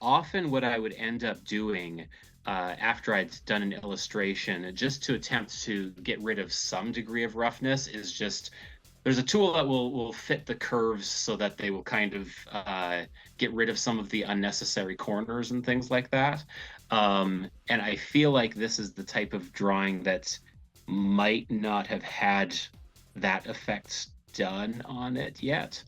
Often what I would end up doing after I'd done an illustration, just to attempt to get rid of some degree of roughness, is just, there's a tool that will fit the curves so that they will kind of get rid of some of the unnecessary corners and things like that. And I feel like this is the type of drawing that might not have had that effect done on it yet.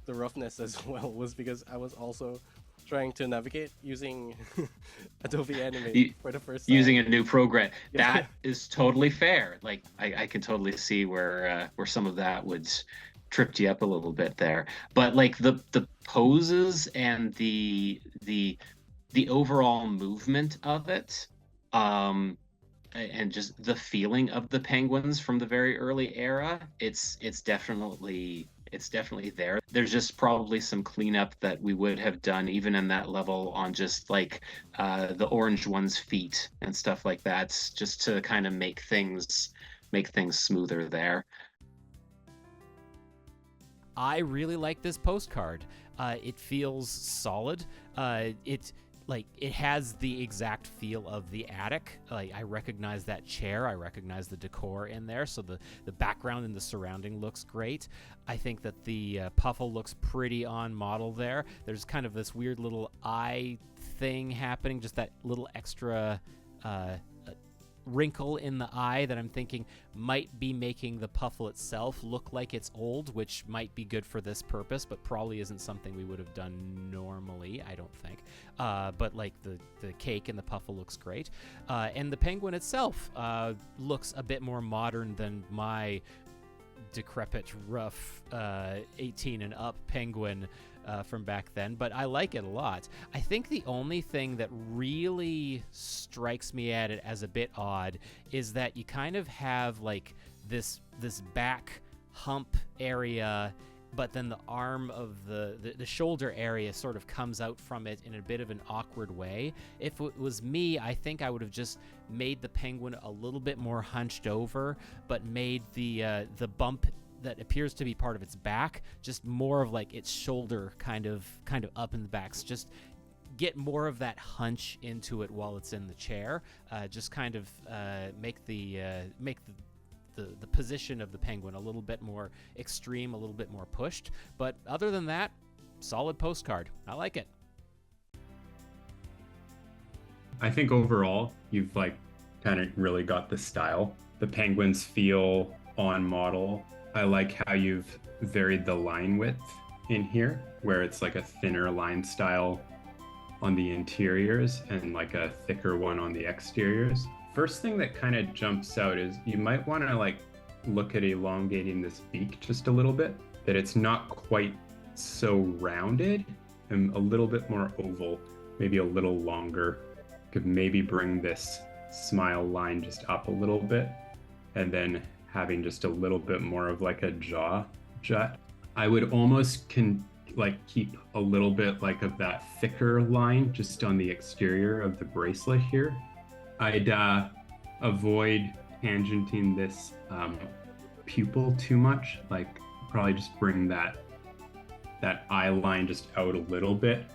The roughness as well was because I was also trying to navigate using Adobe Animate for the first time. Using a new program. That is totally fair. Like I can totally see where some of that would trip you up a little bit there. But like the poses and the overall movement of it, and just the feeling of the penguins from the very early era, it's definitely there. There's just probably some cleanup that we would have done even in that level on just like the orange one's feet and stuff like that, just to kind of make things smoother there. I really like this postcard. It feels solid. It has the exact feel of the attic. Like, I recognize that chair. I recognize the decor in there. So the background and the surrounding looks great. I think that the puffle looks pretty on model there. There's kind of this weird little eye thing happening, just that little extra wrinkle in the eye that I'm thinking might be making the puffle itself look like it's old, which might be good for this purpose, but probably isn't something we would have done normally, I don't think. But like the cake and the puffle looks great. And the penguin itself looks a bit more modern than my decrepit, rough 18 and up penguin from back then, but I like it a lot. I think the only thing that really strikes me at it as a bit odd is that you kind of have like this back hump area, but then the arm of the shoulder area sort of comes out from it in a bit of an awkward way. If it was me, I think I would have just made the penguin a little bit more hunched over, but made the bump that appears to be part of its back just more of like its shoulder kind of up in the back. So just get more of that hunch into it while it's in the chair. Just kind of make the position of the penguin a little bit more extreme, a little bit more pushed. But other than that, solid postcard. I like it. I think overall, you've like kind of really got the style. The penguins feel on model. I like how you've varied the line width in here, where it's like a thinner line style on the interiors and like a thicker one on the exteriors. First thing that kind of jumps out is you might want to like look at elongating this beak just a little bit, that it's not quite so rounded and a little bit more oval, maybe a little longer. Could maybe bring this smile line just up a little bit, and then having just a little bit more of like a jaw jut. I would almost like keep a little bit like of that thicker line just on the exterior of the bracelet here. I'd avoid tangenting this pupil too much, like probably just bring that eye line just out a little bit.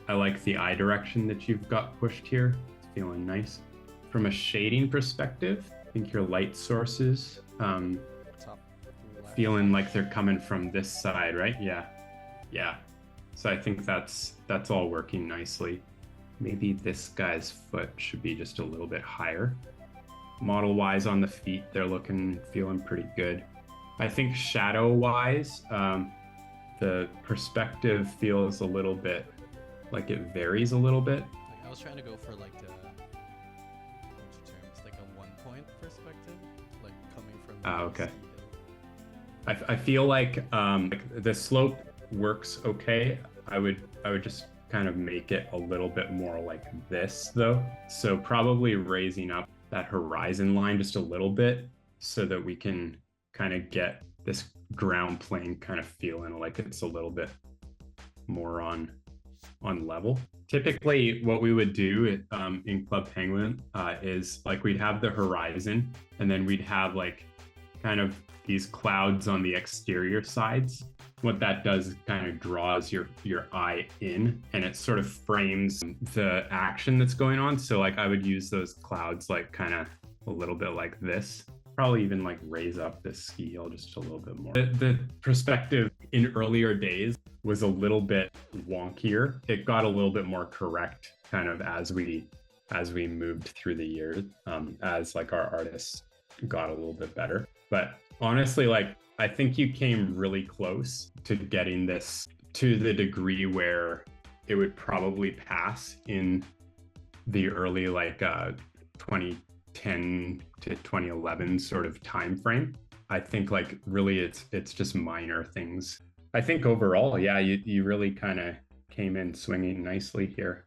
I like the eye direction that you've got pushed here. It's feeling nice. From a shading perspective, I think your light sources feeling like they're coming from this side, right? Yeah. So I think that's all working nicely. Maybe this guy's foot should be just a little bit higher. Model wise on the feet, they're feeling pretty good. I think shadow wise, the perspective feels a little bit like it varies a little bit. Like I was trying to go for like it's like a 1 point perspective, like coming from. Okay. I feel like the slope works okay. I would just kind of make it a little bit more like this though. So probably raising up that horizon line just a little bit so that we can kind of get this ground plane kind of feeling like it's a little bit more on level. Typically what we would do in Club Penguin is like we'd have the horizon and then we'd have like kind of these clouds on the exterior sides. What that does is kind of draws your eye in and it sort of frames the action that's going on. So like I would use those clouds like kind of a little bit like this. Probably even like raise up this ski hill just a little bit more. The perspective in earlier days was a little bit wonkier. It got a little bit more correct kind of as we moved through the years, as like our artists got a little bit better. But honestly, like I think you came really close to getting this to the degree where it would probably pass in the early like 2010 to 2011 sort of time frame. I think like really it's just minor things. I think overall, yeah, you really kind of came in swinging nicely here.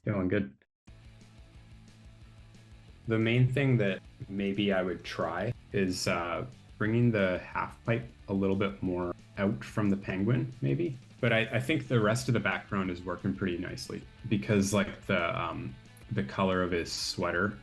Feeling good. The main thing that maybe I would try is bringing the half pipe a little bit more out from the penguin, maybe. But I think the rest of the background is working pretty nicely because like the color of his sweater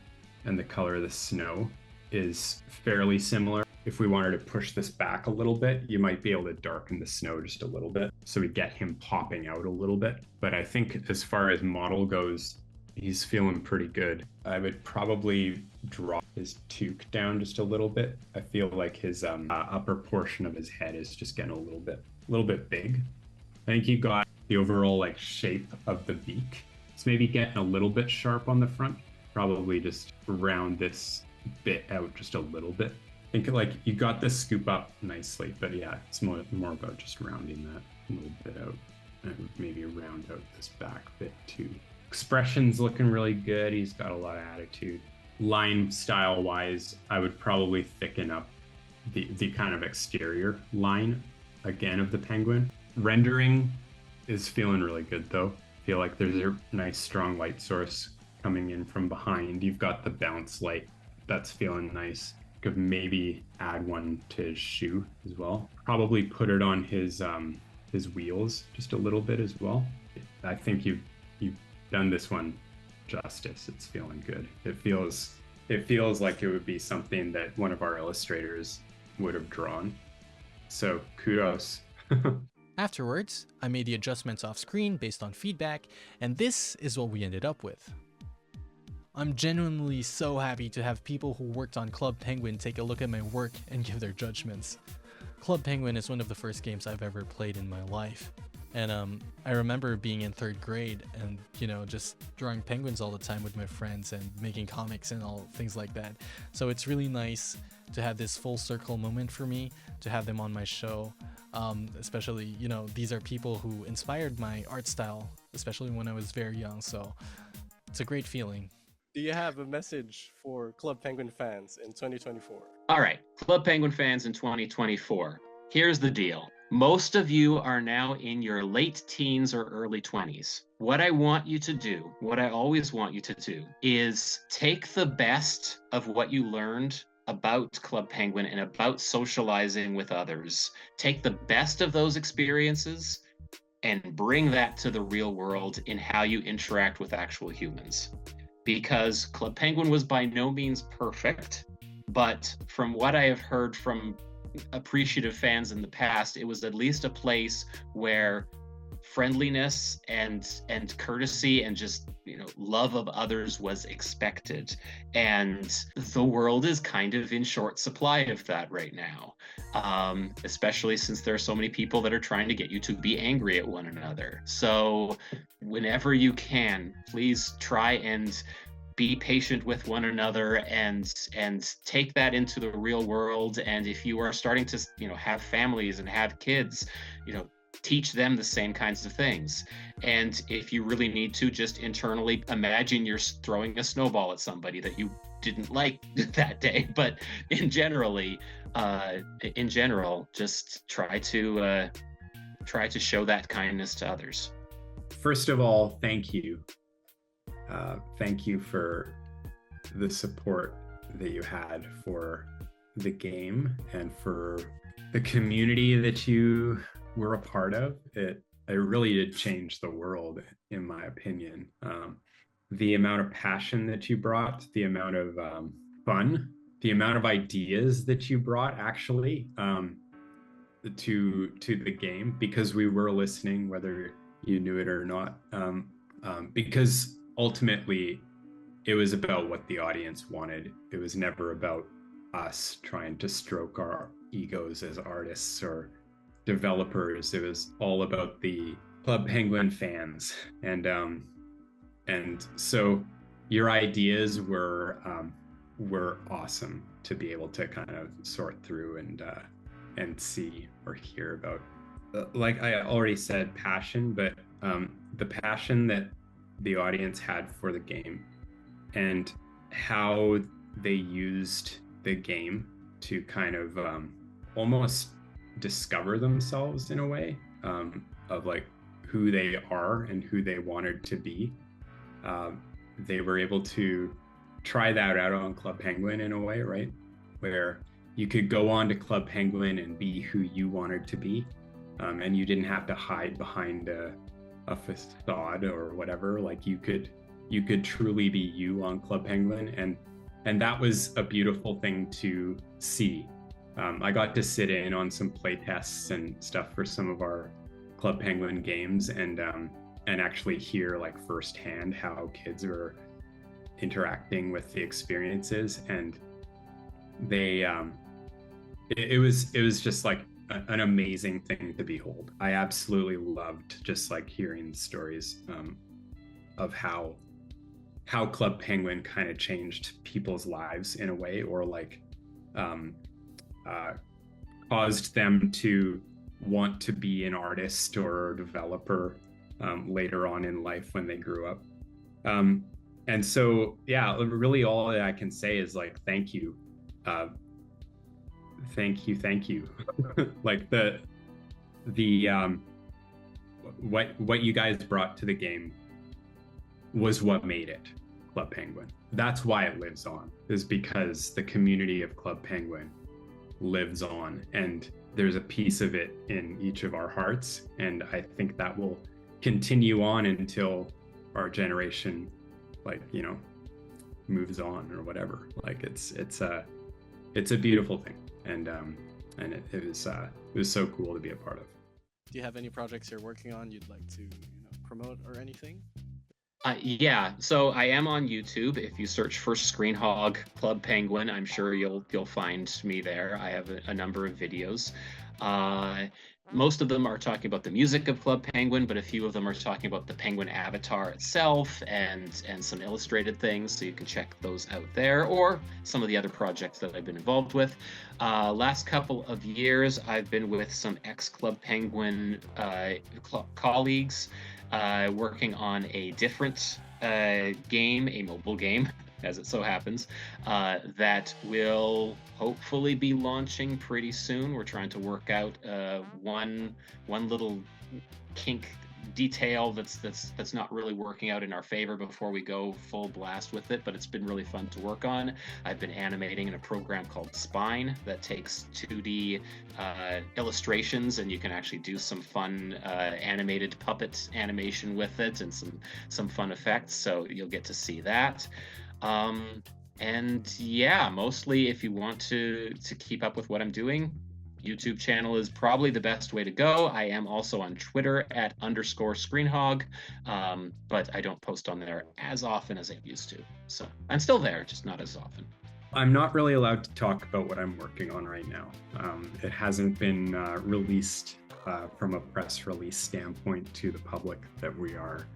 and the color of the snow is fairly similar. If we wanted to push this back a little bit, you might be able to darken the snow just a little bit so we get him popping out a little bit. But I think as far as model goes, he's feeling pretty good. I would probably drop his toque down just a little bit. I feel like his upper portion of his head is just getting a little bit big. I think you got the overall like shape of the beak. It's maybe getting a little bit sharp on the front. Probably just round this bit out just a little bit. I think like you got this scoop up nicely, but yeah, it's more about just rounding that a little bit out and maybe round out this back bit too. Expression's looking really good. He's got a lot of attitude. Line style wise, I would probably thicken up the kind of exterior line again of the penguin. Rendering is feeling really good though. I feel like there's a nice strong light source coming in from behind. You've got the bounce light that's feeling nice. Could maybe add one to his shoe as well. Probably put it on his wheels just a little bit as well. I think you've done this one justice. It's feeling good. It feels like it would be something that one of our illustrators would have drawn. So kudos. Afterwards, I made the adjustments off screen based on feedback, and this is what we ended up with. I'm genuinely so happy to have people who worked on Club Penguin take a look at my work and give their judgments. Club Penguin is one of the first games I've ever played in my life. And I remember being in 3rd grade and, just drawing penguins all the time with my friends and making comics and all things like that. So it's really nice to have this full circle moment for me, to have them on my show. Especially, these are people who inspired my art style, especially when I was very young. So it's a great feeling. Do you have a message for Club Penguin fans in 2024? All right, Club Penguin fans in 2024. Here's the deal. Most of you are now in your late teens or early 20s. What I want you to do, what I always want you to do, is take the best of what you learned about Club Penguin and about socializing with others. Take the best of those experiences and bring that to the real world in how you interact with actual humans. Because Club Penguin was by no means perfect, but from what I have heard from appreciative fans in the past, it was at least a place where friendliness and courtesy and just, you know, love of others was expected. And the world is kind of in short supply of that right now, especially since there are so many people that are trying to get you to be angry at one another. So whenever you can, please try and be patient with one another and take that into the real world. And if you are starting to, you know, have families and have kids, you know, teach them the same kinds of things. And if you really need to, just internally imagine you're throwing a snowball at somebody that you didn't like that day. But in general, just try to show that kindness to others. First of all, thank you. Thank you for the support that you had for the game and for the community that you were a part of. It really did change the world, in my opinion. The amount of passion that you brought, the amount of fun, the amount of ideas that you brought actually to the game, because we were listening, whether you knew it or not, because ultimately it was about what the audience wanted. It was never about us trying to stroke our egos as artists or developers. It was all about the Club Penguin fans, and so your ideas were awesome to be able to kind of sort through and see or hear about. Like I already said, passion, but the passion that the audience had for the game and how they used the game to kind of almost discover themselves in a way, of like who they are and who they wanted to be. They were able to try that out on Club Penguin in a way, right? Where you could go on to Club Penguin and be who you wanted to be, and you didn't have to hide behind a facade or whatever. Like you could truly be you on Club Penguin, and that was a beautiful thing to see. I got to sit in on some play tests and stuff for some of our Club Penguin games, and actually hear like firsthand how kids were interacting with the experiences, and they it was just like an amazing thing to behold. I absolutely loved just like hearing stories of how Club Penguin kind of changed people's lives in a way, or like caused them to want to be an artist or a developer later on in life when they grew up. And so, yeah, really all that I can say is like, thank you. Thank you. Like what you guys brought to the game was what made it Club Penguin. That's why it lives on, is because the community of Club Penguin lives on, and there's a piece of it in each of our hearts, and I think that will continue on until our generation, like, you know, moves on or whatever. Like it's a beautiful thing, and it was so cool to be a part of. Do you have any projects you're working on you'd like to, promote or anything? Yeah, so I am on YouTube. If you search for Screen Hog Club Penguin, I'm sure you'll find me there. I have a number of videos. Most of them are talking about the music of Club Penguin, but a few of them are talking about the Penguin avatar itself and some illustrated things, so you can check those out there, or some of the other projects that I've been involved with. Last couple of years, I've been with some ex-Club Penguin colleagues, working on a different game, a mobile game, as it so happens, that will hopefully be launching pretty soon. We're trying to work out one little kink detail that's not really working out in our favor before we go full blast with it, but it's been really fun to work on. I've been animating in a program called Spine that takes 2D illustrations, and you can actually do some fun animated puppet animation with it and some fun effects, so you'll get to see that. And yeah, mostly if you want to keep up with what I'm doing, YouTube channel is probably the best way to go. I am also on Twitter at _ScreenHog, but I don't post on there as often as I used to. So I'm still there, just not as often. I'm not really allowed to talk about what I'm working on right now. It hasn't been released from a press release standpoint to the public that we are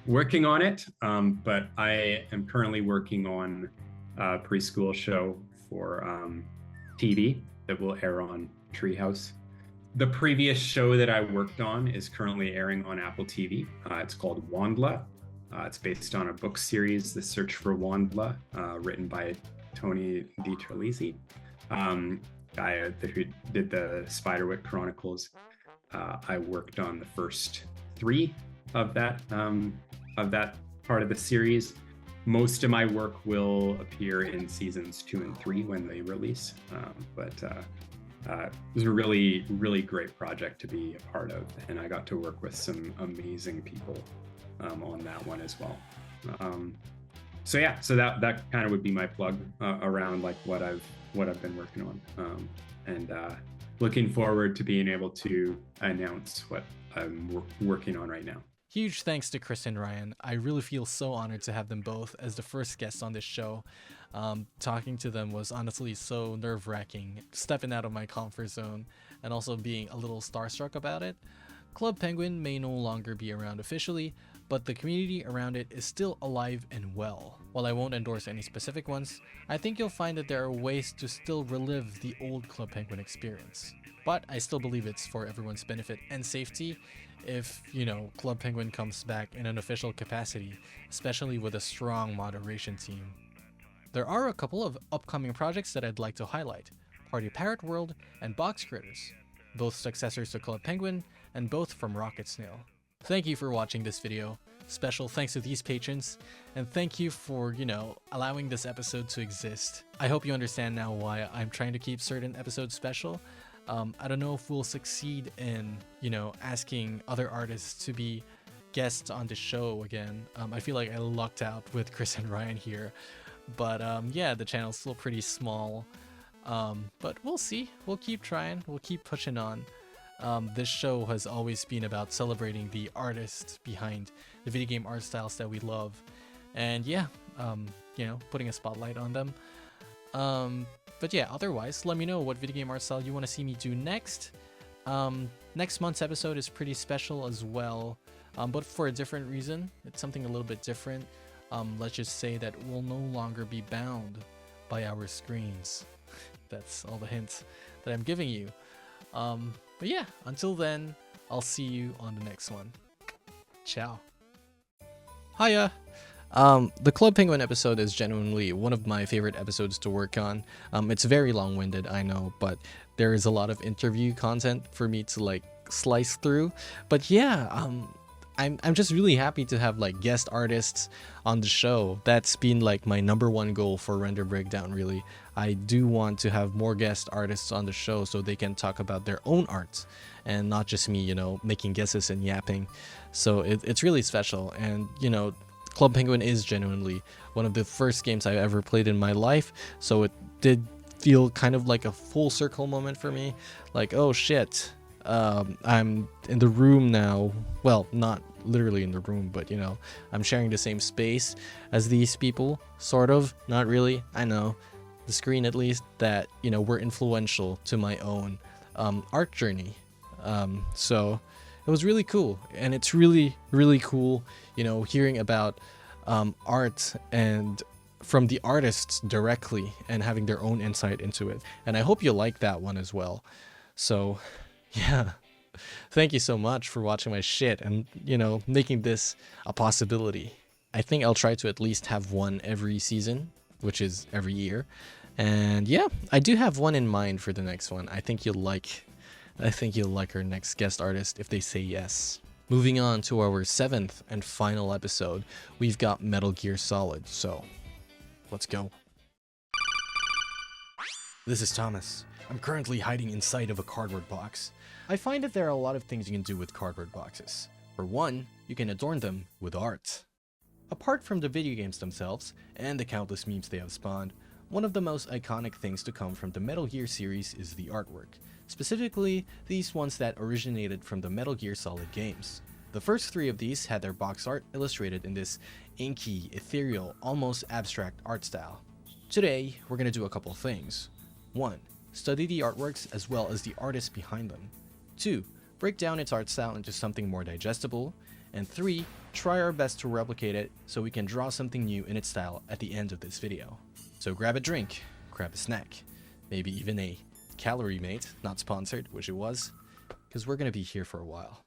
working on it, but I am currently working on a preschool show for TV that will air on Treehouse. The previous show that I worked on is currently airing on Apple TV. It's called Wandla. It's based on a book series, The Search for Wandla, written by Tony DiTerlizzi, guy who did the Spiderwick Chronicles. I worked on the first 3 of that part of the series. Most of my work will appear in seasons 2 and 3 when they release, but it was a really, really great project to be a part of, and I got to work with some amazing people on that one as well. So that kind of would be my plug around like what I've been working on, and looking forward to being able to announce what I'm working on right now. Huge thanks to Chris and Ryan. I really feel so honored to have them both as the first guests on this show. Talking to them was honestly so nerve-wracking, stepping out of my comfort zone and also being a little starstruck about it. Club Penguin may no longer be around officially, but the community around it is still alive and well. While I won't endorse any specific ones, I think you'll find that there are ways to still relive the old Club Penguin experience. But I still believe it's for everyone's benefit and safety if, Club Penguin comes back in an official capacity, especially with a strong moderation team. There are a couple of upcoming projects that I'd like to highlight: Party Parrot World and Box Critters, both successors to Club Penguin and both from Rocket Snail. Thank you for watching this video. Special thanks to these patrons, and thank you for, allowing this episode to exist. I hope you understand now why I'm trying to keep certain episodes special. I don't know if we'll succeed in, asking other artists to be guests on the show again. I feel like I lucked out with Chris and Ryan here. But the channel's still pretty small. But we'll see. We'll keep trying. We'll keep pushing on. This show has always been about celebrating the artists behind the video game art styles that we love. And putting a spotlight on them. But otherwise, let me know what video game art style you want to see me do next. Next month's episode is pretty special as well, but for a different reason. It's something a little bit different. Let's just say that we'll no longer be bound by our screens. That's all the hints that I'm giving you. But until then, I'll see you on the next one. Ciao. Hiya! The Club Penguin episode is genuinely one of my favorite episodes to work on. It's very long-winded, I know, but there is a lot of interview content for me to slice through. But I'm just really happy to have guest artists on the show. That's been my number one goal for Render Breakdown, really. I do want to have more guest artists on the show so they can talk about their own art and not just me, making guesses and yapping. So it's really special, and Club Penguin is genuinely one of the first games I ever played in my life, so it did feel kind of like a full circle moment for me. Oh shit, I'm in the room now. Well, not literally in the room, but I'm sharing the same space as these people, sort of, not really, I know, the screen at least, that were influential to my own art journey. So it was really cool, and it's really, really cool, hearing about art and from the artists directly and having their own insight into it. And I hope you like that one as well. So, thank you so much for watching my shit and, making this a possibility. I think I'll try to at least have one every season, which is every year. And I do have one in mind for the next one. I think you'll like our next guest artist if they say yes. Moving on to our 7th and final episode, we've got Metal Gear Solid, so let's go. This is Thomas. I'm currently hiding inside of a cardboard box. I find that there are a lot of things you can do with cardboard boxes. For one, you can adorn them with art. Apart from the video games themselves, and the countless memes they have spawned, one of the most iconic things to come from the Metal Gear series is the artwork. Specifically, these ones that originated from the Metal Gear Solid games. The first 3 of these had their box art illustrated in this inky, ethereal, almost abstract art style. Today, we're going to do a couple things. 1. Study the artworks as well as the artists behind them. 2. Break down its art style into something more digestible. And 3. Try our best to replicate it so we can draw something new in its style at the end of this video. So grab a drink, grab a snack, maybe even a Calorie Mate, not sponsored, wish it was, because we're gonna be here for a while.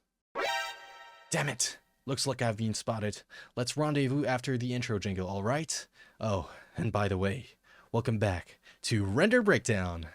Damn it! Looks like I've been spotted. Let's rendezvous after the intro jingle, alright? Oh, and by the way, welcome back to Render Breakdown!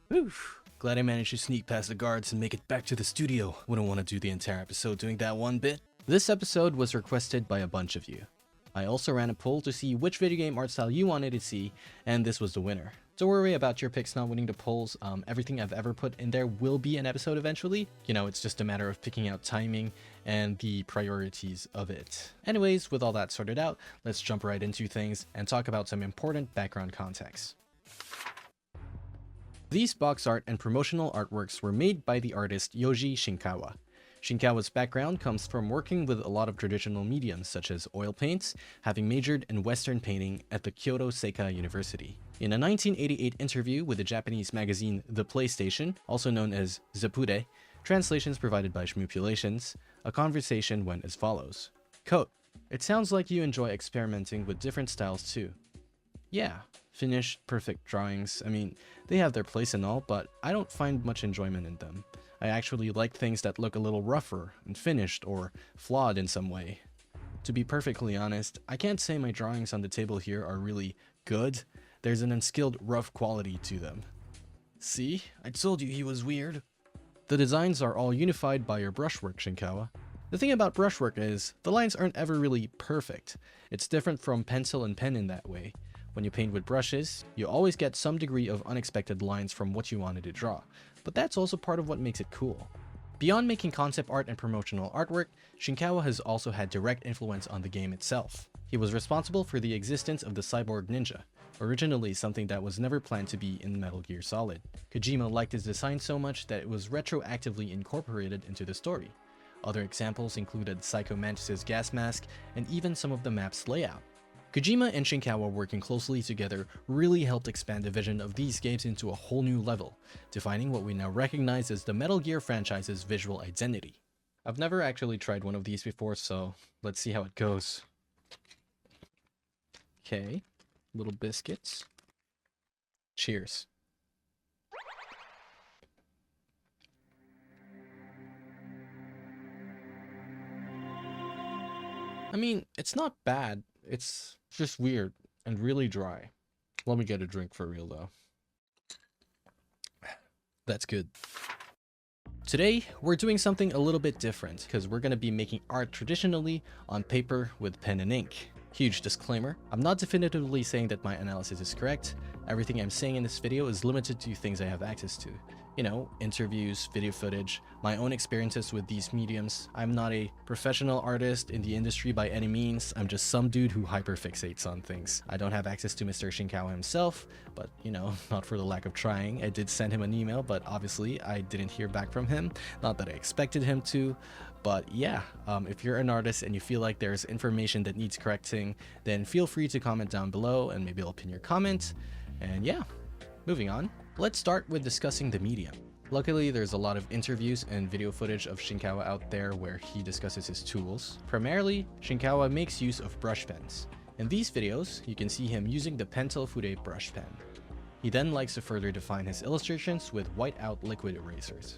Whew. Glad I managed to sneak past the guards and make it back to the studio. Wouldn't want to do the entire episode doing that one bit. This episode was requested by a bunch of you. I also ran a poll to see which video game art style you wanted to see, and this was the winner. Don't worry about your picks not winning the polls. Everything I've ever put in there will be an episode eventually. You know, it's just a matter of picking out timing and the priorities of it. Anyways, with all that sorted out, let's jump right into things and talk about some important background context. These box art and promotional artworks were made by the artist Yoji Shinkawa. Shinkawa's background comes from working with a lot of traditional mediums such as oil paints, having majored in Western painting at the Kyoto Seika University. In a 1988 interview with the Japanese magazine The PlayStation, also known as Zapude, translations provided by Shmupulations, a conversation went as follows. Quote, "It sounds like you enjoy experimenting with different styles too." Yeah, finished, perfect drawings. I mean, they have their place and all, but I don't find much enjoyment in them. I actually like things that look a little rougher and finished or flawed in some way. To be perfectly honest, I can't say my drawings on the table here are really good. There's an unskilled rough quality to them. See? I told you he was weird. The designs are all unified by your brushwork, Shinkawa. The thing about brushwork is, the lines aren't ever really perfect. It's different from pencil and pen in that way. When you paint with brushes, you always get some degree of unexpected lines from what you wanted to draw, but that's also part of what makes it cool. Beyond making concept art and promotional artwork, Shinkawa has also had direct influence on the game itself. He was responsible for the existence of the cyborg ninja, originally something that was never planned to be in Metal Gear Solid. Kojima liked his design so much that it was retroactively incorporated into the story. Other examples included Psycho Mantis' gas mask and even some of the map's layout. Kojima and Shinkawa working closely together really helped expand the vision of these games into a whole new level, defining what we now recognize as the Metal Gear franchise's visual identity. I've never actually tried one of these before, so let's see how it goes. Okay, little biscuits. Cheers. I mean, it's not bad. It's just weird and really dry. Let me get a drink for real though. That's good. Today, we're doing something a little bit different because we're going to be making art traditionally on paper with pen and ink. Huge disclaimer, I'm not definitively saying that my analysis is correct. Everything I'm saying in this video is limited to things I have access to. You know, interviews, video footage, my own experiences with these mediums. I'm not a professional artist in the industry by any means. I'm just some dude who hyperfixates on things. I don't have access to Mr. Shinkawa himself, but you know, not for the lack of trying. I did send him an email, but obviously I didn't hear back from him. Not that I expected him to. But yeah, if you're an artist and you feel like there's information that needs correcting, then feel free to comment down below and maybe I'll pin your comment. And yeah, moving on. Let's start with discussing the medium. Luckily, there's a lot of interviews and video footage of Shinkawa out there where he discusses his tools. Primarily, Shinkawa makes use of brush pens. In these videos, you can see him using the Pentel Fude brush pen. He then likes to further define his illustrations with white-out liquid erasers.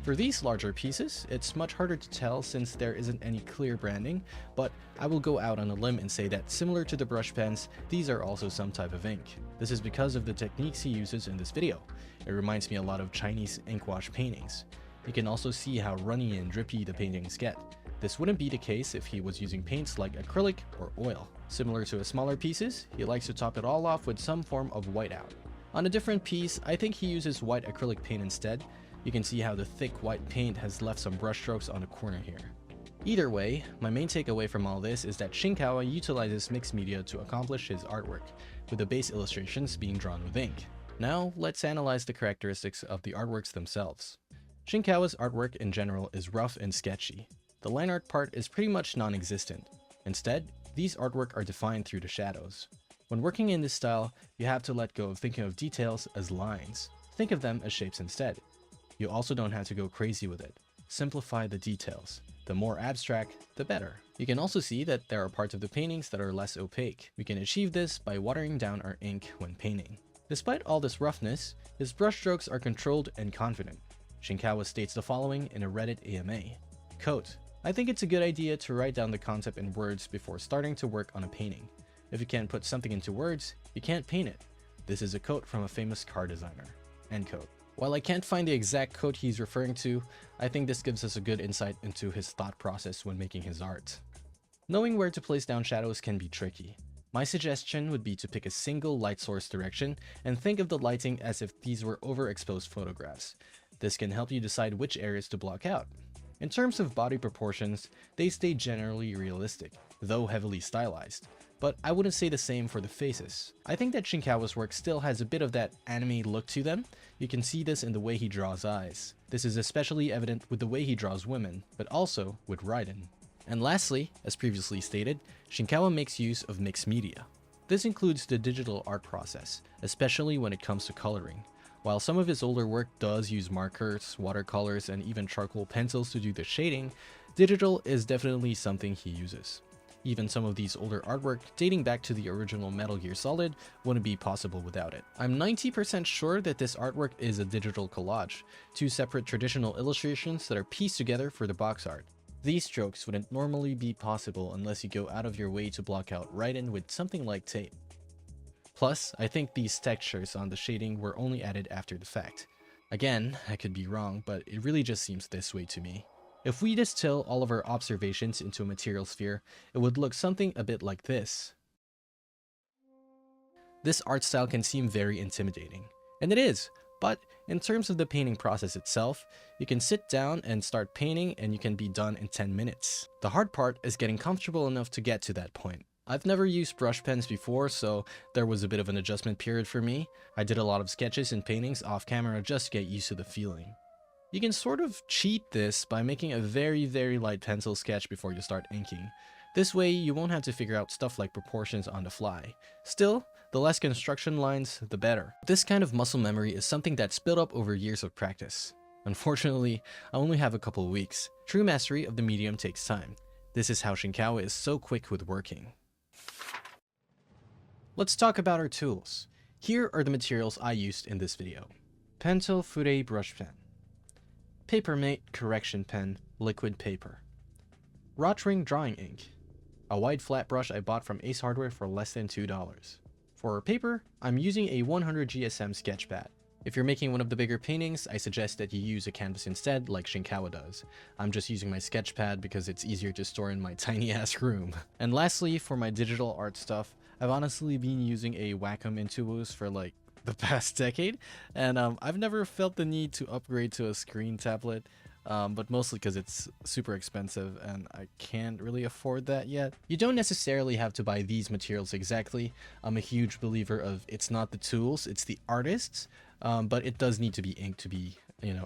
For these larger pieces, it's much harder to tell since there isn't any clear branding, but I will go out on a limb and say that similar to the brush pens, these are also some type of ink. This is because of the techniques he uses in this video. It reminds me a lot of Chinese ink wash paintings. You can also see how runny and drippy the paintings get. This wouldn't be the case if he was using paints like acrylic or oil. Similar to his smaller pieces, he likes to top it all off with some form of whiteout. On a different piece, I think he uses white acrylic paint instead. You can see how the thick white paint has left some brushstrokes on the corner here. Either way, my main takeaway from all this is that Shinkawa utilizes mixed media to accomplish his artwork, with the base illustrations being drawn with ink. Now, let's analyze the characteristics of the artworks themselves. Shinkawa's artwork in general is rough and sketchy. The line art part is pretty much non-existent. Instead, these artwork are defined through the shadows. When working in this style, you have to let go of thinking of details as lines. Think of them as shapes instead. You also don't have to go crazy with it. Simplify the details. The more abstract, the better. You can also see that there are parts of the paintings that are less opaque. We can achieve this by watering down our ink when painting. Despite all this roughness, his brushstrokes are controlled and confident. Shinkawa states the following in a Reddit AMA. Quote, "I think it's a good idea to write down the concept in words before starting to work on a painting. If you can't put something into words, you can't paint it. This is a quote from a famous car designer." End quote. While I can't find the exact quote he's referring to, I think this gives us a good insight into his thought process when making his art. Knowing where to place down shadows can be tricky. My suggestion would be to pick a single light source direction and think of the lighting as if these were overexposed photographs. This can help you decide which areas to block out. In terms of body proportions, they stay generally realistic, though heavily stylized. But I wouldn't say the same for the faces. I think that Shinkawa's work still has a bit of that anime look to them. You can see this in the way he draws eyes. This is especially evident with the way he draws women, but also with Raiden. And lastly, as previously stated, Shinkawa makes use of mixed media. This includes the digital art process, especially when it comes to coloring. While some of his older work does use markers, watercolors, and even charcoal pencils to do the shading, digital is definitely something he uses. Even some of these older artwork dating back to the original Metal Gear Solid wouldn't be possible without it. I'm 90% sure that this artwork is a digital collage, two separate traditional illustrations that are pieced together for the box art. These strokes wouldn't normally be possible unless you go out of your way to block out Raiden with something like tape. Plus, I think these textures on the shading were only added after the fact. Again, I could be wrong, but it really just seems this way to me. If we distill all of our observations into a material sphere, it would look something a bit like this. This art style can seem very intimidating, and it is, but in terms of the painting process itself, you can sit down and start painting and you can be done in 10 minutes. The hard part is getting comfortable enough to get to that point. I've never used brush pens before, so there was a bit of an adjustment period for me. I did a lot of sketches and paintings off camera just to get used to the feeling. You can sort of cheat this by making a very light pencil sketch before you start inking. This way you won't have to figure out stuff like proportions on the fly. Still, the less construction lines, the better. This kind of muscle memory is something that's built up over years of practice. Unfortunately, I only have a couple of weeks. True mastery of the medium takes time. This is how Shinkawa is so quick with working. Let's talk about our tools. Here are the materials I used in this video. Pentel Fure brush pen. Papermate correction pen, liquid paper. Rotring drawing ink. A wide flat brush I bought from Ace Hardware for less than $2. For paper, I'm using a 100 GSM sketch pad. If you're making one of the bigger paintings, I suggest that you use a canvas instead, like Shinkawa does. I'm just using my sketch pad because it's easier to store in my tiny ass room. And lastly, for my digital art stuff, I've honestly been using a Wacom Intuos for like the past decade, and I've never felt the need to upgrade to a screen tablet, but mostly because it's super expensive and I can't really afford that yet. You don't necessarily have to buy these materials exactly. I'm a huge believer of it's not the tools, it's the artists, but it does need to be inked to be,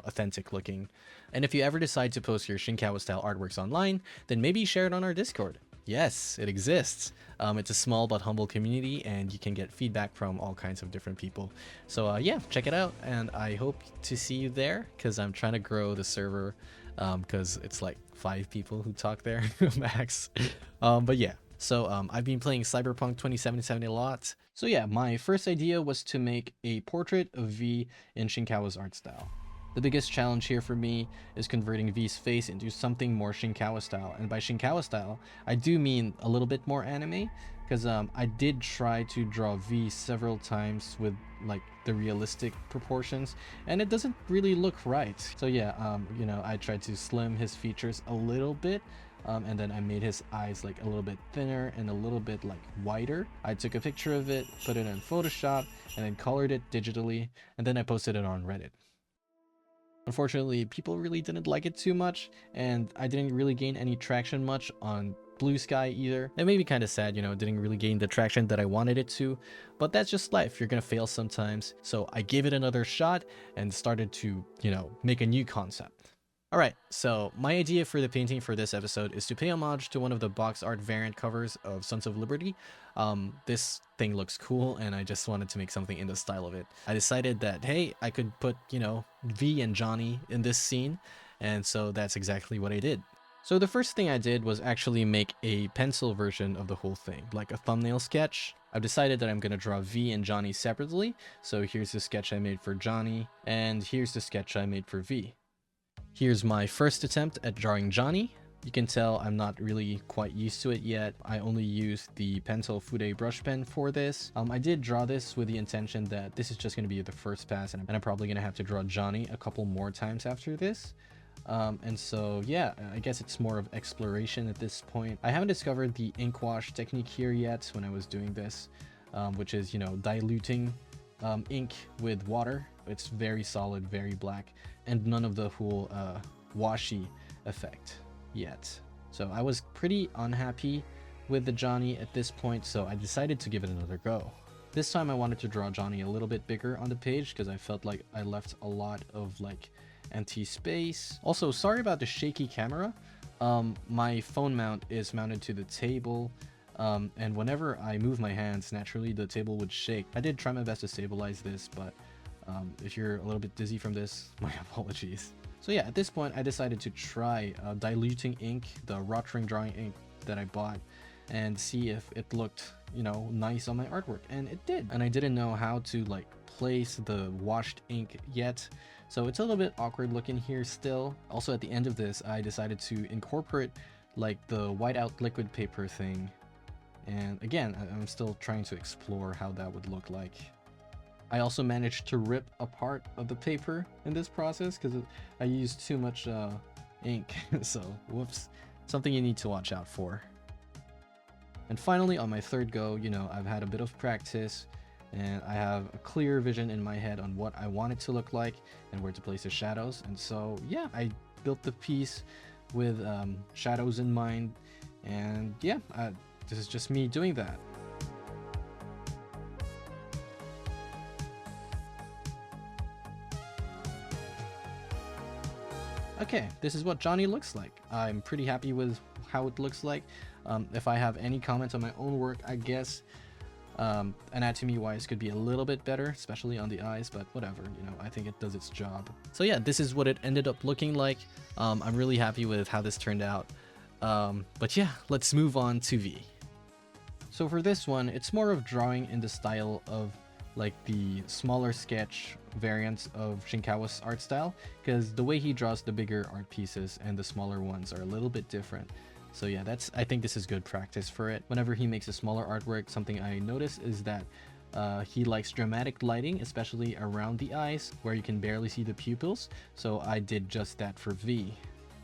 authentic looking. And if you ever decide to post your Shinkawa style artworks online, then maybe share it on our Discord. Yes, it exists. It's a small but humble community, and you can get feedback from all kinds of different people. So yeah, check it out, and I hope to see you there, because I'm trying to grow the server, because it's like 5 people who talk there, max. But yeah, so I've been playing Cyberpunk 2077 a lot. So yeah, my first idea was to make a portrait of V in Shinkawa's art style. The biggest challenge here for me is converting V's face into something more Shinkawa style. And by Shinkawa style, I do mean a little bit more anime, because I did try to draw V several times with like the realistic proportions, and it doesn't really look right. So yeah, you know, I tried to slim his features a little bit, and then I made his eyes like a little bit thinner and a little bit like wider. I took a picture of it, put it in Photoshop, and then colored it digitally, and then I posted it on Reddit. Unfortunately, people really didn't like it too much, and I didn't really gain any traction much on Blue Sky either. It made me kind of sad, you know, it didn't really gain the traction that I wanted it to, but that's just life. You're gonna fail sometimes. So I gave it another shot and started to, you know, make a new concept. Alright, so my idea for the painting for this episode is to pay homage to one of the box art variant covers of Sons of Liberty. This thing looks cool, and I just wanted to make something in the style of it. I decided that, hey, I could put, you know, V and Johnny in this scene, and so that's exactly what I did. So the first thing I did was actually make a pencil version of the whole thing, like a thumbnail sketch. I've decided that I'm going to draw V and Johnny separately, so here's the sketch I made for Johnny, and here's the sketch I made for V. Here's my first attempt at drawing Johnny. You can tell I'm not really quite used to it yet. I only used the Pentel Fude brush pen for this. I did draw this with the intention that this is just going to be the first pass, and I'm probably going to have to draw Johnny a couple more times after this. And so yeah, I guess it's more of exploration at this point. I haven't discovered the ink wash technique here yet when I was doing this, which is, you know, diluting ink with water. It's very solid, very black, and none of the whole washy effect yet. So I was pretty unhappy with the Johnny at this point, so I decided to give it another go. This time I wanted to draw Johnny a little bit bigger on the page because I felt like I left a lot of like empty space. Also, sorry about the shaky camera. My phone mount is mounted to the table, and whenever I move my hands, naturally the table would shake. I did try my best to stabilize this, but if you're a little bit dizzy from this, my apologies. So yeah, at this point I decided to try diluting ink, the Rotring drawing ink that I bought, and see if it looked, you know, nice on my artwork, and it did. And I didn't know how to like place the washed ink yet, so it's a little bit awkward looking here still. Also, at the end of this, I decided to incorporate like the whiteout liquid paper thing, and again, I'm still trying to explore how that would look like. I also managed to rip a part of the paper in this process because I used too much ink, so whoops, something you need to watch out for. And finally, on my third go, you know, I've had a bit of practice, and I have a clear vision in my head on what I want it to look like and where to place the shadows. And so yeah, I built the piece with shadows in mind, and yeah, this is just me doing that. Okay, this is what Johnny looks like. I'm pretty happy with how it looks like. If I have any comments on my own work, I guess anatomy-wise could be a little bit better, especially on the eyes, but whatever, you know, I think it does its job. So yeah, this is what it ended up looking like. I'm really happy with how this turned out. But yeah, let's move on to V. So for this one, it's more of drawing in the style of like the smaller sketch variants of Shinkawa's art style, because the way he draws the bigger art pieces and the smaller ones are a little bit different. So yeah, I think this is good practice for it. Whenever he makes a smaller artwork, something I notice is that he likes dramatic lighting, especially around the eyes where you can barely see the pupils. So I did just that for V.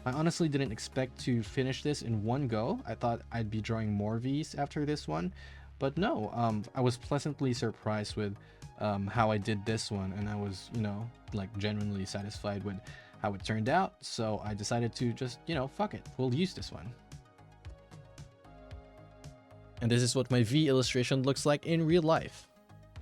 I honestly didn't expect to finish this in one go. I thought I'd be drawing more V's after this one, but no, I was pleasantly surprised with how I did this one, and I was, you know, like genuinely satisfied with how it turned out. So I decided to just, you know, fuck it, we'll use this one. And this is what my V illustration looks like in real life.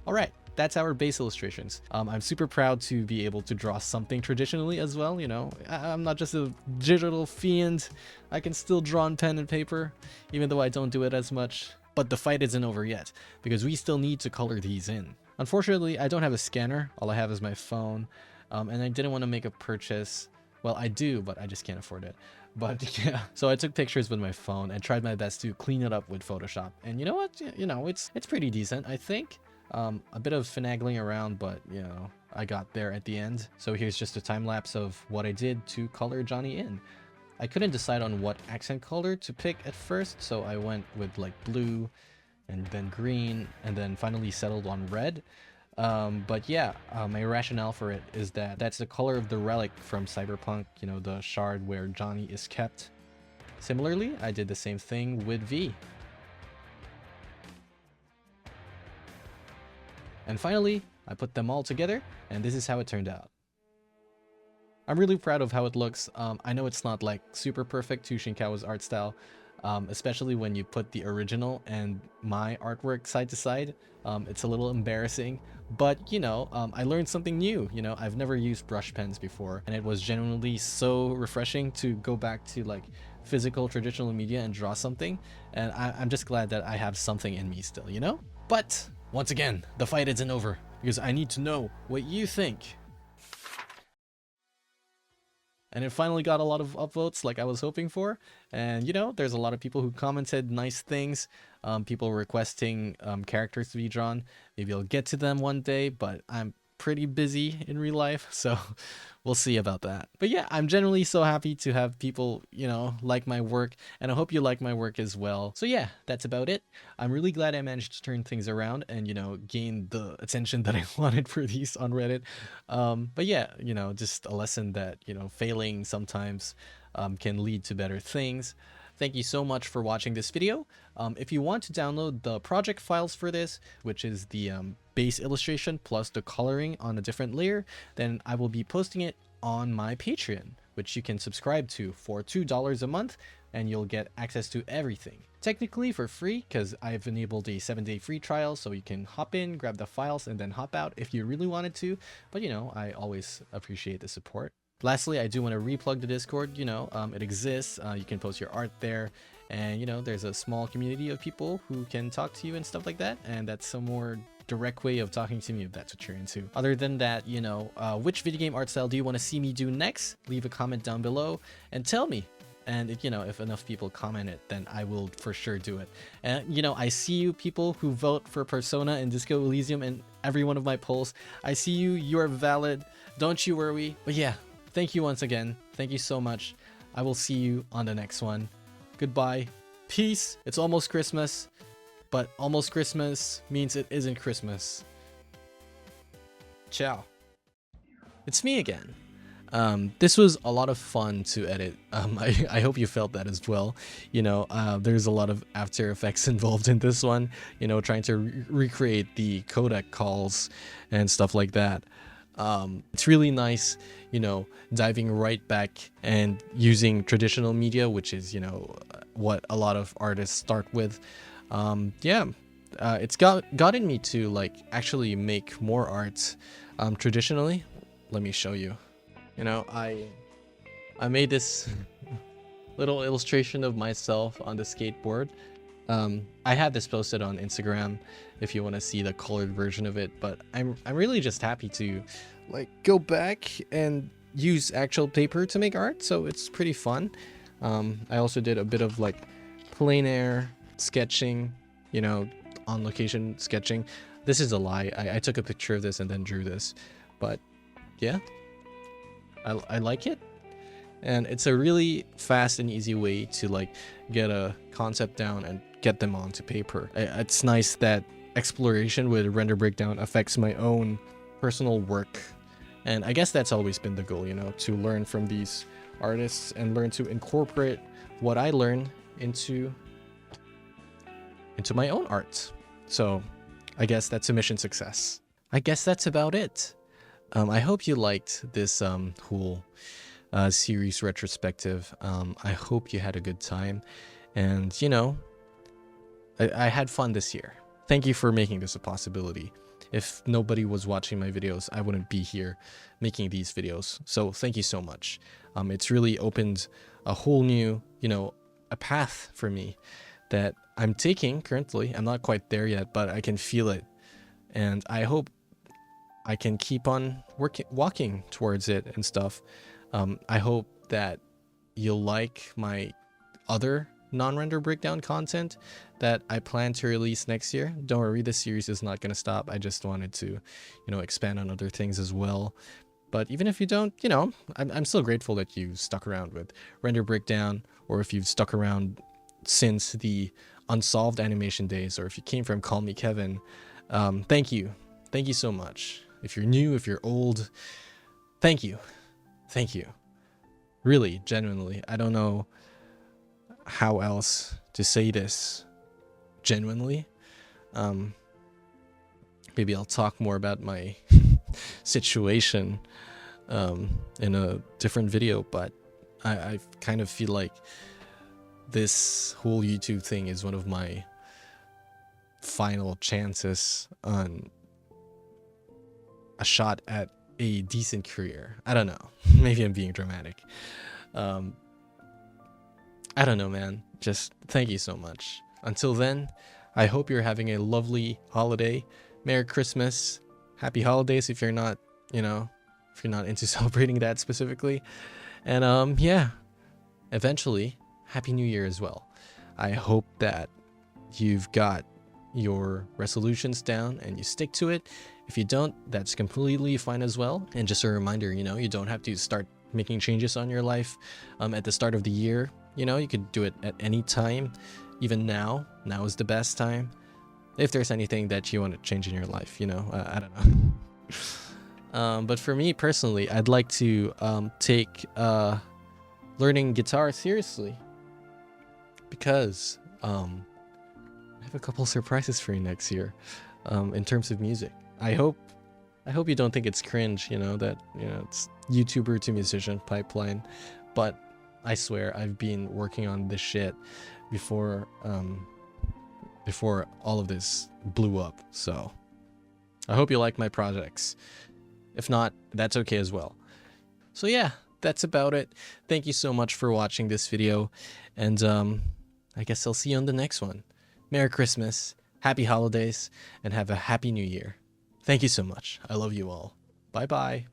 Alright, that's our base illustrations. I'm super proud to be able to draw something traditionally as well, you know. I'm not just a digital fiend. I can still draw on pen and paper, even though I don't do it as much. But the fight isn't over yet, because we still need to color these in. Unfortunately, I don't have a scanner. All I have is my phone, and I didn't want to make a purchase. Well, I do, but I just can't afford it. But yeah, so I took pictures with my phone and tried my best to clean it up with Photoshop. And you know what? You know, it's pretty decent, I think. A bit of finagling around, but you know, I got there at the end. So here's just a time lapse of what I did to color Johnny in. I couldn't decide on what accent color to pick at first, so I went with like blue and then green and then finally settled on red. But yeah, my rationale for it is that that's the color of the relic from Cyberpunk, you know, the shard where Johnny is kept. Similarly, I did the same thing with V. And finally, I put them all together, and this is how it turned out. I'm really proud of how it looks. I know it's not like super perfect to Shinkawa's art style, especially when you put the original and my artwork side to side. It's a little embarrassing, but you know, I learned something new. You know, I've never used brush pens before, and it was genuinely so refreshing to go back to like physical traditional media and draw something. And I'm just glad that I have something in me still, you know? But once again, the fight isn't over because I need to know what you think. And it finally got a lot of upvotes like I was hoping for. And you know, there's a lot of people who commented nice things. People requesting characters to be drawn. Maybe I'll get to them one day, but I'm pretty busy in real life, so we'll see about that. But yeah, I'm generally so happy to have people, you know, like my work, and I hope you like my work as well. So yeah, that's about it. I'm really glad I managed to turn things around and, you know, gain the attention that I wanted for these on Reddit. But yeah, you know, just a lesson that, you know, failing sometimes can lead to better things. Thank you so much for watching this video. If you want to download the project files for this, which is the base illustration plus the coloring on a different layer, then I will be posting it on my Patreon, which you can subscribe to for $2 a month, and you'll get access to everything. Technically for free, because I've enabled a 7-day free trial, so you can hop in, grab the files, and then hop out if you really wanted to. But you know, I always appreciate the support. Lastly, I do want to replug the Discord. You know, it exists. You can post your art there, and you know, there's a small community of people who can talk to you and stuff like that, and that's a more direct way of talking to me if that's what you're into. Other than that, you know, which video game art style do you want to see me do next? Leave a comment down below and tell me. And if, you know, if enough people comment it, then I will for sure do it. And you know, I see you people who vote for Persona and Disco Elysium in every one of my polls. I see you. You're valid. Don't you worry. But yeah, thank you once again. Thank you so much. I will see you on the next one. Goodbye. Peace. It's almost Christmas, but almost Christmas means it isn't Christmas. Ciao. It's me again. This was a lot of fun to edit. I hope you felt that as well. You know, there's a lot of After Effects involved in this one, you know, trying to recreate the codec calls and stuff like that. It's really nice, you know, diving right back and using traditional media, which is, you know, what a lot of artists start with. Yeah, it's gotten me to like actually make more art traditionally. Let me show you. You know, I made this little illustration of myself on the skateboard. I had this posted on Instagram if you want to see the colored version of it, but I'm really just happy to like go back and use actual paper to make art, so it's pretty fun. I also did a bit of like plein air sketching, you know, on location sketching. This is a lie. I took a picture of this and then drew this, but yeah, I like it. And it's a really fast and easy way to like get a concept down and get them onto paper. It's nice that exploration with render breakdown affects my own personal work. And I guess that's always been the goal, you know, to learn from these artists and learn to incorporate what I learn into my own art. So I guess that's a mission success. I guess that's about it. I hope you liked this whole series retrospective. I hope you had a good time, and you know, I had fun this year. Thank you for making this a possibility. If nobody was watching my videos, I wouldn't be here making these videos. So thank you so much. It's really opened a whole new, you know, a path for me that I'm taking currently. I'm not quite there yet, but I can feel it, and I hope I can keep on walking towards it and stuff. I hope that you'll like my other non-render breakdown content that I plan to release next year. Don't worry, this series is not going to stop. I just wanted to, you know, expand on other things as well. But even if you don't, you know, I'm still grateful that you stuck around with Render Breakdown, or if you've stuck around since the Unsolved animation days, or if you came from Call Me Kevin. Thank you. Thank you so much. If you're new, if you're old, thank you. Thank you. Really, genuinely. I don't know how else to say this genuinely. Maybe I'll talk more about my situation in a different video, but I kind of feel like this whole YouTube thing is one of my final chances on a shot at a decent career. I don't know. Maybe I'm being dramatic. I don't know, man. Just thank you so much. Until then, I hope you're having a lovely holiday. Merry Christmas. Happy holidays if you're not, you know, if you're not into celebrating that specifically. And yeah, eventually, Happy New Year as well. I hope that you've got your resolutions down and you stick to it. If you don't, that's completely fine as well. And just a reminder, you know, you don't have to start making changes on your life at the start of the year. You know, you could do it at any time. Even now is the best time. If there's anything that you want to change in your life, you know, I don't know. But for me personally, I'd like to take learning guitar seriously, because I have a couple surprises for you next year in terms of music. I hope you don't think it's cringe, you know, that, you know, it's YouTuber to musician pipeline, but I swear I've been working on this shit before all of this blew up. So I hope you like my projects. If not, that's okay as well. So yeah, that's about it. Thank you so much for watching this video, and I guess I'll see you on the next one. Merry Christmas, Happy Holidays, and have a Happy New Year. Thank you so much. I love you all. Bye bye.